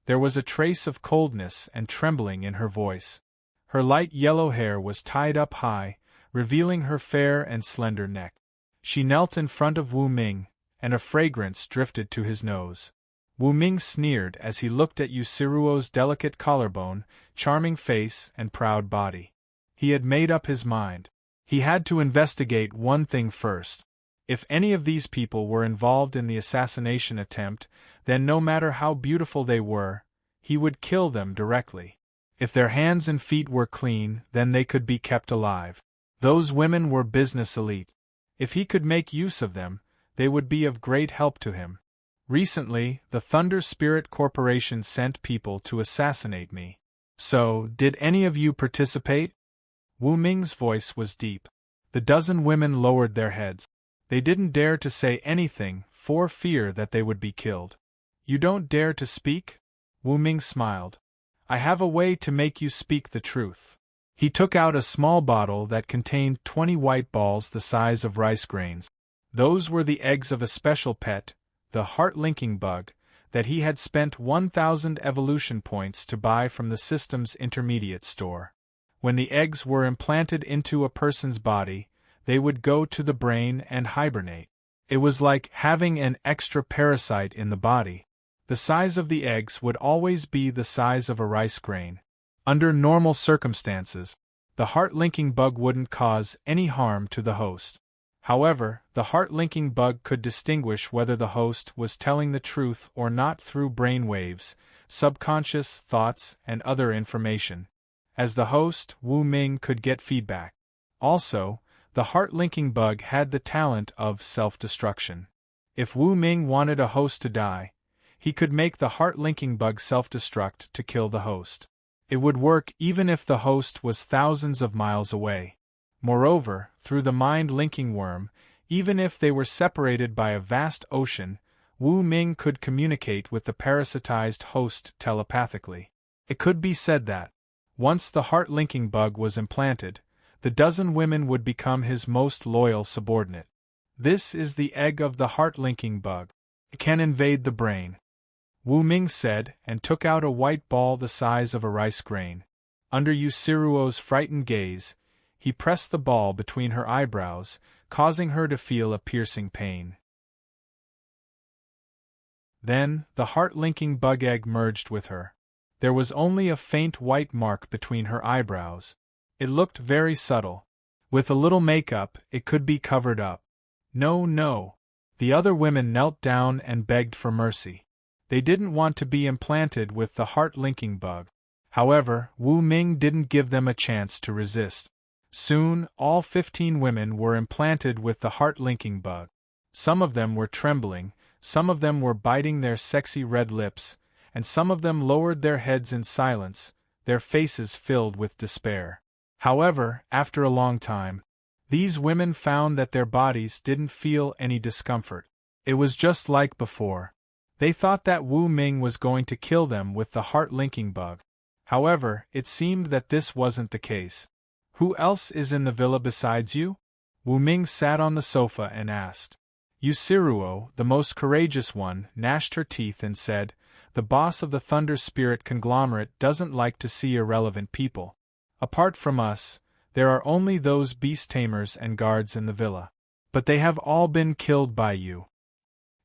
There was a trace of coldness and trembling in her voice. Her light yellow hair was tied up high, revealing her fair and slender neck. She knelt in front of Wu Ming, and a fragrance drifted to his nose. Wu Ming sneered as he looked at Yusiruo's delicate collarbone, charming face, and proud body. He had made up his mind. He had to investigate one thing first. If any of these people were involved in the assassination attempt, then no matter how beautiful they were, he would kill them directly. If their hands and feet were clean, then they could be kept alive. Those women were business elite. If he could make use of them, they would be of great help to him. Recently, the Thunder Spirit Corporation sent people to assassinate me. So, did any of you participate? Wu Ming's voice was deep. The dozen women lowered their heads. They didn't dare to say anything, for fear that they would be killed. You don't dare to speak? Wu Ming smiled. I have a way to make you speak the truth. He took out a small bottle that contained 20 white balls the size of rice grains. Those were the eggs of a special pet, the heart-linking bug, that he had spent 1,000 evolution points to buy from the system's intermediate store. When the eggs were implanted into a person's body, they would go to the brain and hibernate. It was like having an extra parasite in the body. The size of the eggs would always be the size of a rice grain. Under normal circumstances, the heart-linking bug wouldn't cause any harm to the host. However, the heart-linking bug could distinguish whether the host was telling the truth or not through brain waves, subconscious thoughts, and other information. As the host, Wu Ming could get feedback. Also, the heart-linking bug had the talent of self-destruction. If Wu Ming wanted a host to die, he could make the heart-linking bug self-destruct to kill the host. It would work even if the host was thousands of miles away. Moreover, through the mind-linking worm, even if they were separated by a vast ocean, Wu Ming could communicate with the parasitized host telepathically. It could be said that, once the heart-linking bug was implanted, the dozen women would become his most loyal subordinate. This is the egg of the heart-linking bug. It can invade the brain. Wu Ming said, and took out a white ball the size of a rice grain. Under Yusiruo's frightened gaze, he pressed the ball between her eyebrows, causing her to feel a piercing pain. Then, the heart-linking bug egg merged with her. There was only a faint white mark between her eyebrows. It looked very subtle. With a little makeup, it could be covered up. No. The other women knelt down and begged for mercy. They didn't want to be implanted with the heart-linking bug. However, Wu Ming didn't give them a chance to resist. Soon, all 15 women were implanted with the heart-linking bug. Some of them were trembling, some of them were biting their sexy red lips, and some of them lowered their heads in silence, their faces filled with despair. However, after a long time, these women found that their bodies didn't feel any discomfort. It was just like before. They thought that Wu Ming was going to kill them with the heart-linking bug. However, it seemed that this wasn't the case. Who else is in the villa besides you? Wu Ming sat on the sofa and asked. Yusiruo, the most courageous one, gnashed her teeth and said, "The boss of the Thunder Spirit conglomerate doesn't like to see irrelevant people. Apart from us, there are only those beast tamers and guards in the villa. But they have all been killed by you.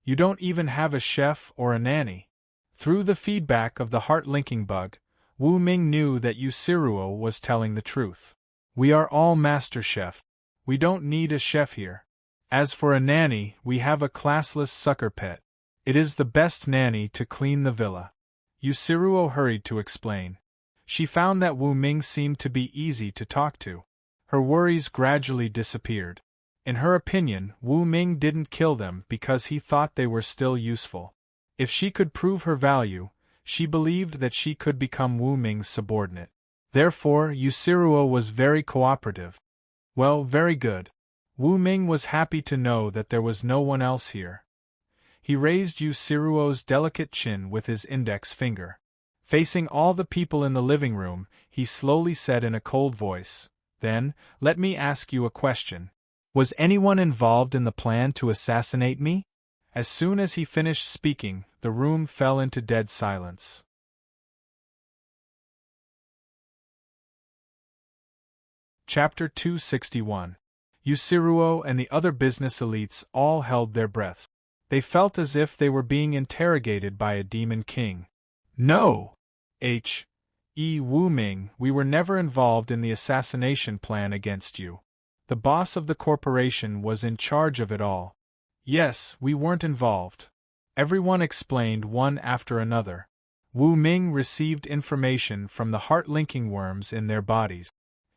You don't even have a chef or a nanny." Through the feedback of the heart-linking bug, Wu Ming knew that Yusiruo was telling the truth. We are all master chef. We don't need a chef here. As for a nanny, we have a classless sucker pet. It is the best nanny to clean the villa. Yushiruo hurried to explain. She found that Wu Ming seemed to be easy to talk to. Her worries gradually disappeared. In her opinion, Wu Ming didn't kill them because he thought they were still useful. If she could prove her value, she believed that she could become Wu Ming's subordinate. Therefore, Yushiruo was very cooperative. Well, very good. Wu Ming was happy to know that there was no one else here. He raised Yushiruo's delicate chin with his index finger. Facing all the people in the living room, he slowly said in a cold voice, "Then, let me ask you a question. Was anyone involved in the plan to assassinate me?" As soon as he finished speaking, the room fell into dead silence. Chapter 261. Yushiruo and the other business elites all held their breaths. They felt as if they were being interrogated by a demon king. "No! Wu Ming, we were never involved in the assassination plan against you. The boss of the corporation was in charge of it all." "Yes, we weren't involved," everyone explained one after another. Wu Ming received information from the heart-linking worms in their bodies.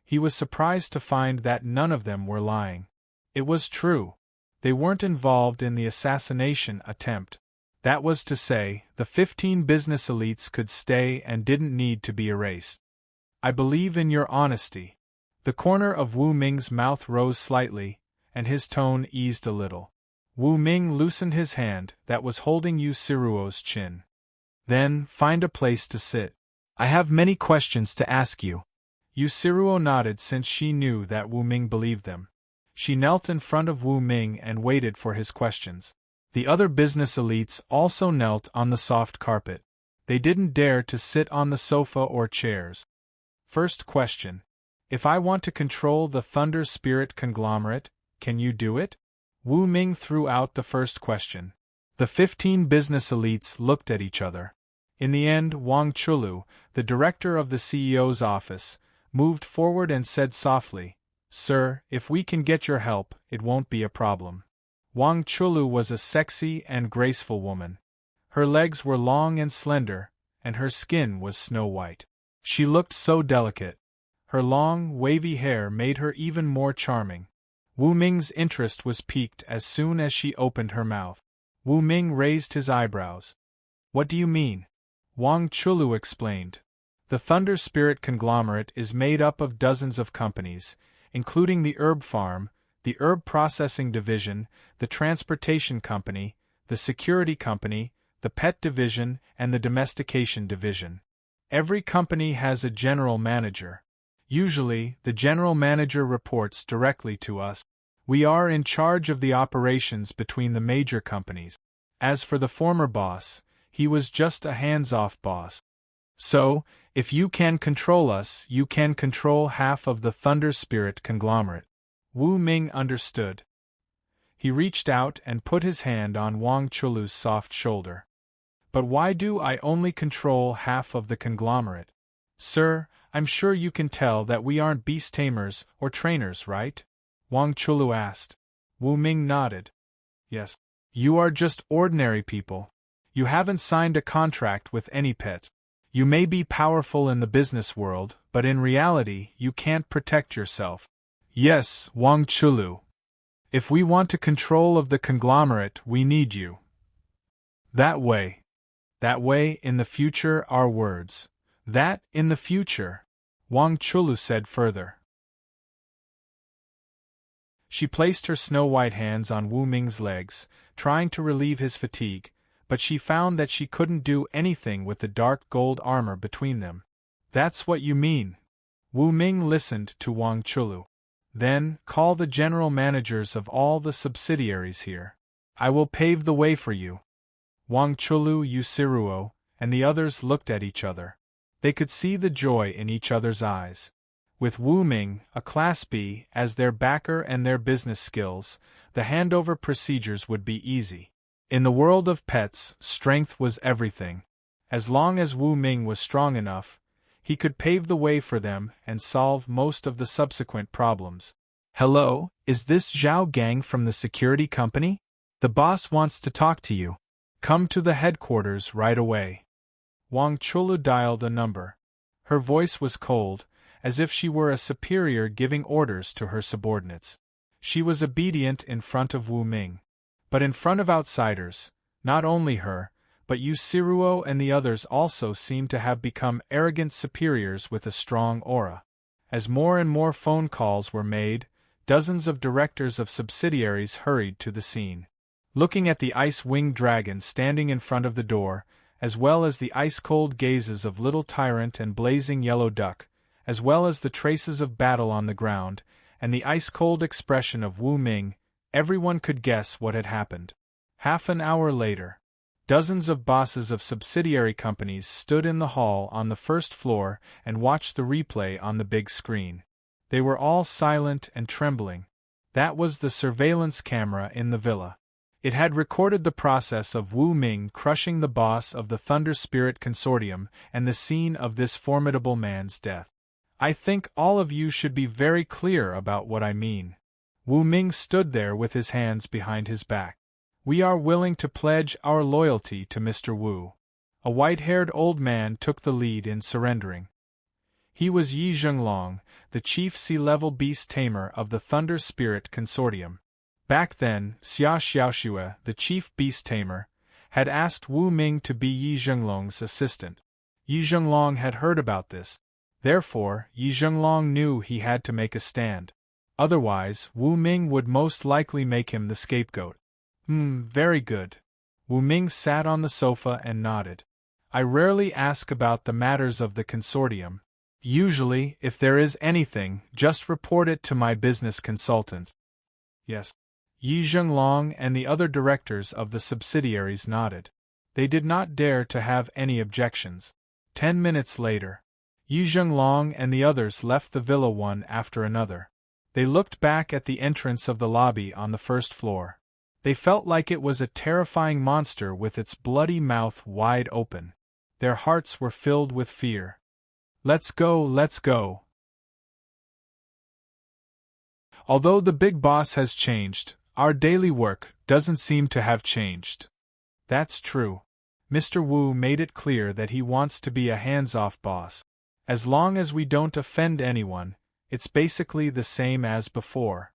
He was surprised to find that none of them were lying. It was true. They weren't involved in the assassination attempt. That was to say, the 15 business elites could stay and didn't need to be erased. "I believe in your honesty." The corner of Wu Ming's mouth rose slightly, and his tone eased a little. Wu Ming loosened his hand that was holding Yushiruo's chin. "Then, find a place to sit. I have many questions to ask you." Yushiruo nodded since she knew that Wu Ming believed them. She knelt in front of Wu Ming and waited for his questions. The other business elites also knelt on the soft carpet. They didn't dare to sit on the sofa or chairs. First question. If I want to control the Thunder Spirit conglomerate, can you do it? Wu Ming threw out the first question. The 15 business elites looked at each other. In the end, Wang Chulu, the director of the CEO's office, moved forward and said softly, "Sir, if we can get your help, it won't be a problem." Wang Chulu was a sexy and graceful woman. Her legs were long and slender, and her skin was snow white. She looked so delicate. Her long, wavy hair made her even more charming. Wu Ming's interest was piqued as soon as she opened her mouth. Wu Ming raised his eyebrows. "What do you mean?" Wang Chulu explained. The Thunder Spirit conglomerate is made up of dozens of companies, including the herb farm, the herb processing division, the transportation company, the security company, the pet division, and the domestication division. Every company has a general manager. Usually, the general manager reports directly to us. We are in charge of the operations between the major companies. As for the former boss, he was just a hands-off boss. So, if you can control us, you can control half of the Thunder Spirit conglomerate. Wu Ming understood. He reached out and put his hand on Wang Chulu's soft shoulder. "But why do I only control half of the conglomerate?" "Sir, I'm sure you can tell that we aren't beast tamers or trainers, right?" Wang Chulu asked. Wu Ming nodded. "Yes. You are just ordinary people. You haven't signed a contract with any pets. You may be powerful in the business world, but in reality, you can't protect yourself." "Yes, Wang Chulu. If we want to control of the conglomerate, we need you. That way, in the future, our words. That, in the future," Wang Chulu said further. She placed her snow-white hands on Wu Ming's legs, trying to relieve his fatigue, but she found that she couldn't do anything with the dark gold armor between them. "That's what you mean." Wu Ming listened to Wang Chulu. "Then, call the general managers of all the subsidiaries here. I will pave the way for you." Wang Chulu, Yushiruo, and the others looked at each other. They could see the joy in each other's eyes. With Wu Ming, a Class B, as their backer and their business skills, the handover procedures would be easy. In the world of pets, strength was everything. As long as Wu Ming was strong enough, He could pave the way for them and solve most of the subsequent problems. "Hello, is this Zhao Gang from the security company? The boss wants to talk to you. Come to the headquarters right away." Wang Chulu dialed a number. Her voice was cold, as if she were a superior giving orders to her subordinates. She was obedient in front of Wu Ming. But in front of outsiders, not only her, but Yusiruo and the others also seemed to have become arrogant superiors with a strong aura. As more and more phone calls were made, dozens of directors of subsidiaries hurried to the scene. Looking at the ice-winged dragon standing in front of the door, as well as the ice-cold gazes of Little Tyrant and Blazing Yellow Duck, as well as the traces of battle on the ground, and the ice-cold expression of Wu Ming, everyone could guess what had happened. Half an hour later, dozens of bosses of subsidiary companies stood in the hall on the first floor and watched the replay on the big screen. They were all silent and trembling. That was the surveillance camera in the villa. It had recorded the process of Wu Ming crushing the boss of the Thunder Spirit Consortium and the scene of this formidable man's death. I think all of you should be very clear about what I mean. Wu Ming stood there with his hands behind his back. We are willing to pledge our loyalty to Mr. Wu. A white-haired old man took the lead in surrendering. He was Yi Zhenglong, the chief sea-level beast tamer of the Thunder Spirit Consortium. Back then, Xia Xiaoxue, the chief beast tamer, had asked Wu Ming to be Yi Zhenglong's assistant. Yi Zhenglong had heard about this. Therefore, Yi Zhenglong knew he had to make a stand. Otherwise, Wu Ming would most likely make him the scapegoat. Very good. Wu Ming sat on the sofa and nodded. I rarely ask about the matters of the consortium. Usually, if there is anything, just report it to my business consultant. Yes. Yi Zhenglong and the other directors of the subsidiaries nodded. They did not dare to have any objections. 10 minutes later, Yi Zhenglong and the others left the villa one after another. They looked back at the entrance of the lobby on the first floor. They felt like it was a terrifying monster with its bloody mouth wide open. Their hearts were filled with fear. Let's go, let's go. Although the big boss has changed, our daily work doesn't seem to have changed. That's true. Mr. Wu made it clear that he wants to be a hands-off boss. As long as we don't offend anyone, it's basically the same as before.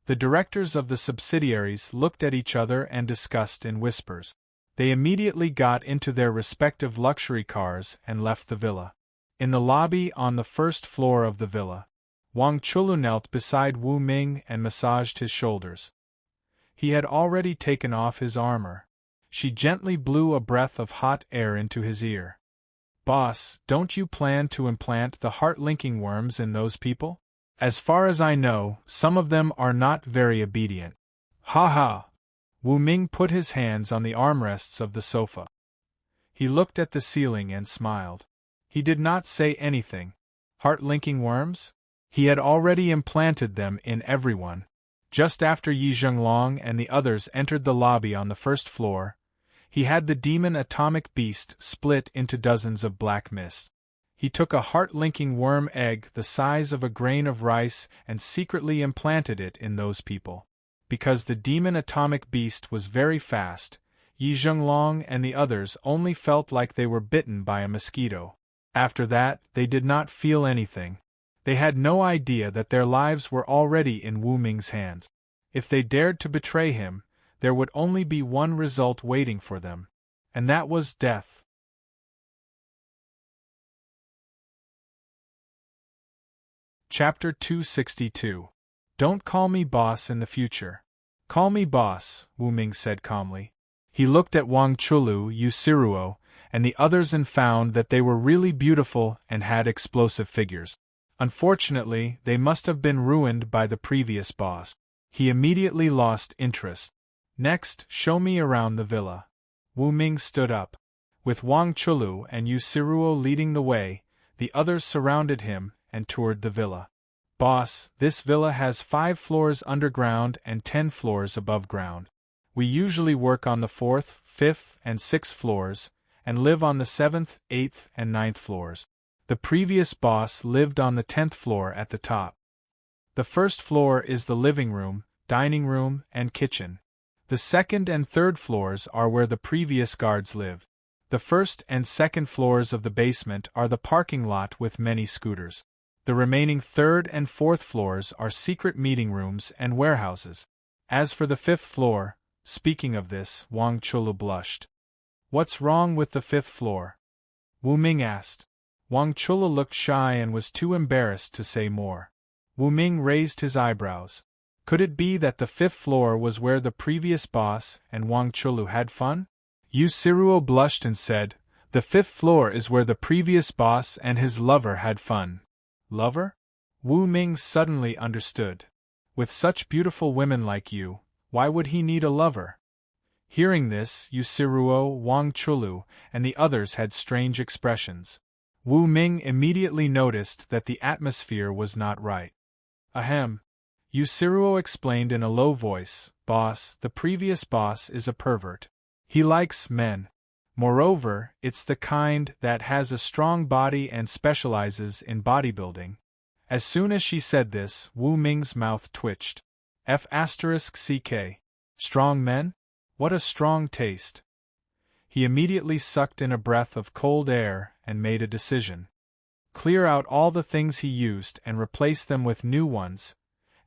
The directors of the subsidiaries looked at each other and discussed in whispers. They immediately got into their respective luxury cars and left the villa. In the lobby on the first floor of the villa, Wang Chulu knelt beside Wu Ming and massaged his shoulders. He had already taken off his armor. She gently blew a breath of hot air into his ear. Boss, don't you plan to implant the heart-linking worms in those people? As far as I know, some of them are not very obedient. Ha ha! Wu Ming put his hands on the armrests of the sofa. He looked at the ceiling and smiled. He did not say anything. Heart-linking worms? He had already implanted them in everyone. Just after Yi Zhenglong and the others entered the lobby on the first floor, he had the demon atomic beast split into dozens of black mist. He took a heart-linking worm egg the size of a grain of rice and secretly implanted it in those people. Because the demon atomic beast was very fast, Yi Zhenglong and the others only felt like they were bitten by a mosquito. After that, they did not feel anything. They had no idea that their lives were already in Wu Ming's hands. If they dared to betray him, there would only be one result waiting for them, and that was death. Chapter 262. Don't call me boss in the future. Call me boss, Wu Ming said calmly. He looked at Wang Chulu, Yusiruo, and the others and found that they were really beautiful and had explosive figures. Unfortunately, they must have been ruined by the previous boss. He immediately lost interest. Next, show me around the villa. Wu Ming stood up. With Wang Chulu and Yusiruo leading the way, the others surrounded him and toured the villa. Boss, this villa has 5 floors underground and 10 floors above ground. We usually work on the 4th, 5th, and 6th floors, and live on the 7th, 8th, and 9th floors. The previous boss lived on the 10th floor at the top. The first floor is the living room, dining room, and kitchen. The second and third floors are where the previous guards live. The first and second floors of the basement are the parking lot with many scooters. The remaining third and fourth floors are secret meeting rooms and warehouses. As for the fifth floor, speaking of this, Wang Chulu blushed. What's wrong with the fifth floor? Wu Ming asked. Wang Chulu looked shy and was too embarrassed to say more. Wu Ming raised his eyebrows. Could it be that the fifth floor was where the previous boss and Wang Chulu had fun? Yu Siruo blushed and said, "The fifth floor is where the previous boss and his lover had fun." Lover? Wu Ming suddenly understood. With such beautiful women like you, why would he need a lover? Hearing this, Yu Siruo, Wang Chulu, and the others had strange expressions. Wu Ming immediately noticed that the atmosphere was not right. Ahem. Yu Siruo explained in a low voice, "Boss, the previous boss is a pervert. He likes men. Moreover, it's the kind that has a strong body and specializes in bodybuilding." As soon as she said this, Wu Ming's mouth twitched. F***ck. Strong men? What a strong taste. He immediately sucked in a breath of cold air and made a decision. Clear out all the things he used and replace them with new ones,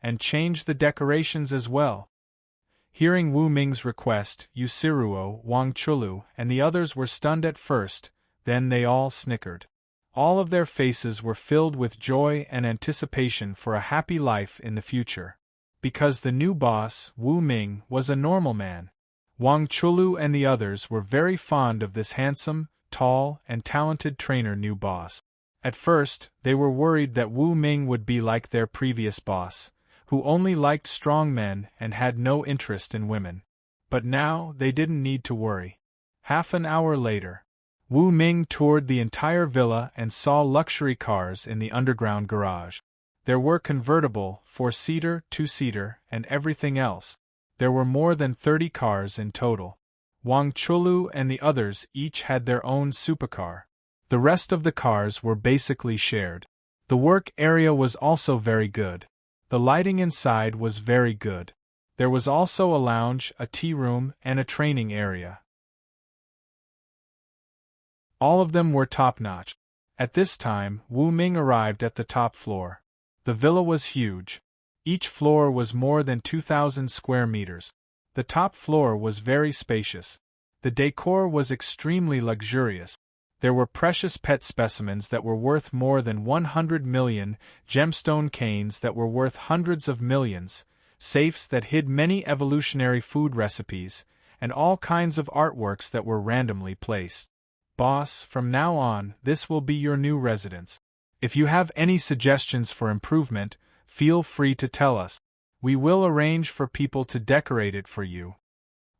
and change the decorations as well. Hearing Wu Ming's request, Yu Siruo, Wang Chulu, and the others were stunned at first, then they all snickered. All of their faces were filled with joy and anticipation for a happy life in the future. Because the new boss, Wu Ming, was a normal man. Wang Chulu and the others were very fond of this handsome, tall, and talented trainer new boss. At first, they were worried that Wu Ming would be like their previous boss, who only liked strong men and had no interest in women. But now they didn't need to worry. Half an hour later, Wu Ming toured the entire villa and saw luxury cars in the underground garage. There were convertible, 4-seater, 2-seater, and everything else. There were more than 30 cars in total. Wang Chulu and the others each had their own supercar. The rest of the cars were basically shared. The work area was also very good. The lighting inside was very good. There was also a lounge, a tea room, and a training area. All of them were top-notch. At this time, Wu Ming arrived at the top floor. The villa was huge. Each floor was more than 2,000 square meters. The top floor was very spacious. The decor was extremely luxurious. There were precious pet specimens that were worth more than 100 million, gemstone canes that were worth hundreds of millions, safes that hid many evolutionary food recipes, and all kinds of artworks that were randomly placed. Boss, from now on, this will be your new residence. If you have any suggestions for improvement, feel free to tell us. We will arrange for people to decorate it for you.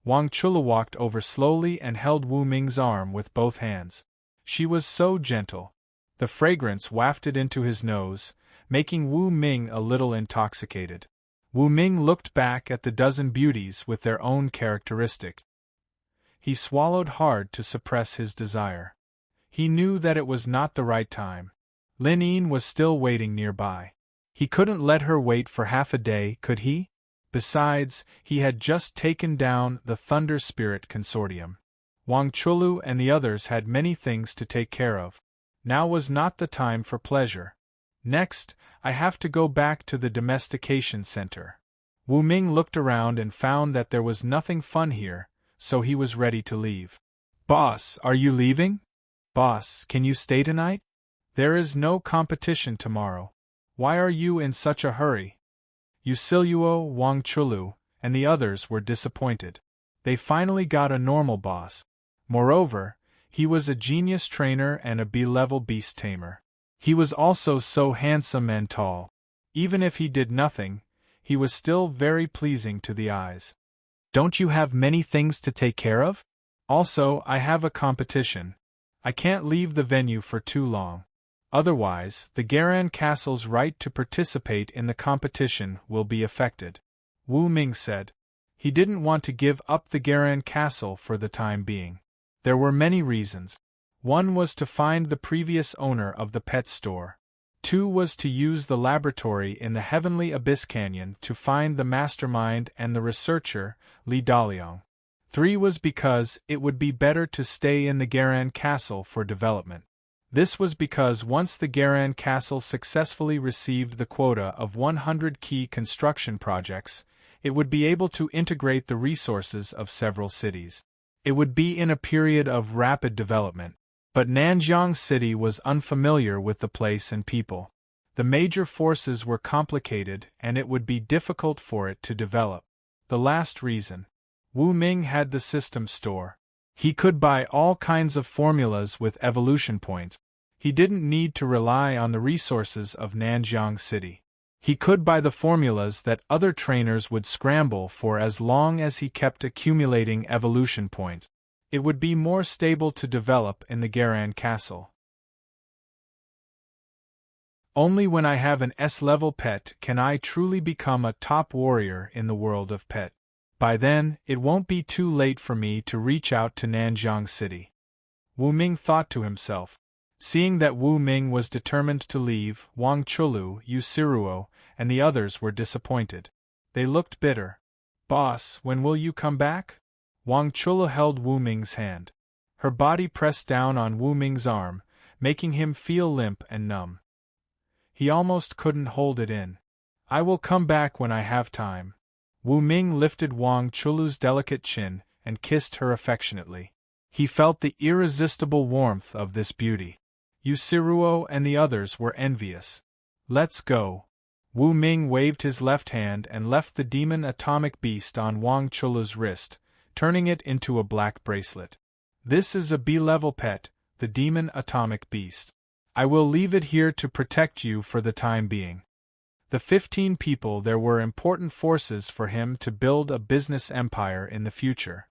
Wang Chulu walked over slowly and held Wu Ming's arm with both hands. She was so gentle. The fragrance wafted into his nose, making Wu Ming a little intoxicated. Wu Ming looked back at the dozen beauties with their own characteristics. He swallowed hard to suppress his desire. He knew that it was not the right time. Lin Yin was still waiting nearby. He couldn't let her wait for half a day, could he? Besides, he had just taken down the Thunder Spirit Consortium. Wang Chulu and the others had many things to take care of. Now was not the time for pleasure. Next, I have to go back to the domestication center. Wu Ming looked around and found that there was nothing fun here, so he was ready to leave. Boss, are you leaving? Boss, can you stay tonight? There is no competition tomorrow. Why are you in such a hurry? Yu Siluo, Wang Chulu, and the others were disappointed. They finally got a normal boss. Moreover, he was a genius trainer and a B-level beast tamer. He was also so handsome and tall. Even if he did nothing, he was still very pleasing to the eyes. Don't you have many things to take care of? Also, I have a competition. I can't leave the venue for too long. Otherwise, the Garan Castle's right to participate in the competition will be affected. Wu Ming said. He didn't want to give up the Garan Castle for the time being. There were many reasons. One was to find the previous owner of the pet store. 2 was to use the laboratory in the Heavenly Abyss Canyon to find the mastermind and the researcher, Li Daliang. 3 was because it would be better to stay in the Garan Castle for development. This was because once the Garan Castle successfully received the quota of 100 key construction projects, it would be able to integrate the resources of several cities. It would be in a period of rapid development. But Nanjiang City was unfamiliar with the place and people. The major forces were complicated and it would be difficult for it to develop. The last reason. Wu Ming had the system store. He could buy all kinds of formulas with evolution points. He didn't need to rely on the resources of Nanjiang City. He could buy the formulas that other trainers would scramble for as long as he kept accumulating evolution points. It would be more stable to develop in the Garan Castle. Only when I have an S-level pet can I truly become a top warrior in the world of pet. By then, it won't be too late for me to reach out to Nanjiang City. Wu Ming thought to himself. Seeing that Wu Ming was determined to leave, Wang Chulu, Yu Siruo, and the others were disappointed. They looked bitter. "Boss, when will you come back?" Wang Chulu held Wu Ming's hand. Her body pressed down on Wu Ming's arm, making him feel limp and numb. He almost couldn't hold it in. "I will come back when I have time." Wu Ming lifted Wang Chulu's delicate chin and kissed her affectionately. He felt the irresistible warmth of this beauty. Yu Siruo and the others were envious. "Let's go." Wu Ming waved his left hand and left the demon atomic beast on Wang Chulu's wrist, turning it into a black bracelet. "This is a B-level pet, the demon atomic beast. I will leave it here to protect you for the time being." The 15 people there were important forces for him to build a business empire in the future.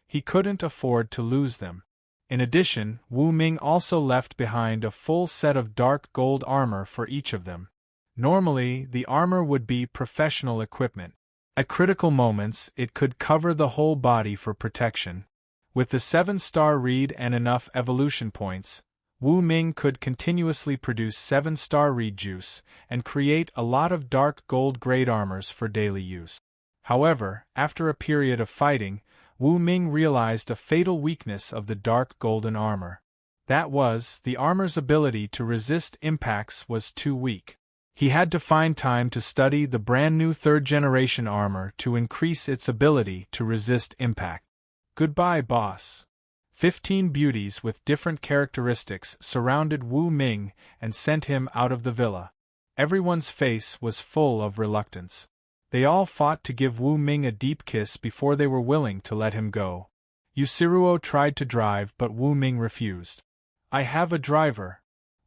He couldn't afford to lose them. In addition, Wu Ming also left behind a full set of dark gold armor for each of them. Normally, the armor would be professional equipment. At critical moments, it could cover the whole body for protection. With the 7-star reed and enough evolution points, Wu Ming could continuously produce 7-star reed juice and create a lot of dark gold-grade armors for daily use. However, after a period of fighting, Wu Ming realized a fatal weakness of the dark golden armor. That was, the armor's ability to resist impacts was too weak. He had to find time to study the brand-new 3rd-generation armor to increase its ability to resist impact. "Goodbye, boss." 15 beauties with different characteristics surrounded Wu Ming and sent him out of the villa. Everyone's face was full of reluctance. They all fought to give Wu Ming a deep kiss before they were willing to let him go. Yu Siruo tried to drive but Wu Ming refused. "I have a driver."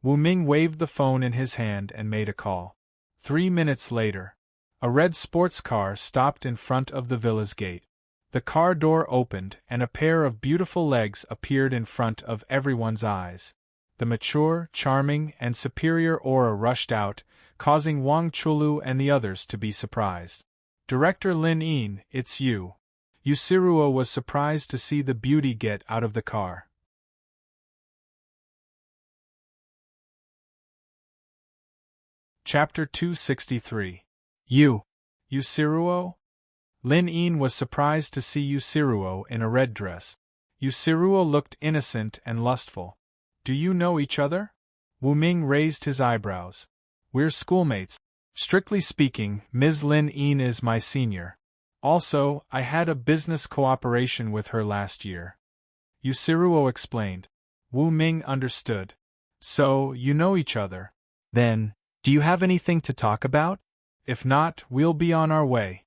Wu Ming waved the phone in his hand and made a call. 3 minutes later, a red sports car stopped in front of the villa's gate. The car door opened and a pair of beautiful legs appeared in front of everyone's eyes. The mature, charming, and superior aura rushed out, causing Wang Chulu and the others to be surprised. "Director Lin Yin, it's you." Yu Siruo was surprised to see the beauty get out of the car. Chapter 263. Yu Siruo? Lin Yin was surprised to see Yu Siruo in a red dress. Yu Siruo looked innocent and lustful. "Do you know each other?" Wu Ming raised his eyebrows. "We're schoolmates. Strictly speaking, Ms. Lin Yin is my senior. Also, I had a business cooperation with her last year." Yu Siruo explained. Wu Ming understood. "So, you know each other. Then, do you have anything to talk about? If not, we'll be on our way."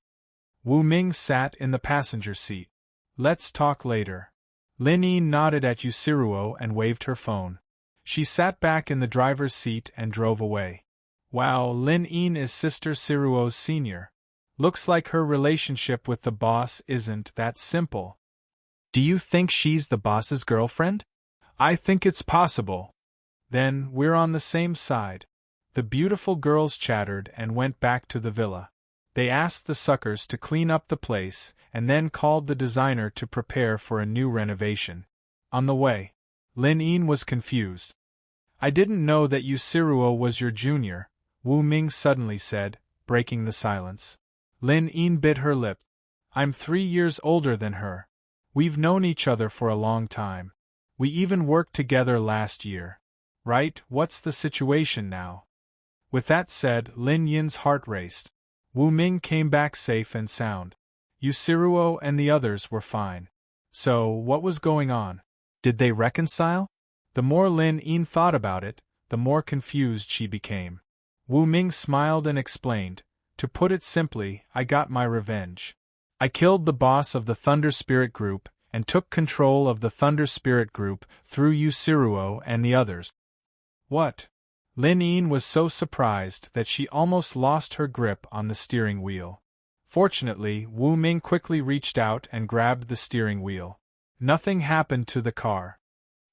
Wu Ming sat in the passenger seat. "Let's talk later." Lin Yin nodded at Yu Siruo and waved her phone. She sat back in the driver's seat and drove away. "Wow, Lin Yin is Sister Siruo's senior. Looks like her relationship with the boss isn't that simple." "Do you think she's the boss's girlfriend?" "I think it's possible." "Then, we're on the same side." The beautiful girls chattered and went back to the villa. They asked the suckers to clean up the place and then called the designer to prepare for a new renovation. On the way, Lin Yin was confused. I didn't know that Yu Siruo was your junior, Wu Ming suddenly said, breaking the silence. Lin Yin bit her lip. I'm 3 years older than her. We've known each other for a long time. We even worked together last year. Right, what's the situation now? With that said, Lin Yin's heart raced. Wu Ming came back safe and sound. Yu Siruo and the others were fine. So, what was going on? Did they reconcile? The more Lin Yin thought about it, the more confused she became. Wu Ming smiled and explained, to put it simply, I got my revenge. I killed the boss of the Thunder Spirit Group, and took control of the Thunder Spirit Group through Yu Siruo and the others. What? Lin Yin was so surprised that she almost lost her grip on the steering wheel. Fortunately, Wu Ming quickly reached out and grabbed the steering wheel. Nothing happened to the car.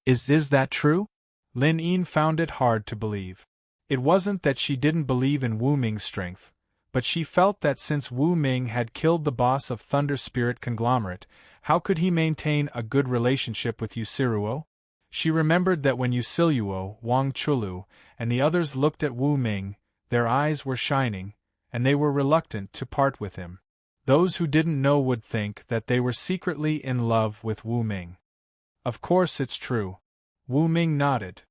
Is that true? Lin Yin found it hard to believe. It wasn't that she didn't believe in Wu Ming's strength, but she felt that since Wu Ming had killed the boss of Thunder Spirit Conglomerate, how could he maintain a good relationship with Yu Siruo? She remembered that when Yu Siluo, Wang Chulu, and the others looked at Wu Ming, their eyes were shining, and they were reluctant to part with him. Those who didn't know would think that they were secretly in love with Wu Ming. Of course it's true. Wu Ming nodded.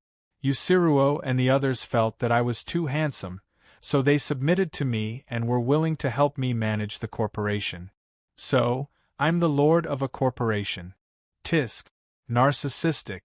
Yu Siruo and the others felt that I was too handsome, so they submitted to me and were willing to help me manage the corporation. So, I'm the lord of a corporation. Tisk. Narcissistic.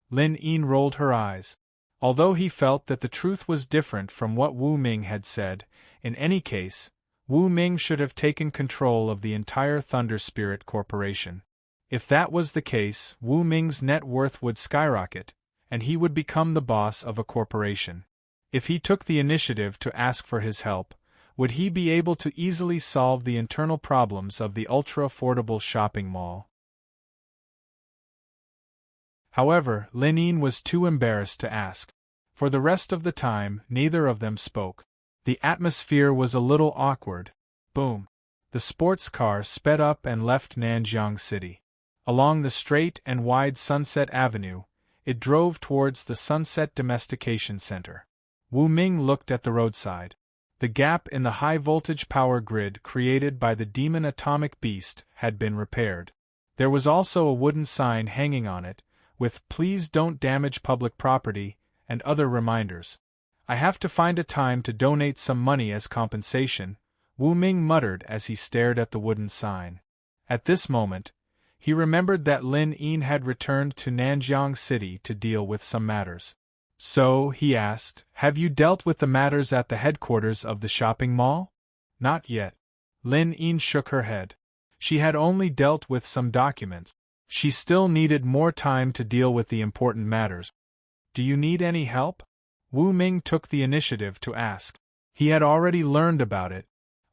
Lin Yin rolled her eyes. Although he felt that the truth was different from what Wu Ming had said, in any case, Wu Ming should have taken control of the entire Thunder Spirit Corporation. If that was the case, Wu Ming's net worth would skyrocket, and he would become the boss of a corporation. If he took the initiative to ask for his help, would he be able to easily solve the internal problems of the ultra-affordable shopping mall? However, Lin Yin was too embarrassed to ask. For the rest of the time, neither of them spoke. The atmosphere was a little awkward. Boom. The sports car sped up and left Nanjiang City. Along the straight and wide Sunset Avenue, it drove towards the Sunset Domestication Center. Wu Ming looked at the roadside. The gap in the high-voltage power grid created by the demon atomic beast had been repaired. There was also a wooden sign hanging on it, with "Please don't damage public property," and other reminders. I have to find a time to donate some money as compensation, Wu Ming muttered as he stared at the wooden sign. At this moment, he remembered that Lin Yin had returned to Nanjiang City to deal with some matters. So, he asked, have you dealt with the matters at the headquarters of the shopping mall? Not yet. Lin Yin shook her head. She had only dealt with some documents. She still needed more time to deal with the important matters. Do you need any help? Wu Ming took the initiative to ask. He had already learned about it.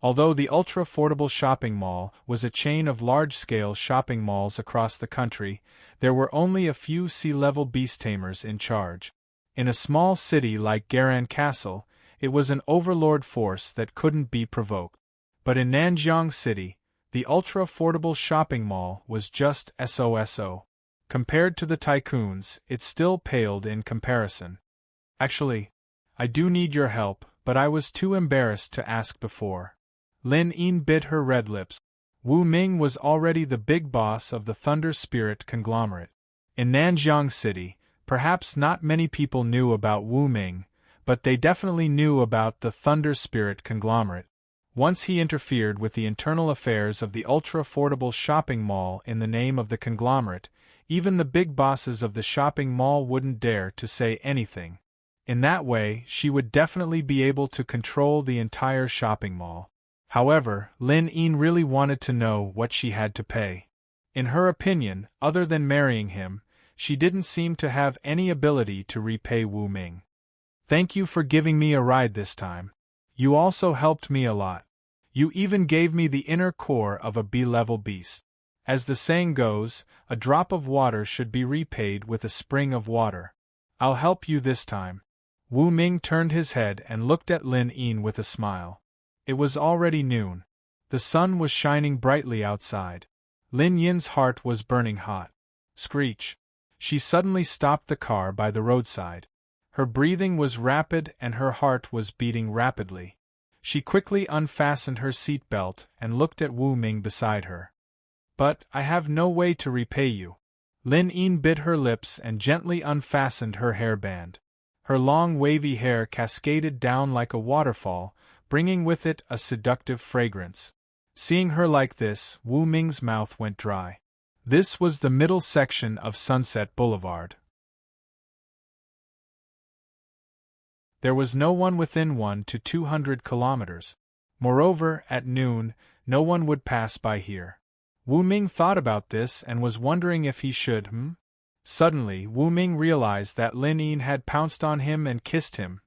Although the ultra-affordable shopping mall was a chain of large-scale shopping malls across the country, there were only a few sea-level beast tamers in charge. In a small city like Garan Castle, it was an overlord force that couldn't be provoked. But in Nanjiang City, the ultra-affordable shopping mall was just SOSO. Compared to the tycoons, it still paled in comparison. Actually, I do need your help, but I was too embarrassed to ask before. Lin Yin bit her red lips. Wu Ming was already the big boss of the Thunder Spirit Conglomerate. In Nanjiang City, perhaps not many people knew about Wu Ming, but they definitely knew about the Thunder Spirit Conglomerate. Once he interfered with the internal affairs of the ultra-affordable shopping mall in the name of the conglomerate, even the big bosses of the shopping mall wouldn't dare to say anything. In that way, she would definitely be able to control the entire shopping mall. However, Lin Yin really wanted to know what she had to pay. In her opinion, other than marrying him, she didn't seem to have any ability to repay Wu Ming. Thank you for giving me a ride this time. You also helped me a lot. You even gave me the inner core of a B-level beast. As the saying goes, a drop of water should be repaid with a spring of water. I'll help you this time. Wu Ming turned his head and looked at Lin Yin with a smile. It was already noon. The sun was shining brightly outside. Lin Yin's heart was burning hot. Screech. She suddenly stopped the car by the roadside. Her breathing was rapid and her heart was beating rapidly. She quickly unfastened her seat belt and looked at Wu Ming beside her. "But I have no way to repay you." Lin Yin bit her lips and gently unfastened her hairband. Her long wavy hair cascaded down like a waterfall, bringing with it a seductive fragrance. Seeing her like this, Wu Ming's mouth went dry. This was the middle section of Sunset Boulevard. There was no one within 1 to 200 kilometers. Moreover, at noon, no one would pass by here. Wu Ming thought about this and was wondering if he should. Suddenly, Wu Ming realized that Lin Yin had pounced on him and kissed him.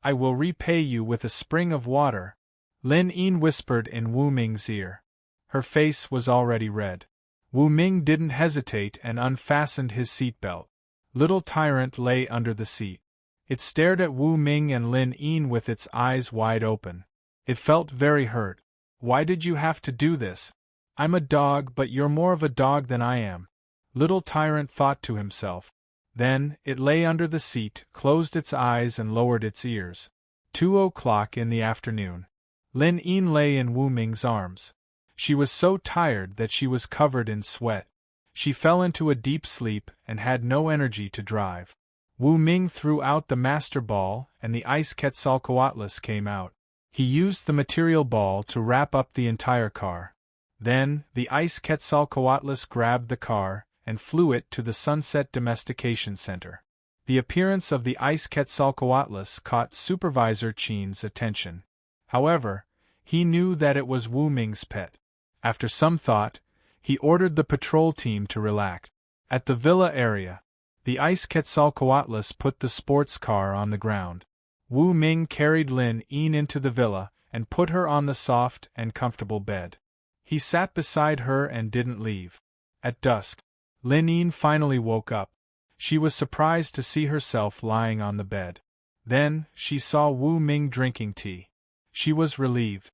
"I will repay you with a spring of water," Lin Yin whispered in Wu Ming's ear. Her face was already red. Wu Ming didn't hesitate and unfastened his seatbelt. Little Tyrant lay under the seat. It stared at Wu Ming and Lin Yin with its eyes wide open. It felt very hurt. "Why did you have to do this? I'm a dog, but you're more of a dog than I am," Little Tyrant thought to himself. Then, it lay under the seat, closed its eyes and lowered its ears. 2 o'clock in the afternoon. Lin Yin lay in Wu Ming's arms. She was so tired that she was covered in sweat. She fell into a deep sleep and had no energy to drive. Wu Ming threw out the master ball and the ice Quetzalcoatlus came out. He used the material ball to wrap up the entire car. Then, the ice Quetzalcoatlus grabbed the car and flew it to the Sunset Domestication Center. The appearance of the ice Quetzalcoatlus caught Supervisor Chen's attention. However, he knew that it was Wu Ming's pet. After some thought, he ordered the patrol team to relax. At the villa area, the ice Quetzalcoatlus put the sports car on the ground. Wu Ming carried Lin Yin into the villa and put her on the soft and comfortable bed. He sat beside her and didn't leave. At dusk, Lin Yin finally woke up. She was surprised to see herself lying on the bed. Then, she saw Wu Ming drinking tea. She was relieved.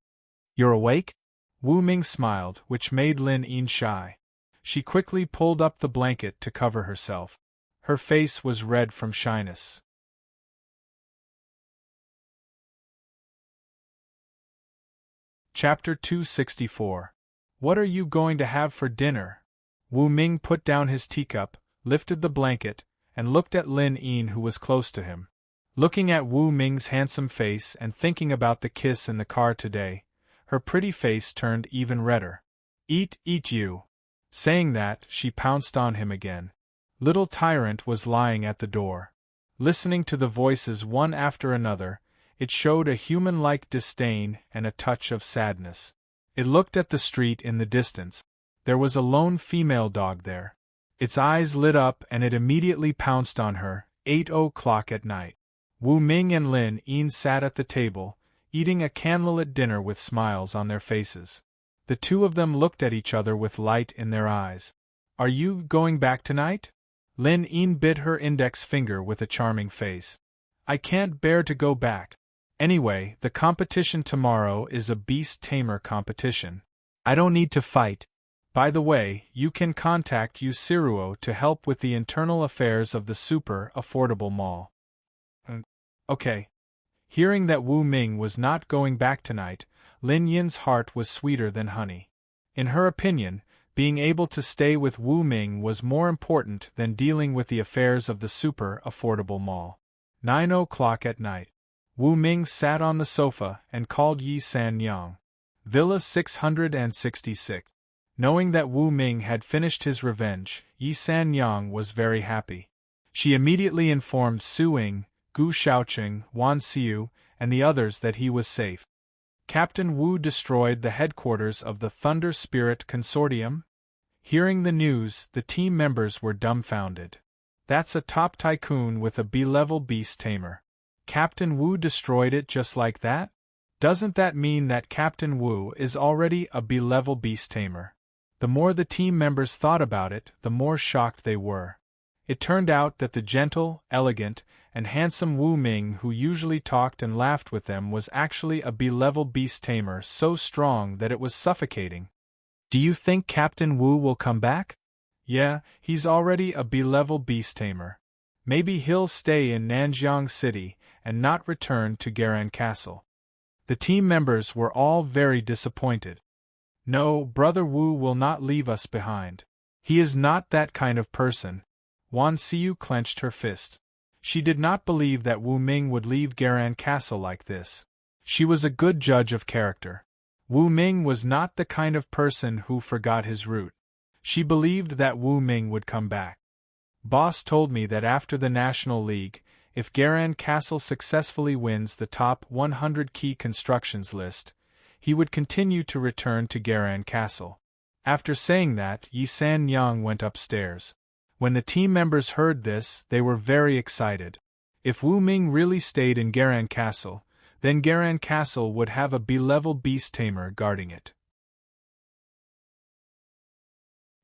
"You're awake?" Wu Ming smiled, which made Lin Yin shy. She quickly pulled up the blanket to cover herself. Her face was red from shyness. Chapter 264. What are you going to have for dinner? Wu Ming put down his teacup, lifted the blanket, and looked at Lin Yin who was close to him. Looking at Wu Ming's handsome face and thinking about the kiss in the car today, her pretty face turned even redder. Eat you." Saying that, she pounced on him again. Little Tyrant was lying at the door. Listening to the voices one after another, it showed a human-like disdain and a touch of sadness. It looked at the street in the distance. There was a lone female dog there. Its eyes lit up and it immediately pounced on her. 8 o'clock at night. Wu Ming and Lin Yin sat at the table, eating a candlelit dinner with smiles on their faces. The two of them looked at each other with light in their eyes. "Are you going back tonight?" Lin Yin bit her index finger with a charming face. "I can't bear to go back. Anyway, the competition tomorrow is a beast tamer competition. I don't need to fight. By the way, you can contact Yusiruo to help with the internal affairs of the super affordable mall." Okay. Hearing that Wu Ming was not going back tonight, Lin Yin's heart was sweeter than honey. In her opinion, being able to stay with Wu Ming was more important than dealing with the affairs of the super affordable mall. 9 o'clock at night. Wu Ming sat on the sofa and called Yi San Yang. Villa 666. Knowing that Wu Ming had finished his revenge, Yi San Yang was very happy. She immediately informed Su Ying, Gu Shaoqing, Wan Xiu, and the others that he was safe. Captain Wu destroyed the headquarters of the Thunder Spirit Consortium? Hearing the news, the team members were dumbfounded. That's a top tycoon with a B-level beast tamer. Captain Wu destroyed it just like that? Doesn't that mean that Captain Wu is already a B-level beast tamer? The more the team members thought about it, the more shocked they were. It turned out that the gentle, elegant, and handsome Wu Ming who usually talked and laughed with them was actually a B-level beast tamer so strong that it was suffocating. "Do you think Captain Wu will come back?" Yeah, he's already a B-level beast tamer. Maybe he'll stay in Nanjiang City and not return to Garan Castle. The team members were all very disappointed. No, Brother Wu will not leave us behind. He is not that kind of person. Wan Xiu clenched her fist. She did not believe that Wu Ming would leave Garan Castle like this. She was a good judge of character. Wu Ming was not the kind of person who forgot his root. She believed that Wu Ming would come back. Boss told me that after the National League, if Garan Castle successfully wins the top 100 key constructions list, he would continue to return to Garan Castle. After saying that, Yi San Yang went upstairs. When the team members heard this, they were very excited. If Wu Ming really stayed in Garan Castle, then Garan Castle would have a B-level beast tamer guarding it.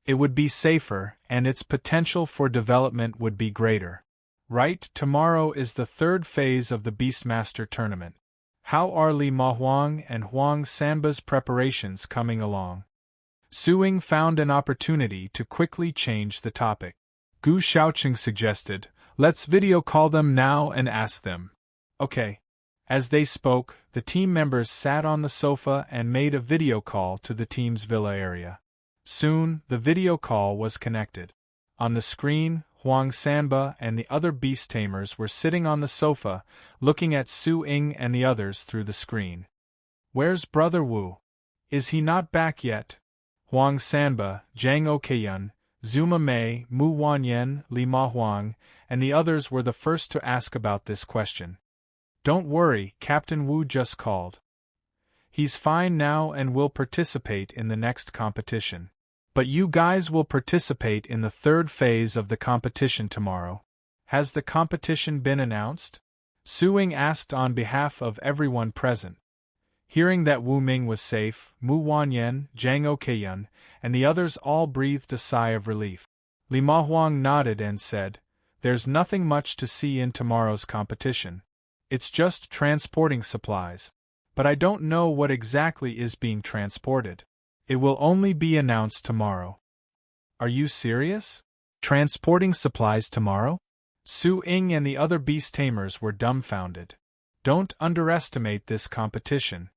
It would be safer, and its potential for development would be greater. Right, tomorrow is the third phase of the Beastmaster tournament. How are Li Mahuang and Huang Sanba's preparations coming along? Su Ying found an opportunity to quickly change the topic. Gu Shaoqing suggested, let's video call them now and ask them. Okay. As they spoke, the team members sat on the sofa and made a video call to the team's villa area. Soon, the video call was connected. On the screen, Huang Sanba and the other beast tamers were sitting on the sofa, looking at Su Ying and the others through the screen. Where's Brother Wu? Is he not back yet? Huang Sanba, Zhang Okeyun, Zuma Mei, Mu Wanyan, Li Mahuang, and the others were the first to ask about this question. Don't worry, Captain Wu just called. He's fine now and will participate in the next competition. But you guys will participate in the third phase of the competition tomorrow. Has the competition been announced? Su Ying asked on behalf of everyone present. Hearing that Wu Ming was safe, Mu Wanyan, Zhang Okeyun, and the others all breathed a sigh of relief. Li Mahuang nodded and said, there's nothing much to see in tomorrow's competition. It's just transporting supplies. But I don't know what exactly is being transported. It will only be announced tomorrow. Are you serious? Transporting supplies tomorrow? Su Ying and the other beast tamers were dumbfounded. Don't underestimate this competition.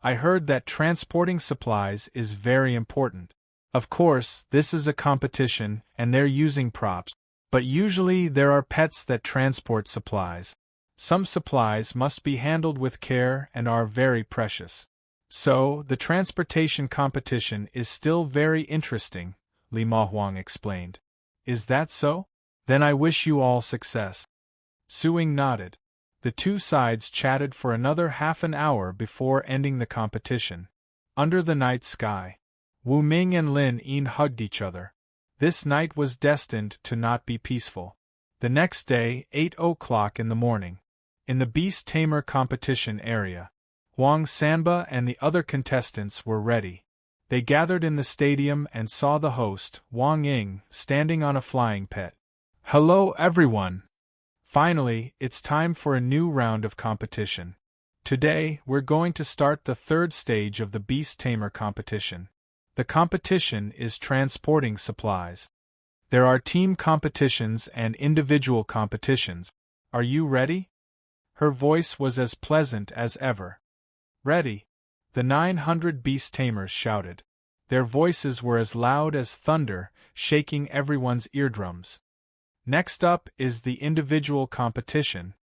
I heard that transporting supplies is very important. Of course, this is a competition, and they're using props. But usually there are pets that transport supplies. Some supplies must be handled with care and are very precious. So, the transportation competition is still very interesting, Li Mahuang explained. Is that so? Then I wish you all success. Su Ying nodded. The two sides chatted for another half an hour before ending the competition. Under the night sky, Wu Ming and Lin Yin hugged each other. This night was destined to not be peaceful. The next day, 8 o'clock in the morning. In the Beast Tamer competition area, Huang Sanba and the other contestants were ready. They gathered in the stadium and saw the host, Wang Ying, standing on a flying pet. Hello everyone! Finally, it's time for a new round of competition. Today, we're going to start the third stage of the Beast Tamer competition. The competition is transporting supplies. There are team competitions and individual competitions. Are you ready? Her voice was as pleasant as ever. Ready! The 900 beast tamers shouted. Their voices were as loud as thunder, shaking everyone's eardrums. Next up is the individual competition.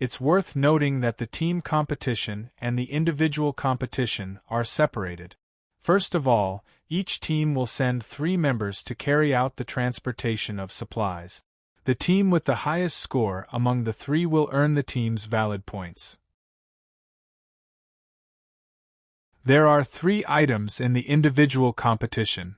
It's worth noting that the team competition and the individual competition are separated. First of all, each team will send 3 members to carry out the transportation of supplies. The team with the highest score among the 3 will earn the team's valid points. There are 3 items in the individual competition.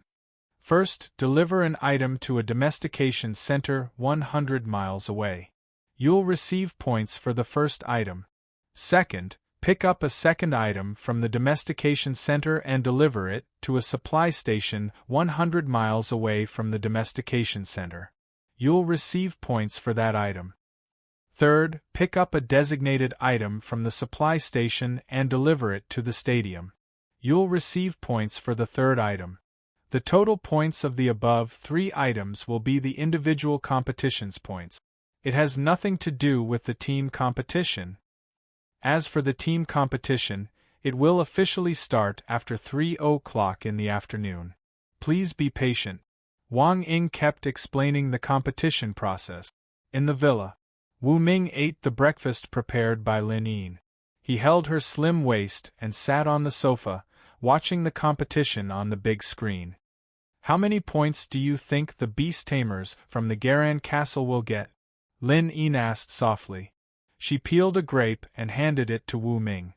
First, deliver an item to a domestication center 100 miles away. You'll receive points for the first item. Second, pick up a second item from the domestication center and deliver it to a supply station 100 miles away from the domestication center. You'll receive points for that item. Third, pick up a designated item from the supply station and deliver it to the stadium. You'll receive points for the third item. The total points of the above 3 items will be the individual competition's points. It has nothing to do with the team competition. As for the team competition, it will officially start after 3 o'clock in the afternoon. Please be patient. Wang Ying kept explaining the competition process. In the villa, Wu Ming ate the breakfast prepared by Lin Yin. He held her slim waist and sat on the sofa, watching the competition on the big screen. How many points do you think the beast tamers from the Garan castle will get? Lin Yin asked softly. She peeled a grape and handed it to Wu Ming.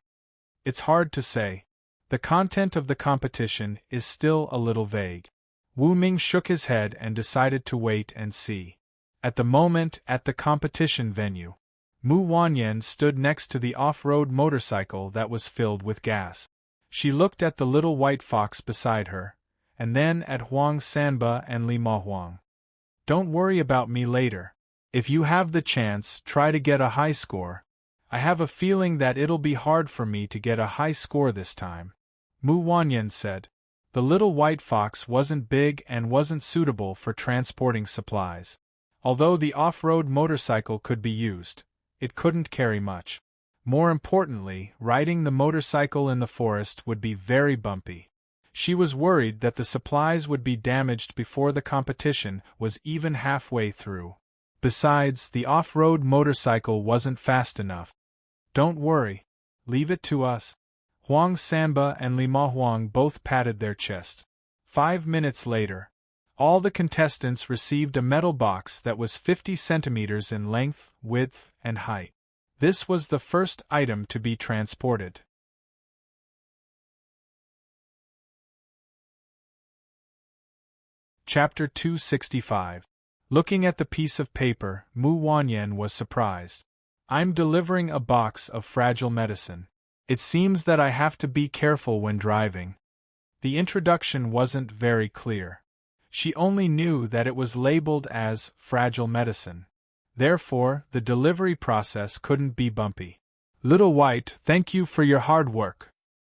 It's hard to say. The content of the competition is still a little vague. Wu Ming shook his head and decided to wait and see. At the moment, at the competition venue, Mu Wanyan stood next to the off-road motorcycle that was filled with gas. She looked at the little white fox beside her, and then at Huang Sanba and Li Mahuang. Don't worry about me later. If you have the chance, try to get a high score. I have a feeling that it'll be hard for me to get a high score this time, Mu Wanyan said. The little white fox wasn't big and wasn't suitable for transporting supplies. Although the off-road motorcycle could be used, it couldn't carry much. More importantly, riding the motorcycle in the forest would be very bumpy. She was worried that the supplies would be damaged before the competition was even halfway through. Besides, the off-road motorcycle wasn't fast enough. Don't worry. Leave it to us. Huang Sanba and Li Mahuang both patted their chests. 5 minutes later, all the contestants received a metal box that was 50 centimeters in length, width, and height. This was the first item to be transported. Chapter 265. Looking at the piece of paper, Mu Wanyan was surprised. I'm delivering a box of fragile medicine. It seems that I have to be careful when driving. The introduction wasn't very clear. She only knew that it was labeled as fragile medicine. Therefore, the delivery process couldn't be bumpy. Little White, thank you for your hard work.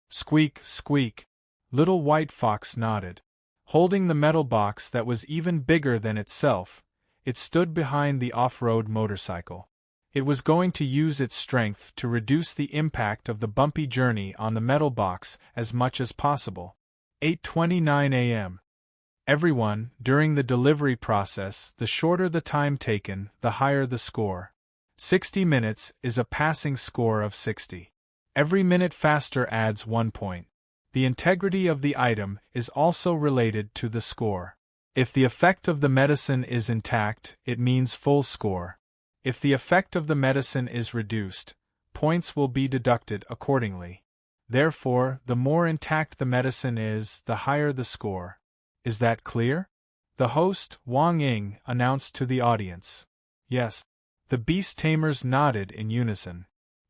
Squeak, squeak. Little White Fox nodded. Holding the metal box that was even bigger than itself, it stood behind the off-road motorcycle. It was going to use its strength to reduce the impact of the bumpy journey on the metal box as much as possible. 8:29 a.m. Everyone, during the delivery process, the shorter the time taken, the higher the score. 60 minutes is a passing score of 60. Every minute faster adds 1 point. The integrity of the item is also related to the score. If the effect of the medicine is intact, it means full score. If the effect of the medicine is reduced, points will be deducted accordingly. Therefore, the more intact the medicine is, the higher the score. Is that clear? The host, Wang Ying, announced to the audience. Yes. The beast tamers nodded in unison.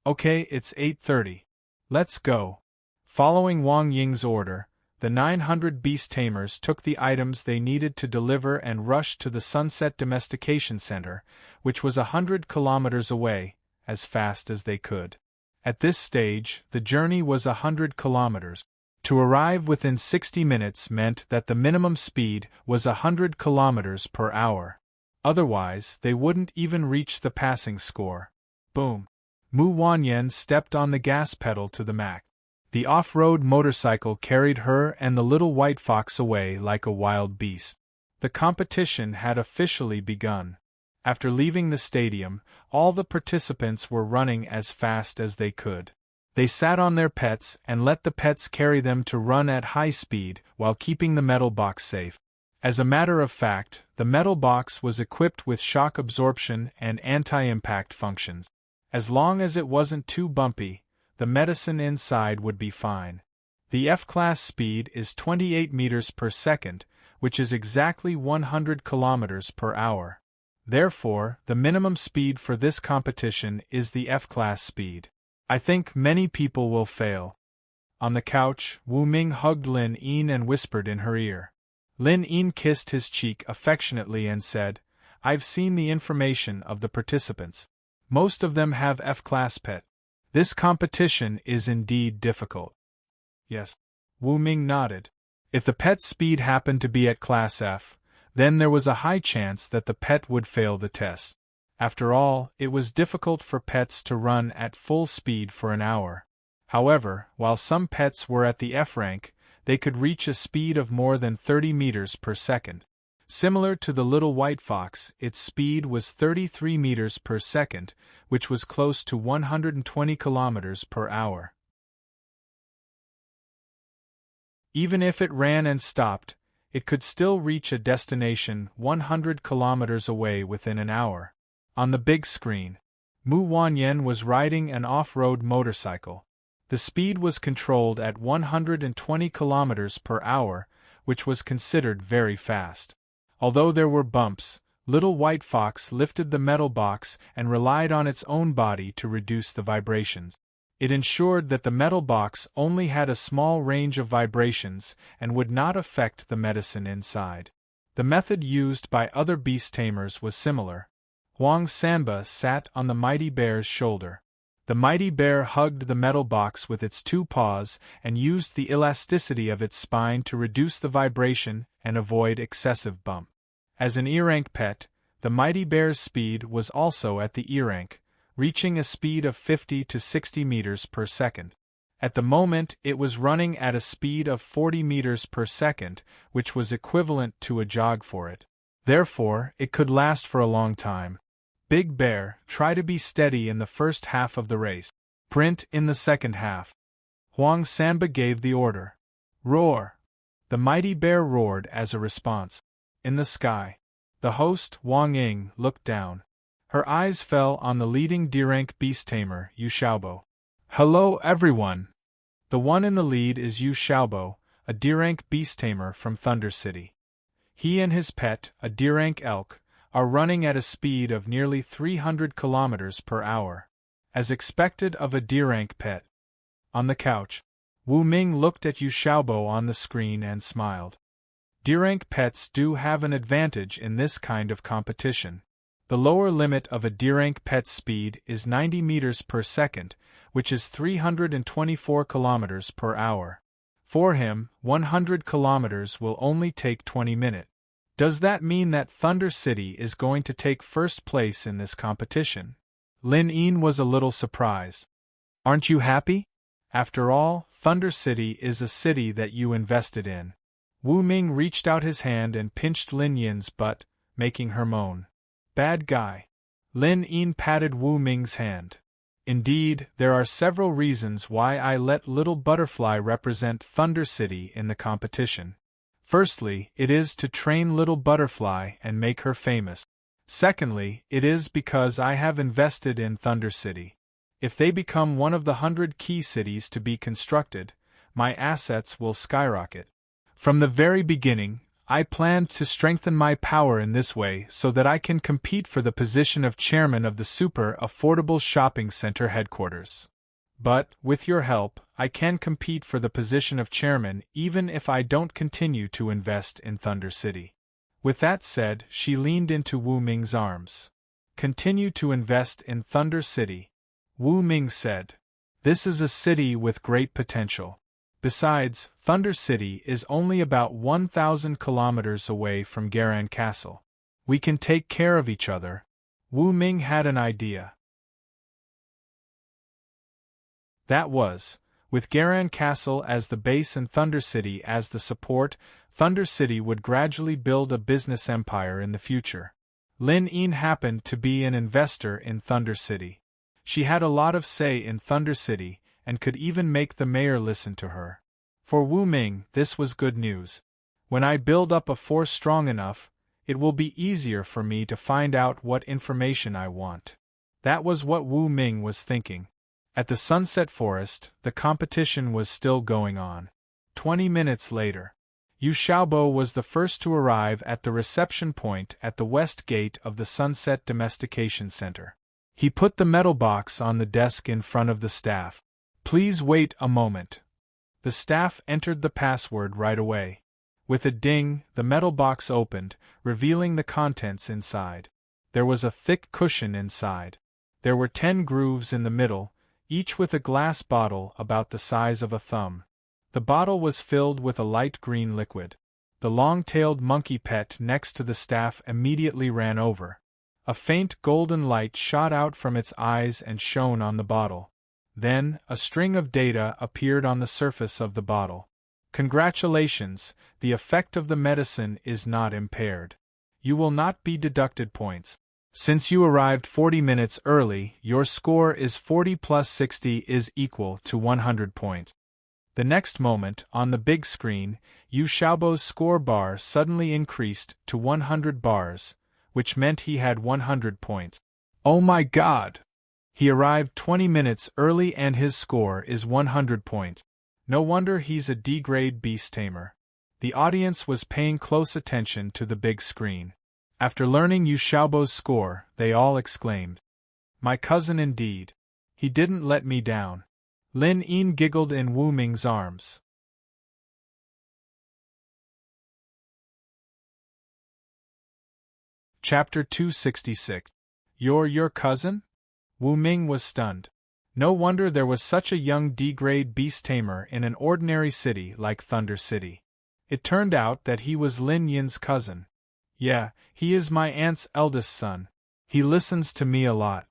Okay, it's 8:30. Let's go. Following Wang Ying's order, the 900 beast tamers took the items they needed to deliver and rushed to the Sunset Domestication Center, which was 100 kilometers away, as fast as they could. At this stage, the journey was 100 kilometers. To arrive within 60 minutes meant that the minimum speed was 100 kilometers per hour. Otherwise, they wouldn't even reach the passing score. Boom! Mu Wanyan stepped on the gas pedal to the max. The off-road motorcycle carried her and the little white fox away like a wild beast. The competition had officially begun. After leaving the stadium, all the participants were running as fast as they could. They sat on their pets and let the pets carry them to run at high speed while keeping the metal box safe. As a matter of fact, the metal box was equipped with shock absorption and anti-impact functions. As long as it wasn't too bumpy, the medicine inside would be fine. The F-class speed is 28 meters per second, which is exactly 100 kilometers per hour. Therefore, the minimum speed for this competition is the F-class speed. I think many people will fail. On the couch, Wu Ming hugged Lin Yin and whispered in her ear. Lin Yin kissed his cheek affectionately and said, I've seen the information of the participants. Most of them have F-class pet. This competition is indeed difficult. Yes. Wu Ming nodded. If the pet's speed happened to be at Class F, then there was a high chance that the pet would fail the test. After all, it was difficult for pets to run at full speed for an hour. However, while some pets were at the F rank, they could reach a speed of more than 30 meters per second. Similar to the little white fox, its speed was 33 meters per second, which was close to 120 kilometers per hour. Even if it ran and stopped, it could still reach a destination 100 kilometers away within an hour. On the big screen, Mu Wanyan was riding an off-road motorcycle. The speed was controlled at 120 kilometers per hour, which was considered very fast. Although there were bumps, Little White Fox lifted the metal box and relied on its own body to reduce the vibrations. It ensured that the metal box only had a small range of vibrations and would not affect the medicine inside. The method used by other beast tamers was similar. Huang Sanba sat on the mighty bear's shoulder. The mighty bear hugged the metal box with its two paws and used the elasticity of its spine to reduce the vibration and avoid excessive bump. As an E-rank pet, the mighty bear's speed was also at the E-rank, reaching a speed of 50 to 60 meters per second. At the moment, it was running at a speed of 40 meters per second, which was equivalent to a jog for it. Therefore, it could last for a long time. Big Bear, try to be steady in the first half of the race. Sprint in the second half. Huang Sanba gave the order. Roar! The mighty bear roared as a response. In the sky, the host, Wang Ying, looked down. Her eyes fell on the leading D-rank beast tamer, Yu Xiaobo. Hello everyone! The one in the lead is Yu Xiaobo, a D-rank beast tamer from Thunder City. He and his pet, a D-rank elk, are running at a speed of nearly 300 kilometers per hour. As expected of a D-rank pet. On the couch, Wu Ming looked at Yu Xiaobo on the screen and smiled. D-rank pets do have an advantage in this kind of competition. The lower limit of a D-rank pet's speed is 90 meters per second, which is 324 kilometers per hour. For him, 100 kilometers will only take 20 minutes. Does that mean that Thunder City is going to take first place in this competition? Lin Yin was a little surprised. Aren't you happy? After all, Thunder City is a city that you invested in. Wu Ming reached out his hand and pinched Lin Yin's butt, making her moan. Bad guy. Lin Yin patted Wu Ming's hand. Indeed, there are several reasons why I let Little Butterfly represent Thunder City in the competition. Firstly, it is to train Little Butterfly and make her famous. Secondly, it is because I have invested in Thunder City. If they become one of the 100 key cities to be constructed, my assets will skyrocket. From the very beginning, I planned to strengthen my power in this way so that I can compete for the position of chairman of the Super Affordable Shopping Center headquarters. But, with your help, I can compete for the position of chairman even if I don't continue to invest in Thunder City. With that said, she leaned into Wu Ming's arms. Continue to invest in Thunder City, Wu Ming said. This is a city with great potential. Besides, Thunder City is only about 1,000 kilometers away from Garan Castle. We can take care of each other. Wu Ming had an idea. That was, with Garan Castle as the base and Thunder City as the support, Thunder City would gradually build a business empire in the future. Lin Yin happened to be an investor in Thunder City. She had a lot of say in Thunder City, and could even make the mayor listen to her. For Wu Ming, this was good news. When I build up a force strong enough, it will be easier for me to find out what information I want. That was what Wu Ming was thinking. At the Sunset Forest, the competition was still going on. 20 minutes later, Yu Xiaobo was the first to arrive at the reception point at the west gate of the Sunset Domestication Center. He put the metal box on the desk in front of the staff. Please wait a moment. The staff entered the password right away. With a ding, the metal box opened, revealing the contents inside. There was a thick cushion inside. There were 10 grooves in the middle, each with a glass bottle about the size of a thumb. The bottle was filled with a light green liquid. The long-tailed monkey pet next to the staff immediately ran over. A faint golden light shot out from its eyes and shone on the bottle. Then, a string of data appeared on the surface of the bottle. Congratulations, the effect of the medicine is not impaired. You will not be deducted points. Since you arrived 40 minutes early, your score is 40 plus 60 is equal to 100 points. The next moment, on the big screen, Yu Xiaobo's score bar suddenly increased to 100 bars, which meant he had 100 points. Oh my god! He arrived 20 minutes early and his score is 100 points. No wonder he's a D-grade beast tamer. The audience was paying close attention to the big screen. After learning Yu Xiaobo's score, they all exclaimed, "My cousin indeed. He didn't let me down." Lin Yin giggled in Wu Ming's arms. Chapter 266. You're your cousin? Wu Ming was stunned. No wonder there was such a young D-grade beast tamer in an ordinary city like Thunder City. It turned out that he was Lin Yin's cousin. Yeah, he is my aunt's eldest son. He listens to me a lot.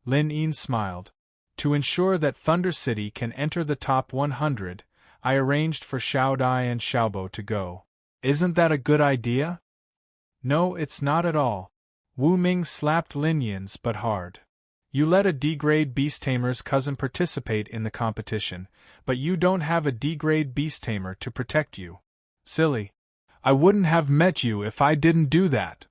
Lin Yin smiled. To ensure that Thunder City can enter the top 100, I arranged for Xiao Dai and Xiaobo to go. Isn't that a good idea? No, it's not at all. Wu Ming slapped Lin Yin's butt hard. You let a D-grade beast tamer's cousin participate in the competition, but you don't have a D-grade beast tamer to protect you. Silly. I wouldn't have met you if I didn't do that.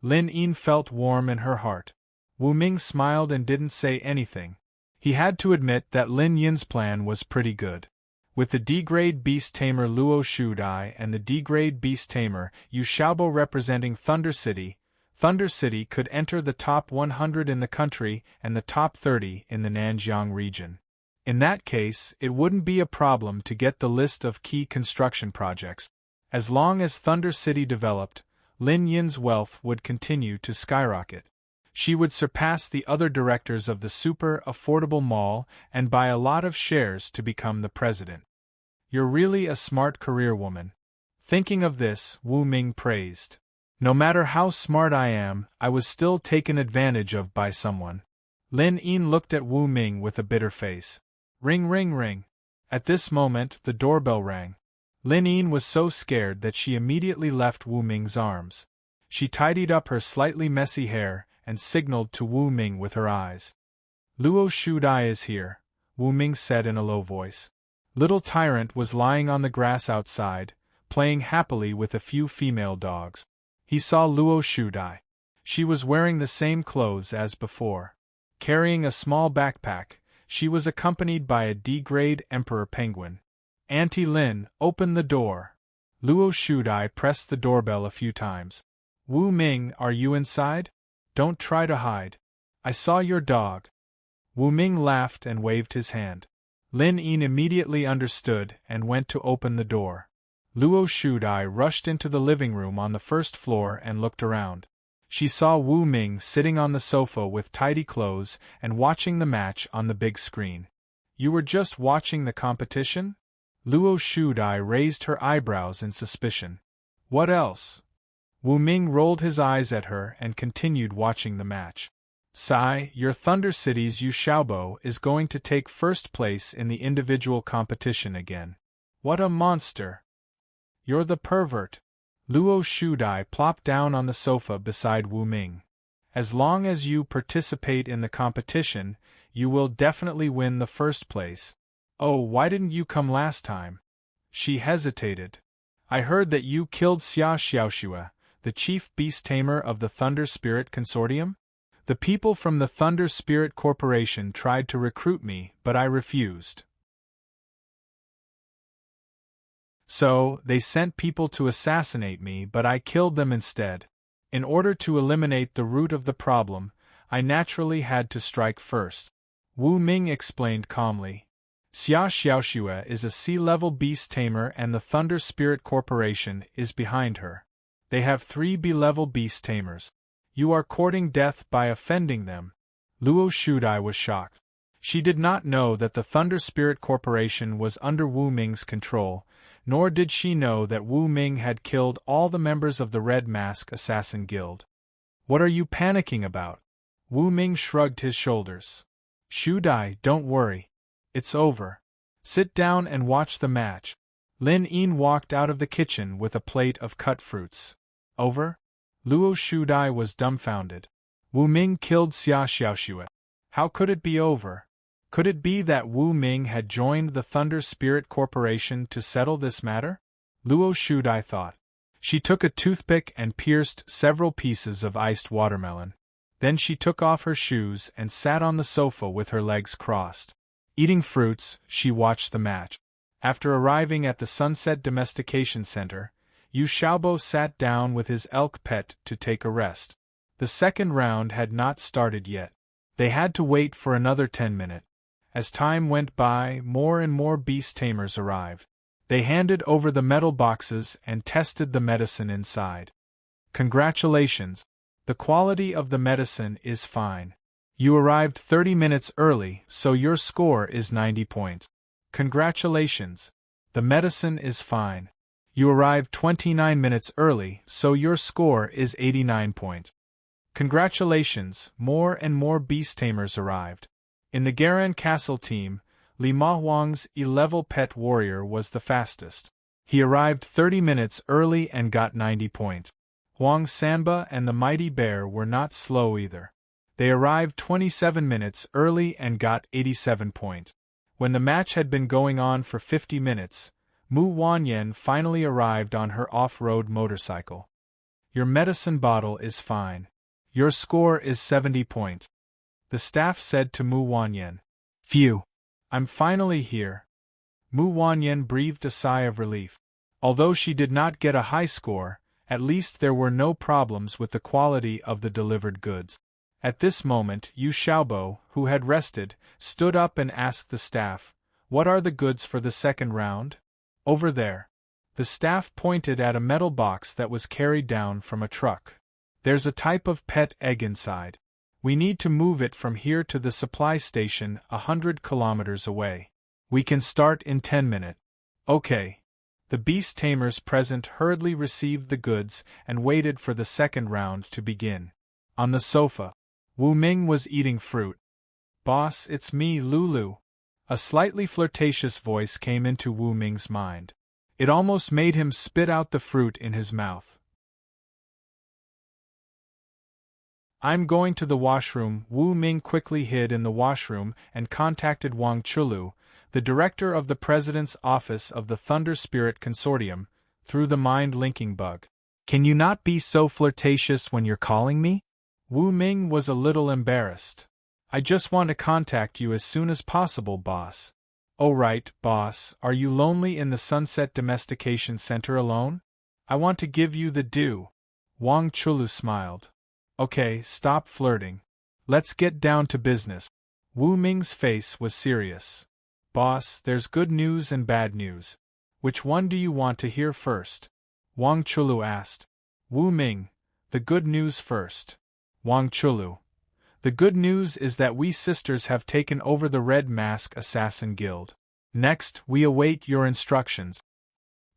Lin Yin felt warm in her heart. Wu Ming smiled and didn't say anything. He had to admit that Lin Yin's plan was pretty good. With the D-grade beast tamer Luo Shudai and the D-grade beast tamer Yu Xiaobo representing Thunder City could enter the top 100 in the country and the top 30 in the Nanjiang region. In that case, it wouldn't be a problem to get the list of key construction projects. As long as Thunder City developed, Lin Yin's wealth would continue to skyrocket. She would surpass the other directors of the super affordable mall and buy a lot of shares to become the president. You're really a smart career woman. Thinking of this, Wu Ming praised. No matter how smart I am, I was still taken advantage of by someone. Lin Yin looked at Wu Ming with a bitter face. Ring ring ring. At this moment, the doorbell rang. Lin Yin was so scared that she immediately left Wu Ming's arms. She tidied up her slightly messy hair and signaled to Wu Ming with her eyes. Luo Shudai is here, Wu Ming said in a low voice. Little Tyrant was lying on the grass outside, playing happily with a few female dogs. He saw Luo Shudai. She was wearing the same clothes as before. Carrying a small backpack, she was accompanied by a D-grade emperor penguin. Auntie Lin, open the door. Luo Shudai pressed the doorbell a few times. Wu Ming, are you inside? Don't try to hide. I saw your dog. Wu Ming laughed and waved his hand. Lin Yin immediately understood and went to open the door. Luo Shudai rushed into the living room on the first floor and looked around. She saw Wu Ming sitting on the sofa with tidy clothes and watching the match on the big screen. You were just watching the competition? Luo Shudai raised her eyebrows in suspicion. What else? Wu Ming rolled his eyes at her and continued watching the match. Sai, your Thunder City's Yu Xiaobo is going to take first place in the individual competition again. What a monster! You're the pervert. Luo Shudai plopped down on the sofa beside Wu Ming. As long as you participate in the competition, you will definitely win the first place. Oh, why didn't you come last time? She hesitated. I heard that you killed Xia Xiaoxue, the chief beast tamer of the Thunder Spirit Consortium? The people from the Thunder Spirit Corporation tried to recruit me, but I refused. So, they sent people to assassinate me, but I killed them instead. In order to eliminate the root of the problem, I naturally had to strike first. Wu Ming explained calmly. Xia Xiaoxue is a sea-level beast tamer and the Thunder Spirit Corporation is behind her. They have 3 B-level beast tamers. You are courting death by offending them. Luo Shudai was shocked. She did not know that the Thunder Spirit Corporation was under Wu Ming's control, nor did she know that Wu Ming had killed all the members of the Red Mask Assassin Guild. What are you panicking about? Wu Ming shrugged his shoulders. Shu Dai, don't worry. It's over. Sit down and watch the match. Lin Yin walked out of the kitchen with a plate of cut fruits. Over? Luo Shu Dai was dumbfounded. Wu Ming killed Xia Xiaoxue. How could it be over? Could it be that Wu Ming had joined the Thunder Spirit Corporation to settle this matter? Luo Shudai thought. She took a toothpick and pierced several pieces of iced watermelon. Then she took off her shoes and sat on the sofa with her legs crossed. Eating fruits, she watched the match. After arriving at the Sunset Domestication Center, Yu Xiaobo sat down with his elk pet to take a rest. The second round had not started yet. They had to wait for another 10 minutes. As time went by, more and more beast tamers arrived. They handed over the metal boxes and tested the medicine inside. Congratulations! The quality of the medicine is fine. You arrived 30 minutes early, so your score is 90 points. Congratulations! The medicine is fine. You arrived 29 minutes early, so your score is 89 points. Congratulations! More and more beast tamers arrived. In the Garan Castle team, Li Ma Huang's E-level pet warrior was the fastest. He arrived 30 minutes early and got 90 points. Huang Sanba and the Mighty Bear were not slow either. They arrived 27 minutes early and got 87 points. When the match had been going on for 50 minutes, Mu Wanyan finally arrived on her off-road motorcycle. Your medicine bottle is fine. Your score is 70 points. The staff said to Mu Wanyan. Phew! I'm finally here. Mu Wanyan breathed a sigh of relief. Although she did not get a high score, at least there were no problems with the quality of the delivered goods. At this moment, Yu Xiaobo, who had rested, stood up and asked the staff, "What are the goods for the second round?" "Over there." The staff pointed at a metal box that was carried down from a truck. "There's a type of pet egg inside. We need to move it from here to the supply station 100 kilometers away. We can start in 10 minutes. Okay." The beast tamers present hurriedly received the goods and waited for the second round to begin. On the sofa, Wu Ming was eating fruit. "Boss, it's me, Lulu." A slightly flirtatious voice came into Wu Ming's mind. It almost made him spit out the fruit in his mouth. "I'm going to the washroom." Wu Ming quickly hid in the washroom and contacted Wang Chulu, the director of the president's office of the Thunder Spirit Consortium, through the mind-linking bug. "Can you not be so flirtatious when you're calling me?" Wu Ming was a little embarrassed. "I just want to contact you as soon as possible, boss." "Oh right, boss, are you lonely in the Sunset Domestication Center alone? I want to give you the due." Wang Chulu smiled. "Okay, stop flirting. Let's get down to business." Wu Ming's face was serious. "Boss, there's good news and bad news. Which one do you want to hear first?" Wang Chulu asked. "Wu Ming, the good news first." Wang Chulu. "The good news is that we sisters have taken over the Red Mask Assassin Guild. Next, we await your instructions."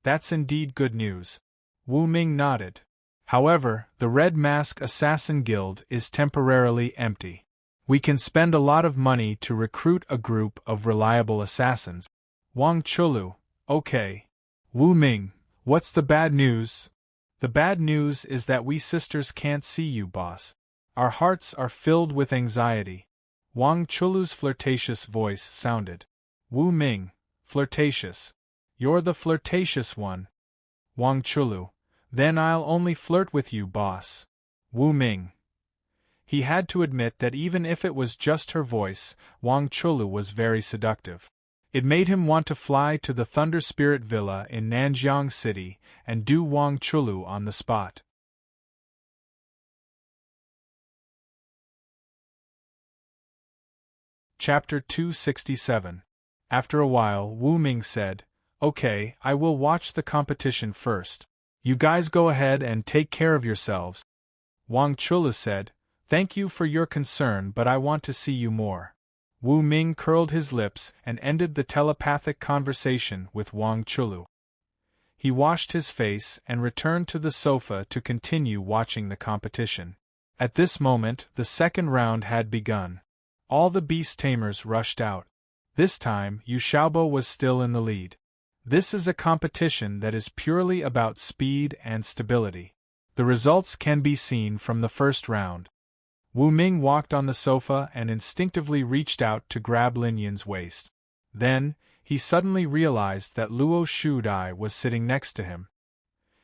"That's indeed good news." Wu Ming nodded. "However, the Red Mask Assassin Guild is temporarily empty. We can spend a lot of money to recruit a group of reliable assassins." Wang Chulu. "Okay." Wu Ming. "What's the bad news?" "The bad news is that we sisters can't see you, boss. Our hearts are filled with anxiety." Wang Chulu's flirtatious voice sounded. Wu Ming. "Flirtatious. You're the flirtatious one." Wang Chulu. "Then I'll only flirt with you, boss." Wu Ming. He had to admit that even if it was just her voice, Wang Chulu was very seductive. It made him want to fly to the Thunder Spirit Villa in Nanjiang City and do Wang Chulu on the spot. Chapter 267. After a while, Wu Ming said, "Okay, I will watch the competition first. You guys go ahead and take care of yourselves." Wang Chulu said, "Thank you for your concern, but I want to see you more." Wu Ming curled his lips and ended the telepathic conversation with Wang Chulu. He washed his face and returned to the sofa to continue watching the competition. At this moment, the second round had begun. All the beast tamers rushed out. This time, Yu Xiaobo was still in the lead. This is a competition that is purely about speed and stability. The results can be seen from the first round. Wu Ming walked on the sofa and instinctively reached out to grab Lin Yin's waist. Then, he suddenly realized that Luo Shudai was sitting next to him.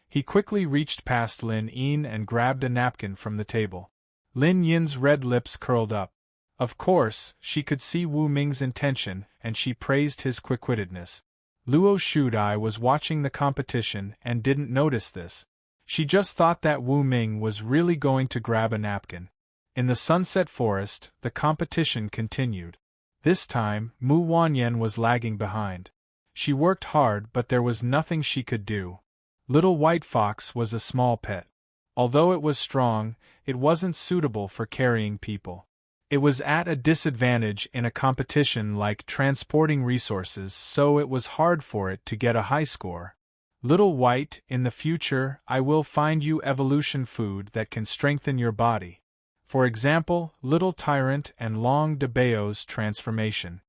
He quickly reached past Lin Yin and grabbed a napkin from the table. Lin Yin's red lips curled up. Of course, she could see Wu Ming's intention, and she praised his quick-wittedness. Luo Shudai was watching the competition and didn't notice this. She just thought that Wu Ming was really going to grab a napkin. In the Sunset Forest, the competition continued. This time, Mu Wanyan was lagging behind. She worked hard, but there was nothing she could do. Little White Fox was a small pet. Although it was strong, it wasn't suitable for carrying people. It was at a disadvantage in a competition like transporting resources, so it was hard for it to get a high score. Little White, in the future, I will find you evolution food that can strengthen your body. For example, Little Tyrant and Long de Bao's transformation.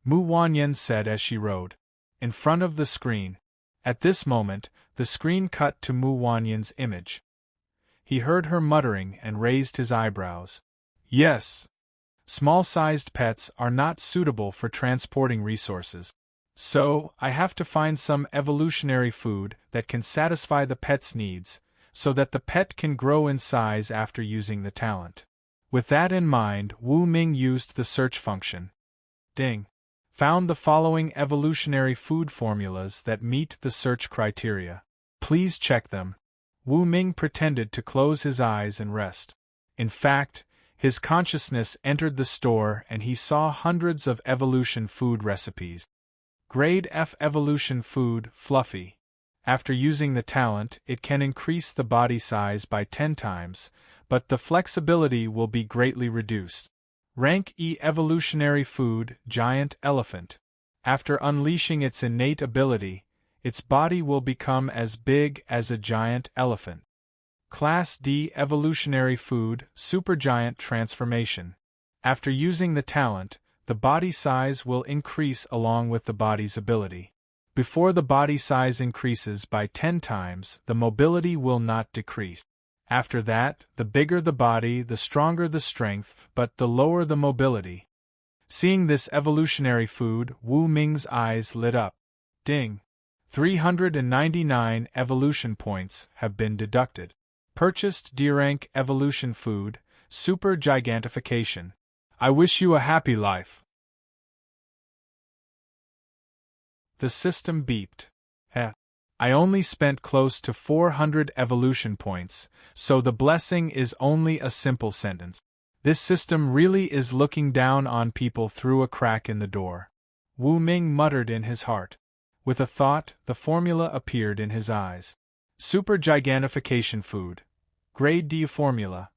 Mu Wanyan said as she rode. In front of the screen. At this moment, the screen cut to Mu Wanyan's image. He heard her muttering and raised his eyebrows. Yes. Small-sized pets are not suitable for transporting resources. So, I have to find some evolutionary food that can satisfy the pet's needs, so that the pet can grow in size after using the talent. With that in mind, Wu Ming used the search function. Ding. Found the following evolutionary food formulas that meet the search criteria. Please check them. Wu Ming pretended to close his eyes and rest. In fact, his consciousness entered the store and he saw hundreds of evolution food recipes. Grade F evolution food, fluffy. After using the talent, it can increase the body size by 10 times, but the flexibility will be greatly reduced. Rank E evolutionary food, giant elephant. After unleashing its innate ability, its body will become as big as a giant elephant. Class D evolutionary food, supergiant transformation. After using the talent, the body size will increase along with the body's ability. Before the body size increases by 10 times, the mobility will not decrease. After that, the bigger the body, the stronger the strength, but the lower the mobility. Seeing this evolutionary food, Wu Ming's eyes lit up. Ding! 399 evolution points have been deducted. Purchased D-rank evolution food, super gigantification. I wish you a happy life. The system beeped. I only spent close to 400 evolution points, so the blessing is only a simple sentence. This system really is looking down on people through a crack in the door. Wu Ming muttered in his heart. With a thought, the formula appeared in his eyes. Super gigantification food. Grade D formula.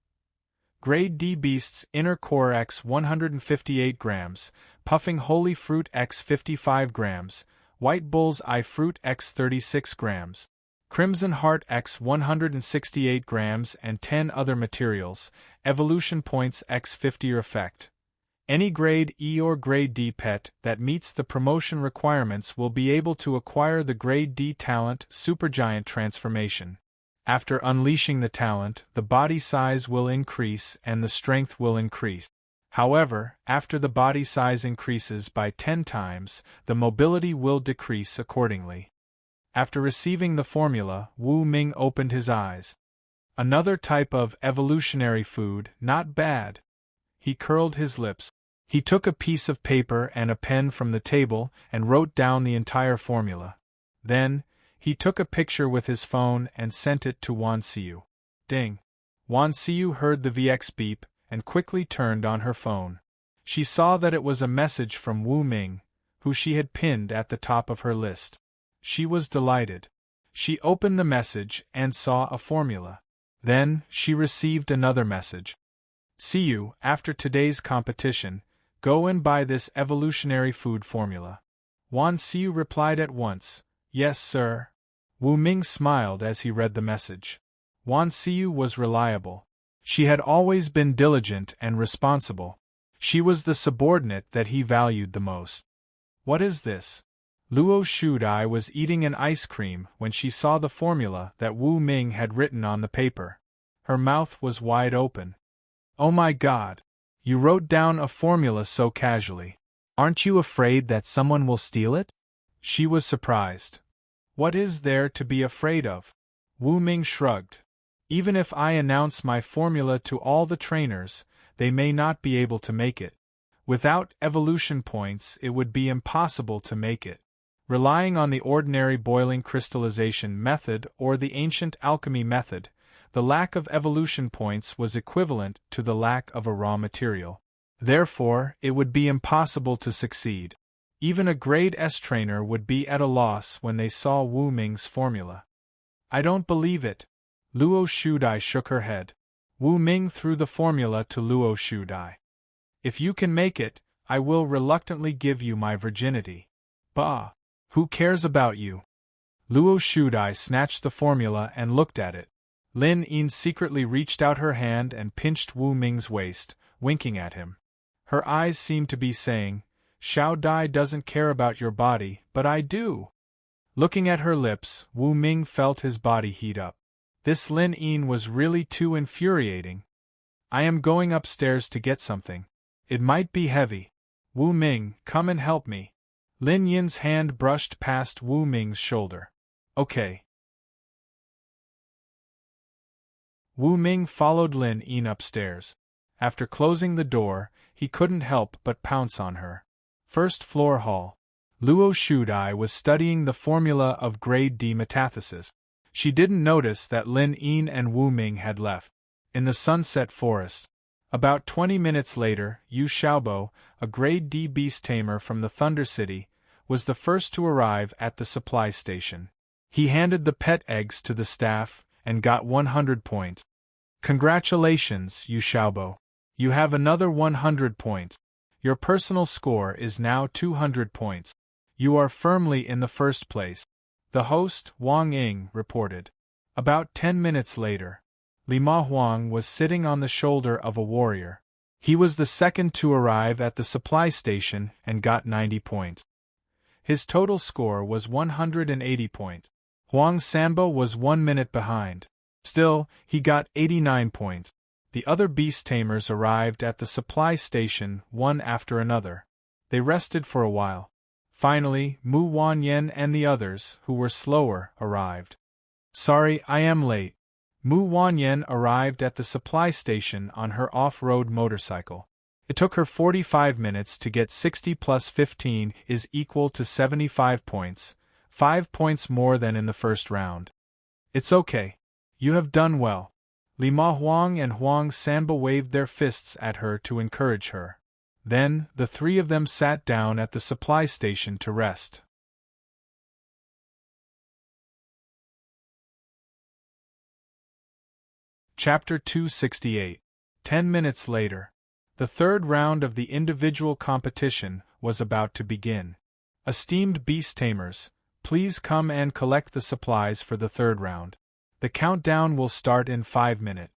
Grade D beasts inner core X 158 grams, puffing holy fruit X 55 grams, white bull's eye fruit X 36 grams, crimson heart X 168 grams and 10 other materials, evolution points X 50 effect. Any grade E or grade D pet that meets the promotion requirements will be able to acquire the grade D talent supergiant transformation. After unleashing the talent, the body size will increase and the strength will increase. However, after the body size increases by 10 times, the mobility will decrease accordingly. After receiving the formula, Wu Ming opened his eyes. Another type of evolutionary food, not bad. He curled his lips. He took a piece of paper and a pen from the table and wrote down the entire formula. Then, he took a picture with his phone and sent it to Wan Xiu. Ding! Wan Xiu heard the VX beep and quickly turned on her phone. She saw that it was a message from Wu Ming, who she had pinned at the top of her list. She was delighted. She opened the message and saw a formula. Then, she received another message. See you after today's competition. Go and buy this evolutionary food formula. Wan Xiu replied at once, Yes, sir. Wu Ming smiled as he read the message. Wan Xiu was reliable. She had always been diligent and responsible. She was the subordinate that he valued the most. What is this? Luo Shudai was eating an ice cream when she saw the formula that Wu Ming had written on the paper. Her mouth was wide open. Oh my God! You wrote down a formula so casually. Aren't you afraid that someone will steal it? She was surprised. What is there to be afraid of? Wu Ming shrugged. Even if I announce my formula to all the trainers, they may not be able to make it. Without evolution points, it would be impossible to make it. Relying on the ordinary boiling crystallization method or the ancient alchemy method, the lack of evolution points was equivalent to the lack of a raw material. Therefore, it would be impossible to succeed. Even a grade S trainer would be at a loss when they saw Wu Ming's formula. I don't believe it. Luo Shudai shook her head. Wu Ming threw the formula to Luo Shudai. If you can make it, I will reluctantly give you my virginity. Bah! Who cares about you? Luo Shudai snatched the formula and looked at it. Lin Yin secretly reached out her hand and pinched Wu Ming's waist, winking at him. Her eyes seemed to be saying, Xiao Dai doesn't care about your body, but I do. Looking at her lips, Wu Ming felt his body heat up. This Lin Yin was really too infuriating. I am going upstairs to get something. It might be heavy. Wu Ming, come and help me. Lin Yin's hand brushed past Wu Ming's shoulder. Okay. Wu Ming followed Lin Yin upstairs. After closing the door, he couldn't help but pounce on her. First floor hall. Luo Shudai was studying the formula of grade D metathesis. She didn't notice that Lin Yin and Wu Ming had left. In the sunset forest. About 20 minutes later, Yu Xiaobo, a grade D beast tamer from the Thunder City, was the first to arrive at the supply station. He handed the pet eggs to the staff and got 100 points. Congratulations, Yu Xiaobo. You have another 100 points. Your personal score is now 200 points. You are firmly in the first place. The host, Wang Ying, reported. About 10 minutes later, Li Ma Huang was sitting on the shoulder of a warrior. He was the second to arrive at the supply station and got 90 points. His total score was 180 points. Huang Sanbo was 1 minute behind. Still, he got 89 points. The other beast tamers arrived at the supply station one after another. They rested for a while. Finally, Mu Wanyan and the others, who were slower, arrived. Sorry, I am late. Mu Wanyan arrived at the supply station on her off-road motorcycle. It took her 45 minutes to get 60 plus 15 is equal to 75 points, 5 points more than in the first round. It's okay. You have done well. Li Ma Huang and Huang Sanba waved their fists at her to encourage her. Then, the three of them sat down at the supply station to rest. Chapter 268. 10 minutes later. The third round of the individual competition was about to begin. Esteemed beast tamers, please come and collect the supplies for the third round. The countdown will start in 5 minutes.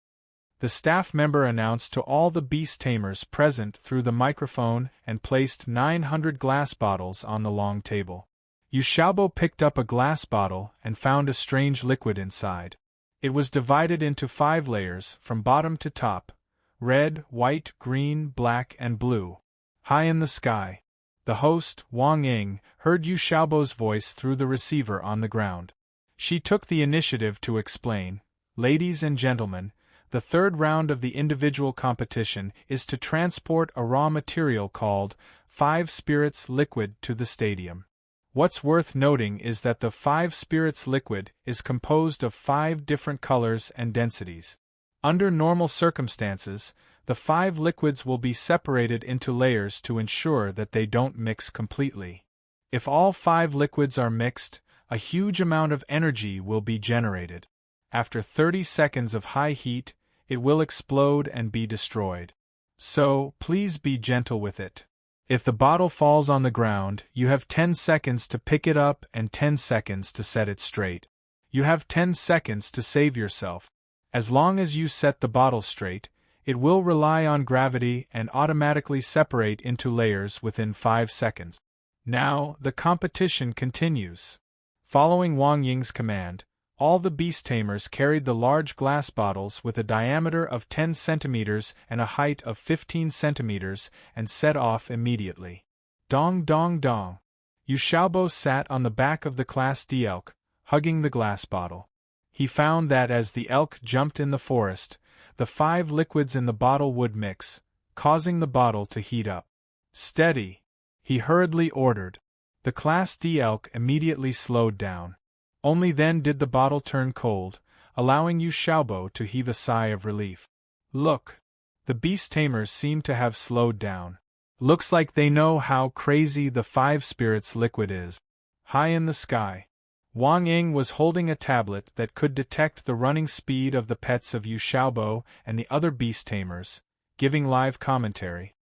The staff member announced to all the beast tamers present through the microphone and placed 900 glass bottles on the long table. Yu Xiaobo picked up a glass bottle and found a strange liquid inside. It was divided into 5 layers from bottom to top: red, white, green, black, and blue. High in the sky. The host, Wang Ying, heard Yu Xiaobo's voice through the receiver on the ground. She took the initiative to explain, Ladies and gentlemen, the third round of the individual competition is to transport a raw material called 5 Spirits Liquid to the stadium. What's worth noting is that the 5 Spirits Liquid is composed of 5 different colors and densities. Under normal circumstances, the 5 liquids will be separated into layers to ensure that they don't mix completely. If all 5 liquids are mixed, a huge amount of energy will be generated. After 30 seconds of high heat, it will explode and be destroyed. So, please be gentle with it. If the bottle falls on the ground, you have 10 seconds to pick it up and 10 seconds to set it straight. You have 10 seconds to save yourself. As long as you set the bottle straight, it will rely on gravity and automatically separate into layers within 5 seconds. Now, the competition continues. Following Wang Ying's command, all the beast tamers carried the large glass bottles with a diameter of 10 centimeters and a height of 15 centimeters and set off immediately. Dong dong dong. Yu Xiaobo sat on the back of the Class D elk, hugging the glass bottle. He found that as the elk jumped in the forest, the 5 liquids in the bottle would mix, causing the bottle to heat up. Steady, he hurriedly ordered. The Class D elk immediately slowed down. Only then did the bottle turn cold, allowing Yu Xiaobo to heave a sigh of relief. Look! The beast tamers seem to have slowed down. Looks like they know how crazy the 5 spirits liquid is. High in the sky, Wang Ying was holding a tablet that could detect the running speed of the pets of Yu Xiaobo and the other beast tamers, giving live commentary.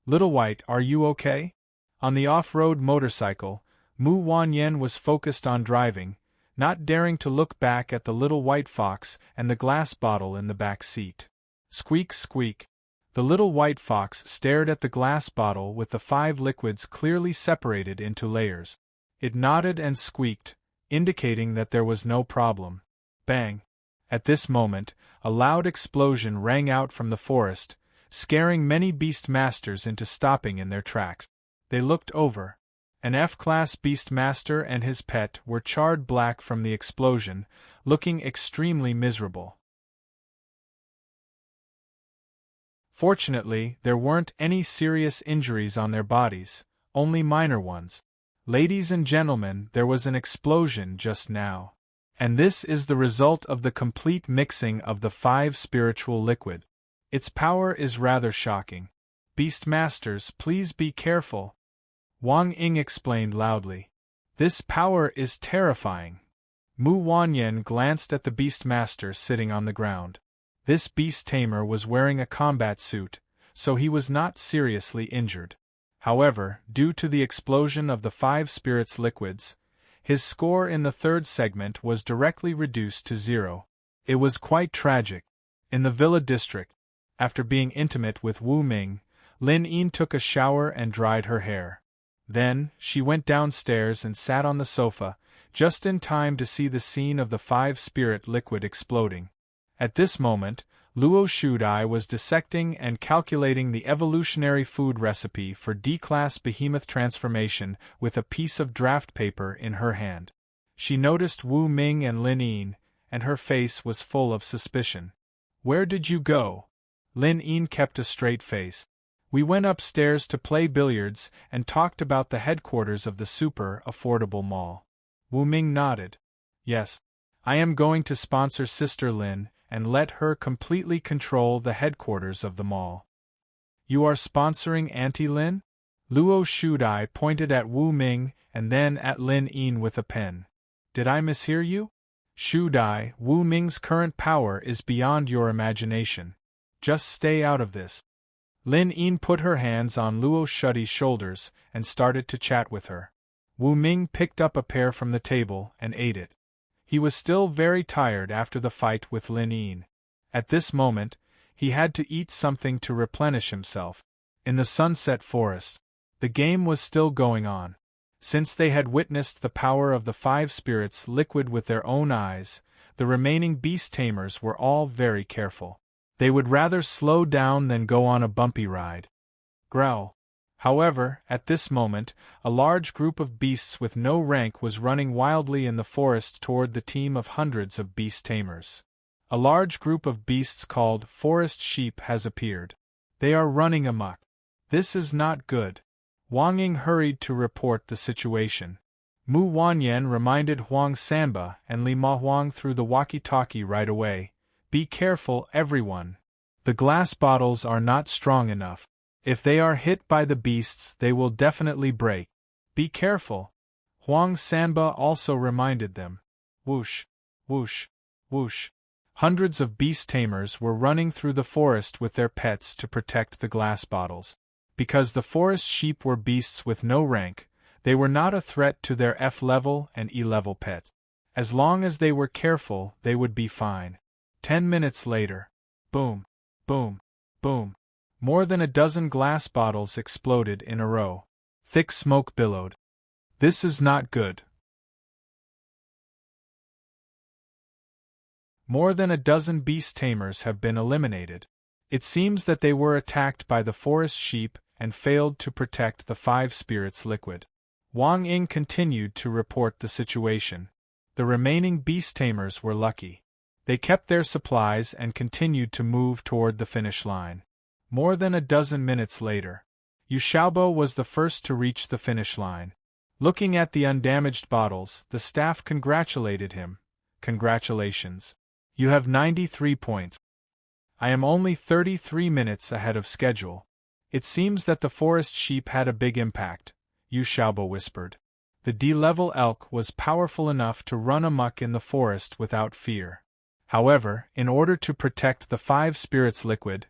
Little White, are you okay? On the off-road motorcycle, Mu Wanyan was focused on driving, not daring to look back at the little white fox and the glass bottle in the back seat. Squeak, squeak. The little white fox stared at the glass bottle with the 5 liquids clearly separated into layers. It nodded and squeaked, indicating that there was no problem. Bang! At this moment, a loud explosion rang out from the forest, scaring many beast masters into stopping in their tracks. They looked over. An F-class beast master and his pet were charred black from the explosion, looking extremely miserable. Fortunately, there weren't any serious injuries on their bodies, only minor ones. Ladies and gentlemen, there was an explosion just now. And this is the result of the complete mixing of the 5 spiritual liquid. Its power is rather shocking. Beast masters, please be careful. Wang Ying explained loudly. This power is terrifying. Mu Wanyan glanced at the beast master sitting on the ground. This beast tamer was wearing a combat suit, so he was not seriously injured. However, due to the explosion of the 5 spirits liquids, his score in the 3rd segment was directly reduced to 0. It was quite tragic. In the Villa district, after being intimate with Wu Ming, Lin Yin took a shower and dried her hair. Then, she went downstairs and sat on the sofa, just in time to see the scene of the 5 spirit liquid exploding. At this moment, Luo Shudai was dissecting and calculating the evolutionary food recipe for D-class behemoth transformation with a piece of draft paper in her hand. She noticed Wu Ming and Lin Yin, and her face was full of suspicion. Where did you go? Lin Yin kept a straight face. We went upstairs to play billiards and talked about the headquarters of the super affordable mall. Wu Ming nodded. Yes, I am going to sponsor Sister Lin and let her completely control the headquarters of the mall. You are sponsoring Auntie Lin? Luo Shudai pointed at Wu Ming and then at Lin Yin with a pen. Did I mishear you? Shudai, Wu Ming's current power is beyond your imagination. Just stay out of this. Lin Yin put her hands on Luo Shudai's shoulders and started to chat with her. Wu Ming picked up a pear from the table and ate it. He was still very tired after the fight with Lin Yin. At this moment, he had to eat something to replenish himself. In the Sunset Forest, the game was still going on. Since they had witnessed the power of the 5 spirits liquid with their own eyes, the remaining beast tamers were all very careful. They would rather slow down than go on a bumpy ride. Growl. However, at this moment, a large group of beasts with no rank was running wildly in the forest toward the team of hundreds of beast tamers. A large group of beasts called forest sheep has appeared. They are running amok. This is not good. Wang Ying hurried to report the situation. Mu Wanyan reminded Huang Sanba and Li Ma Huang through the walkie-talkie right away. Be careful, everyone. The glass bottles are not strong enough. If they are hit by the beasts, they will definitely break. Be careful. Huang Sanba also reminded them. Whoosh, whoosh, whoosh. Hundreds of beast tamers were running through the forest with their pets to protect the glass bottles. Because the forest sheep were beasts with no rank, they were not a threat to their F-level and E-level pet. As long as they were careful, they would be fine. 10 minutes later. Boom, boom, boom. More than a dozen glass bottles exploded in a row. Thick smoke billowed. This is not good. More than a dozen beast tamers have been eliminated. It seems that they were attacked by the forest sheep and failed to protect the 5 spirits liquid. Wang Ying continued to report the situation. The remaining beast tamers were lucky. They kept their supplies and continued to move toward the finish line. More than a dozen minutes later, Yu Xiaobo was the first to reach the finish line. Looking at the undamaged bottles, the staff congratulated him. Congratulations. You have 93 points. I am only 33 minutes ahead of schedule. It seems that the forest sheep had a big impact, Yu Xiaobo whispered. The D-level elk was powerful enough to run amok in the forest without fear. However, in order to protect the 5 spirits liquid,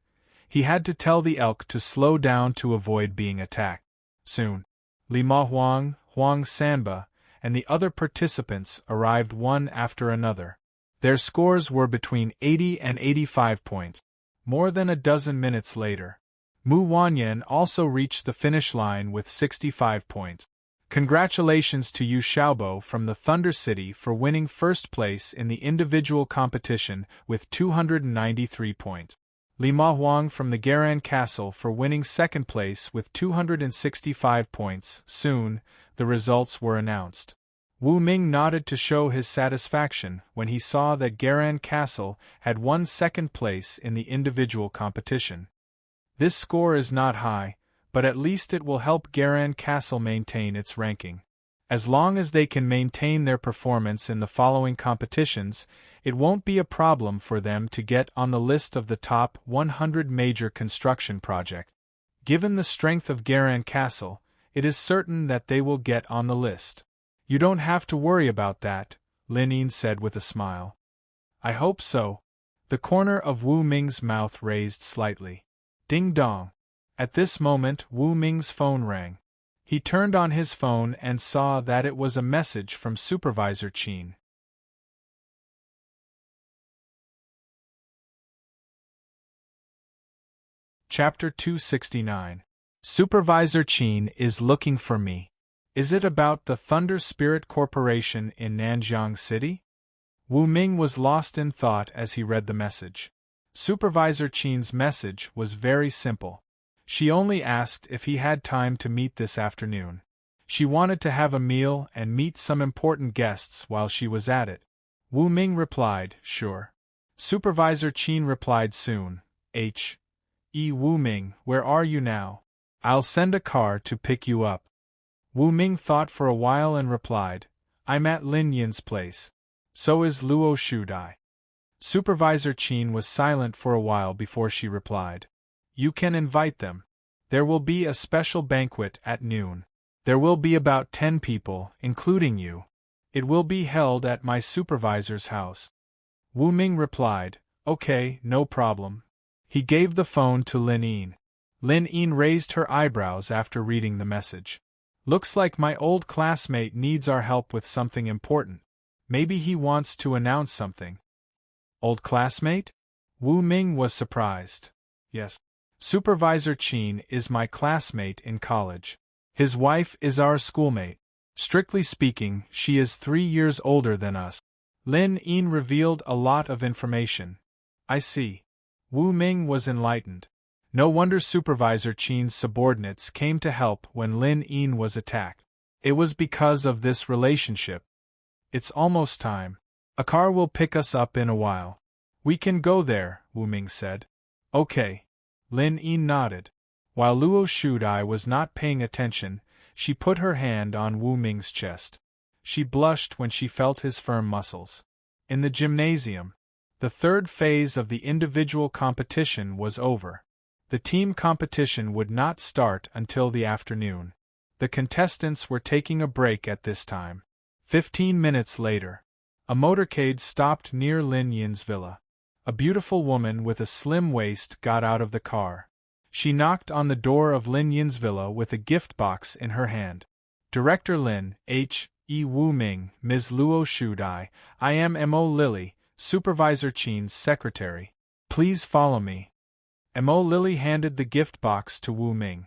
he had to tell the elk to slow down to avoid being attacked. Soon, Li Ma Huang, Huang Sanba, and the other participants arrived one after another. Their scores were between 80 and 85 points. More than a dozen minutes later, Mu Wanyan also reached the finish line with 65 points. Congratulations to Yu Xiaobo from the Thunder City for winning first place in the individual competition with 293 points. Li Ma Huang from the Garan Castle for winning second place with 265 points. Soon, the results were announced. Wu Ming nodded to show his satisfaction when he saw that Garan Castle had won second place in the individual competition. This score is not high, but at least it will help Garan Castle maintain its ranking. As long as they can maintain their performance in the following competitions, it won't be a problem for them to get on the list of the top 100 major construction projects. Given the strength of Garan Castle, it is certain that they will get on the list. You don't have to worry about that, Lin Yin said with a smile. I hope so. The corner of Wu Ming's mouth raised slightly. Ding dong. At this moment, Wu Ming's phone rang. He turned on his phone and saw that it was a message from Supervisor Qin. Chapter 269. Supervisor Qin is looking for me. Is it about the Thunder Spirit Corporation in Nanjiang City? Wu Ming was lost in thought as he read the message. Supervisor Qin's message was very simple. She only asked if he had time to meet this afternoon. She wanted to have a meal and meet some important guests while she was at it. Wu Ming replied, sure. Supervisor Qin replied soon, Wu Ming, where are you now? I'll send a car to pick you up. Wu Ming thought for a while and replied, I'm at Lin Yin's place. So is Luo Shudai. Supervisor Qin was silent for a while before she replied. You can invite them. There will be a special banquet at noon. There will be about 10 people, including you. It will be held at my supervisor's house. Wu Ming replied, okay, no problem. He gave the phone to Lin Yin. Lin Yin raised her eyebrows after reading the message. Looks like my old classmate needs our help with something important. Maybe he wants to announce something. Old classmate? Wu Ming was surprised. Yes. Supervisor Qin is my classmate in college. His wife is our schoolmate. Strictly speaking, she is 3 years older than us. Lin Yin revealed a lot of information. I see. Wu Ming was enlightened. No wonder Supervisor Qin's subordinates came to help when Lin Yin was attacked. It was because of this relationship. It's almost time. A car will pick us up in a while. We can go there, Wu Ming said. Okay. Lin Yin nodded. While Luo Shudai was not paying attention, she put her hand on Wu Ming's chest. She blushed when she felt his firm muscles. In the gymnasium, the third phase of the individual competition was over. The team competition would not start until the afternoon. The contestants were taking a break at this time. 15 minutes later, a motorcade stopped near Lin Yin's villa. A beautiful woman with a slim waist got out of the car. She knocked on the door of Lin Yin's villa with a gift box in her hand. Director Lin, H.E. Wu Ming, Ms. Luo Shudai, I am Mo Lily, Supervisor Qin's secretary. Please follow me. Mo Lily handed the gift box to Wu Ming.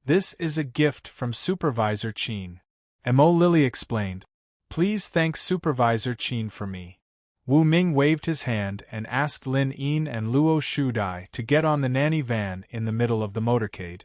This is a gift from Supervisor Qin. Mo Lily explained. Please thank Supervisor Qin for me. Wu Ming waved his hand and asked Lin Yin and Luo Shudai to get on the nanny van in the middle of the motorcade.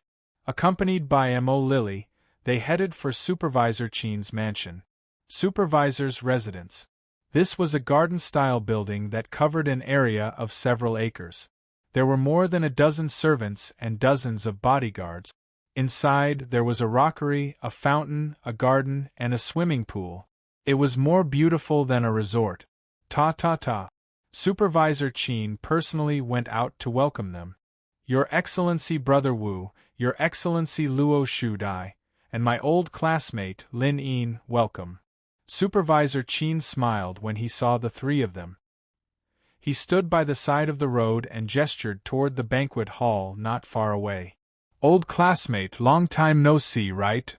Accompanied by Mo Lily, they headed for Supervisor Qin's mansion. Supervisor's residence. This was a garden-style building that covered an area of several acres. There were more than a dozen servants and dozens of bodyguards. Inside, there was a rockery, a fountain, a garden, and a swimming pool. It was more beautiful than a resort. Ta. Supervisor Qin personally went out to welcome them. Your Excellency Brother Wu, Your Excellency Luo Shudai, and my old classmate Lin Yin, welcome. Supervisor Qin smiled when he saw the three of them. He stood by the side of the road and gestured toward the banquet hall not far away. Old classmate, long time no see, right?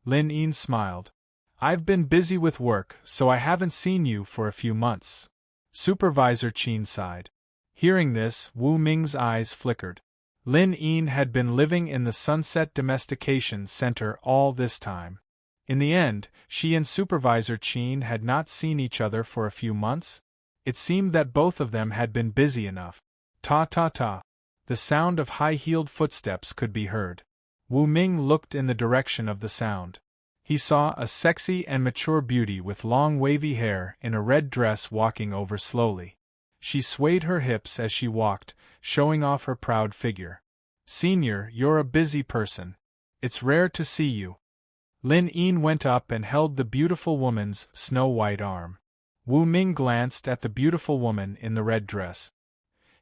Lin Yin smiled. I've been busy with work, so I haven't seen you for a few months. Supervisor Qin sighed. Hearing this, Wu Ming's eyes flickered. Lin Yin had been living in the Sunset Domestication Center all this time. In the end, she and Supervisor Qin had not seen each other for a few months. It seemed that both of them had been busy enough. Ta. The sound of high-heeled footsteps could be heard. Wu Ming looked in the direction of the sound. He saw a sexy and mature beauty with long wavy hair in a red dress walking over slowly. She swayed her hips as she walked, showing off her proud figure. Senior, you're a busy person. It's rare to see you. Lin Yin went up and held the beautiful woman's snow-white arm. Wu Ming glanced at the beautiful woman in the red dress.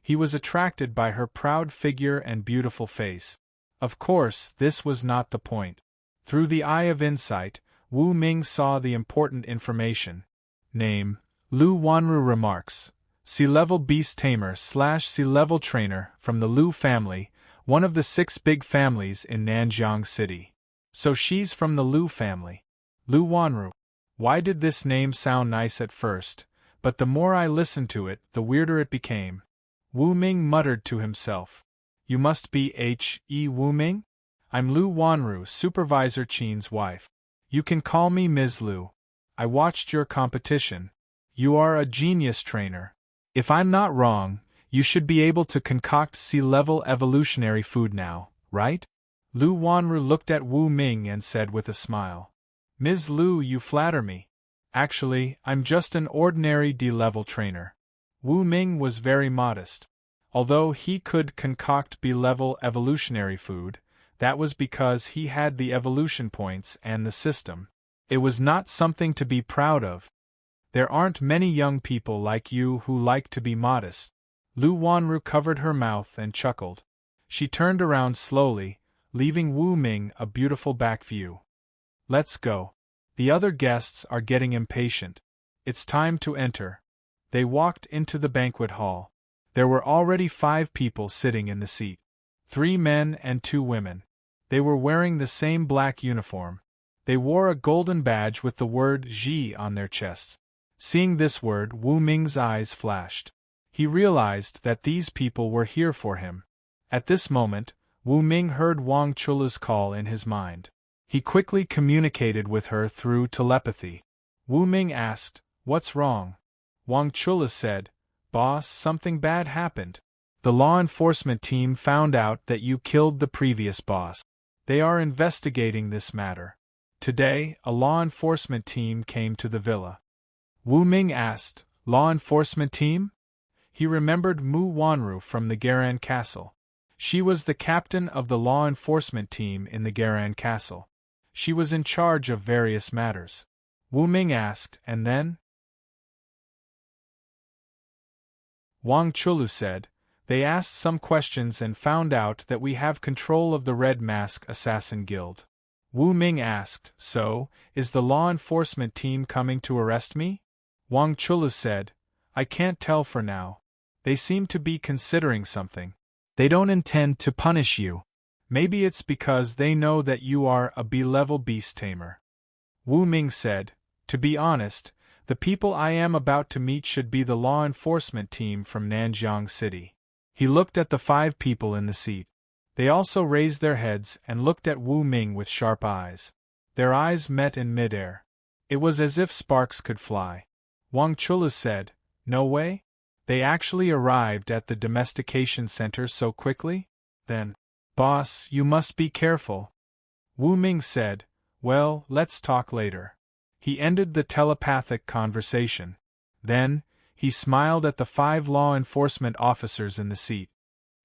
He was attracted by her proud figure and beautiful face. Of course, this was not the point. Through the eye of insight, Wu Ming saw the important information. Name: Lu Wanru remarks. Sea-level beast tamer / sea-level trainer from the Lu family, one of the 6 big families in Nanjiang City. So she's from the Lu family. Lu Wanru. Why did this name sound nice at first, but the more I listened to it, the weirder it became. Wu Ming muttered to himself. You must be H.E. Wu Ming? I'm Lu Wanru, Supervisor Qin's wife. You can call me Ms. Lu. I watched your competition. You are a genius trainer. If I'm not wrong, you should be able to concoct sea-level evolutionary food now, right? Lu Wanru looked at Wu Ming and said with a smile. Ms. Lu, you flatter me. Actually, I'm just an ordinary D-level trainer. Wu Ming was very modest. Although he could concoct B-level evolutionary food, that was because he had the evolution points and the system. It was not something to be proud of. There aren't many young people like you who like to be modest. Lu Wanru covered her mouth and chuckled. She turned around slowly, leaving Wu Ming a beautiful back view. Let's go. The other guests are getting impatient. It's time to enter. They walked into the banquet hall. There were already 5 people sitting in the seat. 3 men and 2 women. They were wearing the same black uniform. They wore a golden badge with the word Ji on their chests. Seeing this word, Wu Ming's eyes flashed. He realized that these people were here for him. At this moment, Wu Ming heard Wang Chula's call in his mind. He quickly communicated with her through telepathy. Wu Ming asked, "What's wrong?" Wang Chula said, "Boss, something bad happened. The law enforcement team found out that you killed the previous boss. They are investigating this matter. Today, a law enforcement team came to the villa." Wu Ming asked, "Law enforcement team?" He remembered Mu Wanru from the Garan Castle. She was the captain of the law enforcement team in the Garan Castle. She was in charge of various matters. Wu Ming asked, "And then?" Wang Chulu said, "They asked some questions and found out that we have control of the Red Mask Assassin Guild." Wu Ming asked, "So, is the law enforcement team coming to arrest me?" Wang Chulu said, "I can't tell for now. They seem to be considering something. They don't intend to punish you. Maybe it's because they know that you are a B-level beast tamer. Wu Ming said, to be honest, the people I am about to meet should be the law enforcement team from Nanjiang City. He looked at the 5 people in the seat. They also raised their heads and looked at Wu Ming with sharp eyes. Their eyes met in midair. It was as if sparks could fly. Wang Chula said, no way? They actually arrived at the domestication center so quickly? Then, boss, you must be careful. Wu Ming said, well, let's talk later. He ended the telepathic conversation. Then, he smiled at the 5 law enforcement officers in the seat.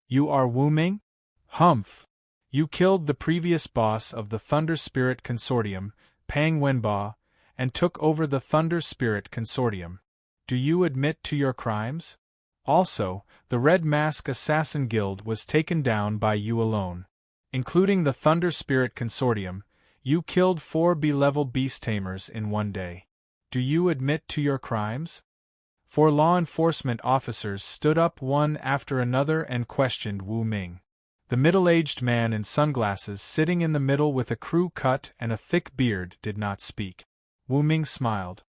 You are Wu Ming? Humph! You killed the previous boss of the Thunder Spirit Consortium, Pang Wenba, and took over the Thunder Spirit Consortium. Do you admit to your crimes? Also, the Red Mask Assassin Guild was taken down by you alone. Including the Thunder Spirit Consortium, you killed 4 B-level beast tamers in one day. Do you admit to your crimes? 4 law enforcement officers stood up one after another and questioned Wu Ming. The middle-aged man in sunglasses sitting in the middle with a crew cut and a thick beard did not speak. Wu Ming smiled.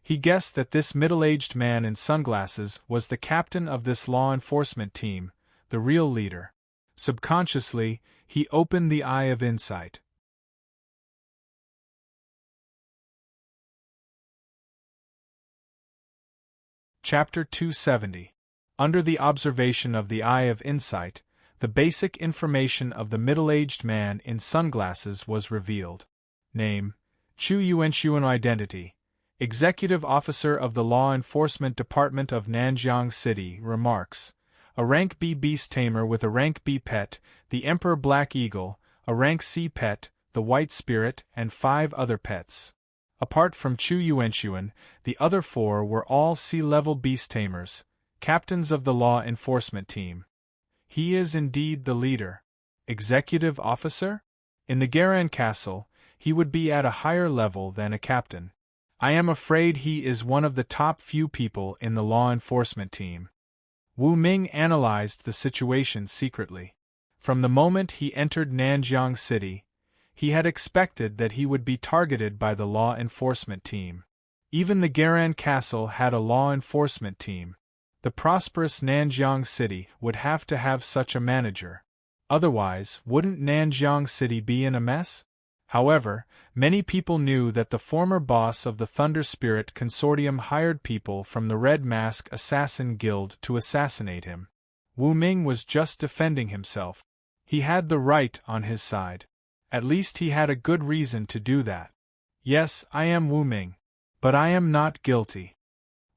He guessed that this middle-aged man in sunglasses was the captain of this law enforcement team, the real leader. Subconsciously, he opened the eye of insight. Chapter 270. Under the observation of the Eye of Insight, the basic information of the middle-aged man in sunglasses was revealed. Name: Chu Yuanxuan. Identity: Executive Officer of the Law Enforcement Department of Nanjiang City. Remarks: a rank B beast tamer with a rank B pet, the Emperor Black Eagle, a rank C pet, the White Spirit, and 5 other pets. Apart from Chu Yuanxuan, the other 4 were all C-level beast tamers, captains of the law enforcement team. He is indeed the leader. Executive officer? In the Garan Castle, he would be at a higher level than a captain. I am afraid he is one of the top few people in the law enforcement team. Wu Ming analyzed the situation secretly. From the moment he entered Nanjiang City, he had expected that he would be targeted by the law enforcement team. Even the Garan Castle had a law enforcement team. The prosperous Nanjiang City would have to have such a manager. Otherwise, wouldn't Nanjiang City be in a mess? However, many people knew that the former boss of the Thunder Spirit Consortium hired people from the Red Mask Assassin Guild to assassinate him. Wu Ming was just defending himself. He had the right on his side. At least he had a good reason to do that. Yes, I am Wu Ming. But I am not guilty.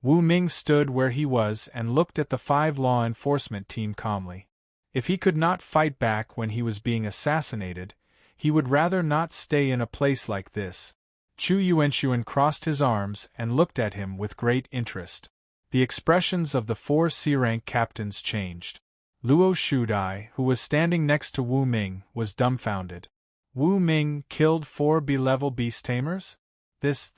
Wu Ming stood where he was and looked at the 5 law enforcement team calmly. If he could not fight back when he was being assassinated, he would rather not stay in a place like this. Chu Yuanxuan crossed his arms and looked at him with great interest. The expressions of the 4 C-rank captains changed. Luo Shudai, who was standing next to Wu Ming, was dumbfounded. Wu Ming killed 4 B-level beast tamers? This.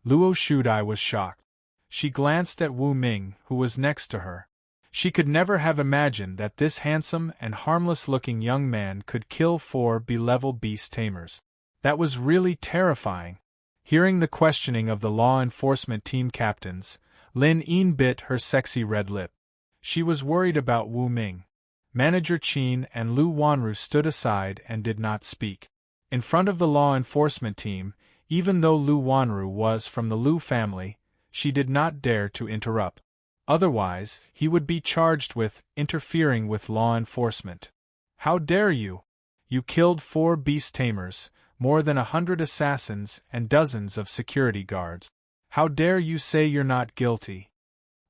Luo Shudai was shocked. She glanced at Wu Ming, who was next to her. She could never have imagined that this handsome and harmless-looking young man could kill 4 B-level beast tamers. That was really terrifying. Hearing the questioning of the law enforcement team captains, Lin Yin bit her sexy red lip. She was worried about Wu Ming. Manager Qin and Lu Wanru stood aside and did not speak. In front of the law enforcement team, even though Lu Wanru was from the Lu family, she did not dare to interrupt. Otherwise, he would be charged with interfering with law enforcement. How dare you? You killed 4 beast tamers, more than 100 assassins and dozens of security guards. How dare you say you're not guilty?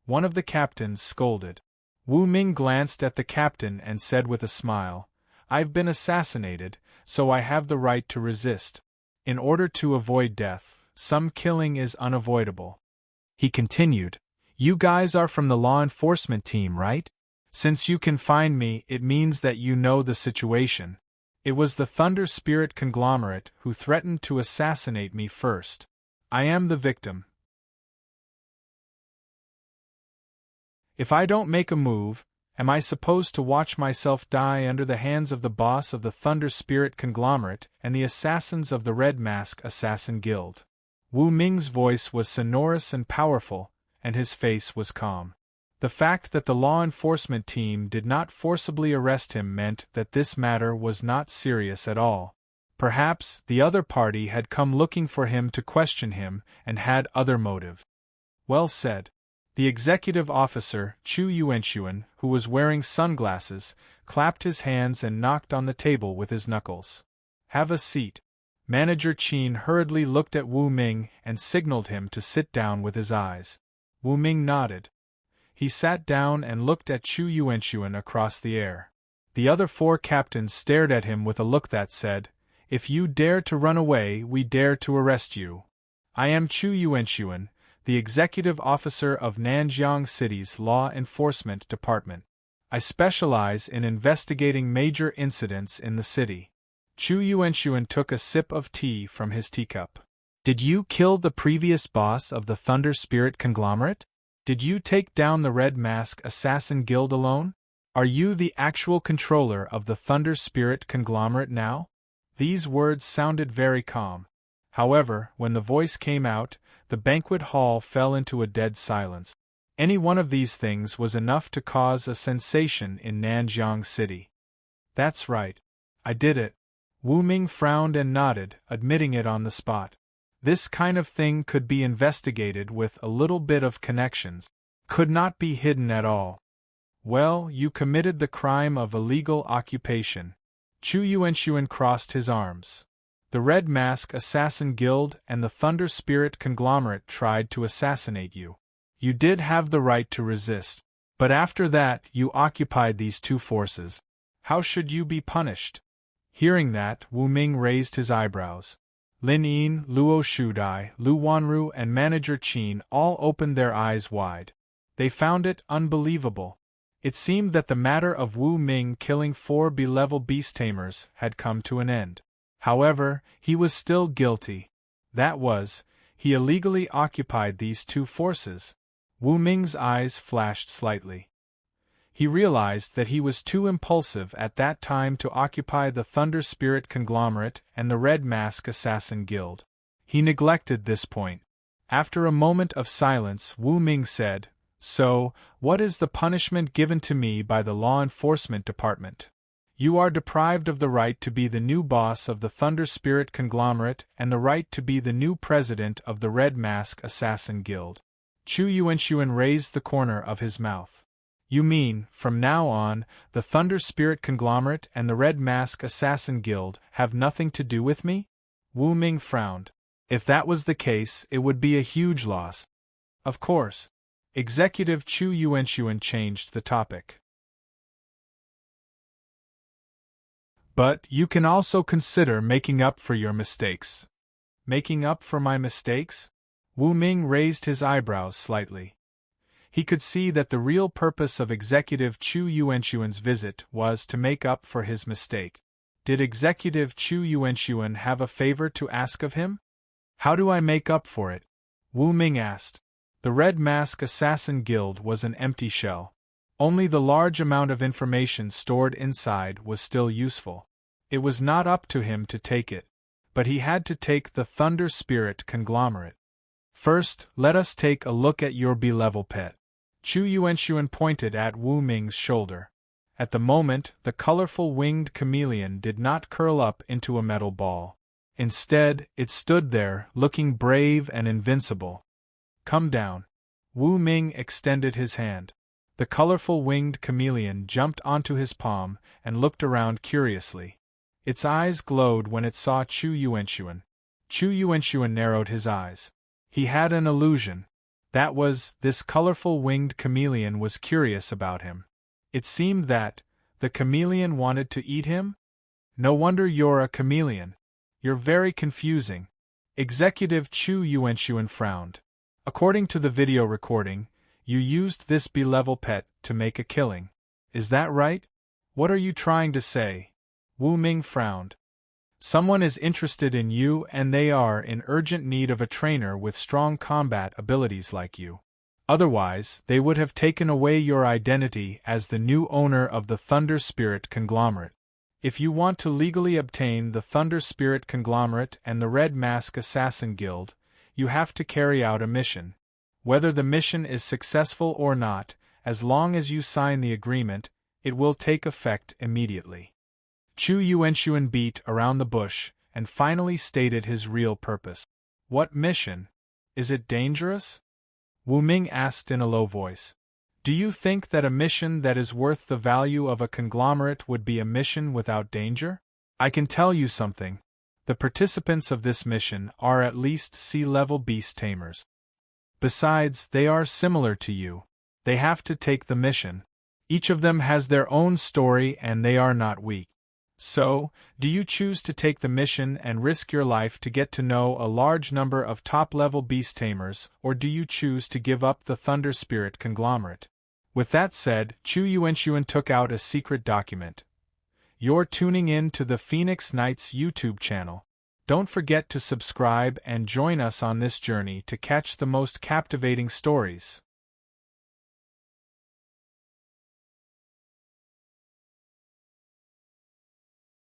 One of the captains scolded. Wu Ming glanced at the captain and said with a smile, I've been assassinated, so I have the right to resist. In order to avoid death, some killing is unavoidable. He continued, You guys are from the law enforcement team, right? Since you can find me, it means that you know the situation. It was the Thunder Spirit conglomerate who threatened to assassinate me first. I am the victim. If I don't make a move, am I supposed to watch myself die under the hands of the boss of the Thunder Spirit Conglomerate and the assassins of the Red Mask Assassin Guild? Wu Ming's voice was sonorous and powerful, and his face was calm. The fact that the law enforcement team did not forcibly arrest him meant that this matter was not serious at all. Perhaps the other party had come looking for him to question him and had other motive. Well said. The executive officer, Chu Yuanxuan, who was wearing sunglasses, clapped his hands and knocked on the table with his knuckles. Have a seat. Manager Qin hurriedly looked at Wu Ming and signaled him to sit down with his eyes. Wu Ming nodded. He sat down and looked at Chu Yuanxuan across the air. The other 4 captains stared at him with a look that said, "If you dare to run away, we dare to arrest you. I am Chu Yuanxuan, the executive officer of Nanjiang City's Law Enforcement Department. I specialize in investigating major incidents in the city." Chu Yuanxuan took a sip of tea from his teacup. "Did you kill the previous boss of the Thunder Spirit Conglomerate? Did you take down the Red Mask Assassin Guild alone? Are you the actual controller of the Thunder Spirit Conglomerate now?" These words sounded very calm. However, when the voice came out, the banquet hall fell into a dead silence. Any one of these things was enough to cause a sensation in Nanjiang City. "That's right. I did it." Wu Ming frowned and nodded, admitting it on the spot. This kind of thing could be investigated with a little bit of connections. Could not be hidden at all. "Well, you committed the crime of illegal occupation." Chu Yuanxuan crossed his arms. "The Red Mask Assassin Guild and the Thunder Spirit Conglomerate tried to assassinate you. You did have the right to resist. But after that, you occupied these 2 forces. How should you be punished?" Hearing that, Wu Ming raised his eyebrows. Lin Yin, Luo Shudai, Lu Wanru and Manager Qin all opened their eyes wide. They found it unbelievable. It seemed that the matter of Wu Ming killing 4 B-level beast tamers had come to an end. However, he was still guilty. That was, he illegally occupied these 2 forces. Wu Ming's eyes flashed slightly. He realized that he was too impulsive at that time to occupy the Thunder Spirit Conglomerate and the Red Mask Assassin Guild. He neglected this point. After a moment of silence, Wu Ming said, "So, what is the punishment given to me by the Law Enforcement Department? You are deprived of the right to be the new boss of the Thunder Spirit Conglomerate and the right to be the new president of the Red Mask Assassin Guild." Chu Yuanxuan raised the corner of his mouth. "You mean, from now on, the Thunder Spirit Conglomerate and the Red Mask Assassin Guild have nothing to do with me?" Wu Ming frowned. If that was the case, it would be a huge loss. Of course. Executive Chu Yuanxuan changed the topic. "But you can also consider making up for your mistakes." "Making up for my mistakes?" Wu Ming raised his eyebrows slightly. He could see that the real purpose of Executive Chu Yuanxuan's visit was to make up for his mistake. Did Executive Chu Yuanxuan have a favor to ask of him? "How do I make up for it?" Wu Ming asked. The Red Mask Assassin Guild was an empty shell. Only the large amount of information stored inside was still useful. It was not up to him to take it. But he had to take the Thunder Spirit Conglomerate. "First, let us take a look at your B-level pet." Chu Yuanxuan pointed at Wu Ming's shoulder. At the moment, the colorful winged chameleon did not curl up into a metal ball. Instead, it stood there, looking brave and invincible. "Come down." Wu Ming extended his hand. The colorful winged chameleon jumped onto his palm and looked around curiously. Its eyes glowed when it saw Chu Yuanxuan. Chu Yuanxuan narrowed his eyes. He had an illusion. That was, this colorful winged chameleon was curious about him. It seemed that the chameleon wanted to eat him? No wonder you're a chameleon. You're very confusing. Executive Chu Yuanxuan frowned. According to the video recording, you used this B-level pet to make a killing. Is that right? What are you trying to say? Wu Ming frowned. Someone is interested in you and they are in urgent need of a trainer with strong combat abilities like you. Otherwise, they would have taken away your identity as the new owner of the Thunder Spirit conglomerate. If you want to legally obtain the Thunder Spirit conglomerate and the Red Mask Assassin Guild, you have to carry out a mission. Whether the mission is successful or not, as long as you sign the agreement, it will take effect immediately. Chu Yuanxuan beat around the bush and finally stated his real purpose. What mission? Is it dangerous? Wu Ming asked in a low voice. Do you think that a mission that is worth the value of a conglomerate would be a mission without danger? I can tell you something. The participants of this mission are at least sea-level beast tamers. Besides, they are similar to you. They have to take the mission. Each of them has their own story and they are not weak. So, do you choose to take the mission and risk your life to get to know a large number of top-level beast tamers, or do you choose to give up the Thunder Spirit conglomerate? With that said, Chu Yuanxuan took out a secret document. You're tuning in to the Phoenix Knights YouTube channel. Don't forget to subscribe and join us on this journey to catch the most captivating stories.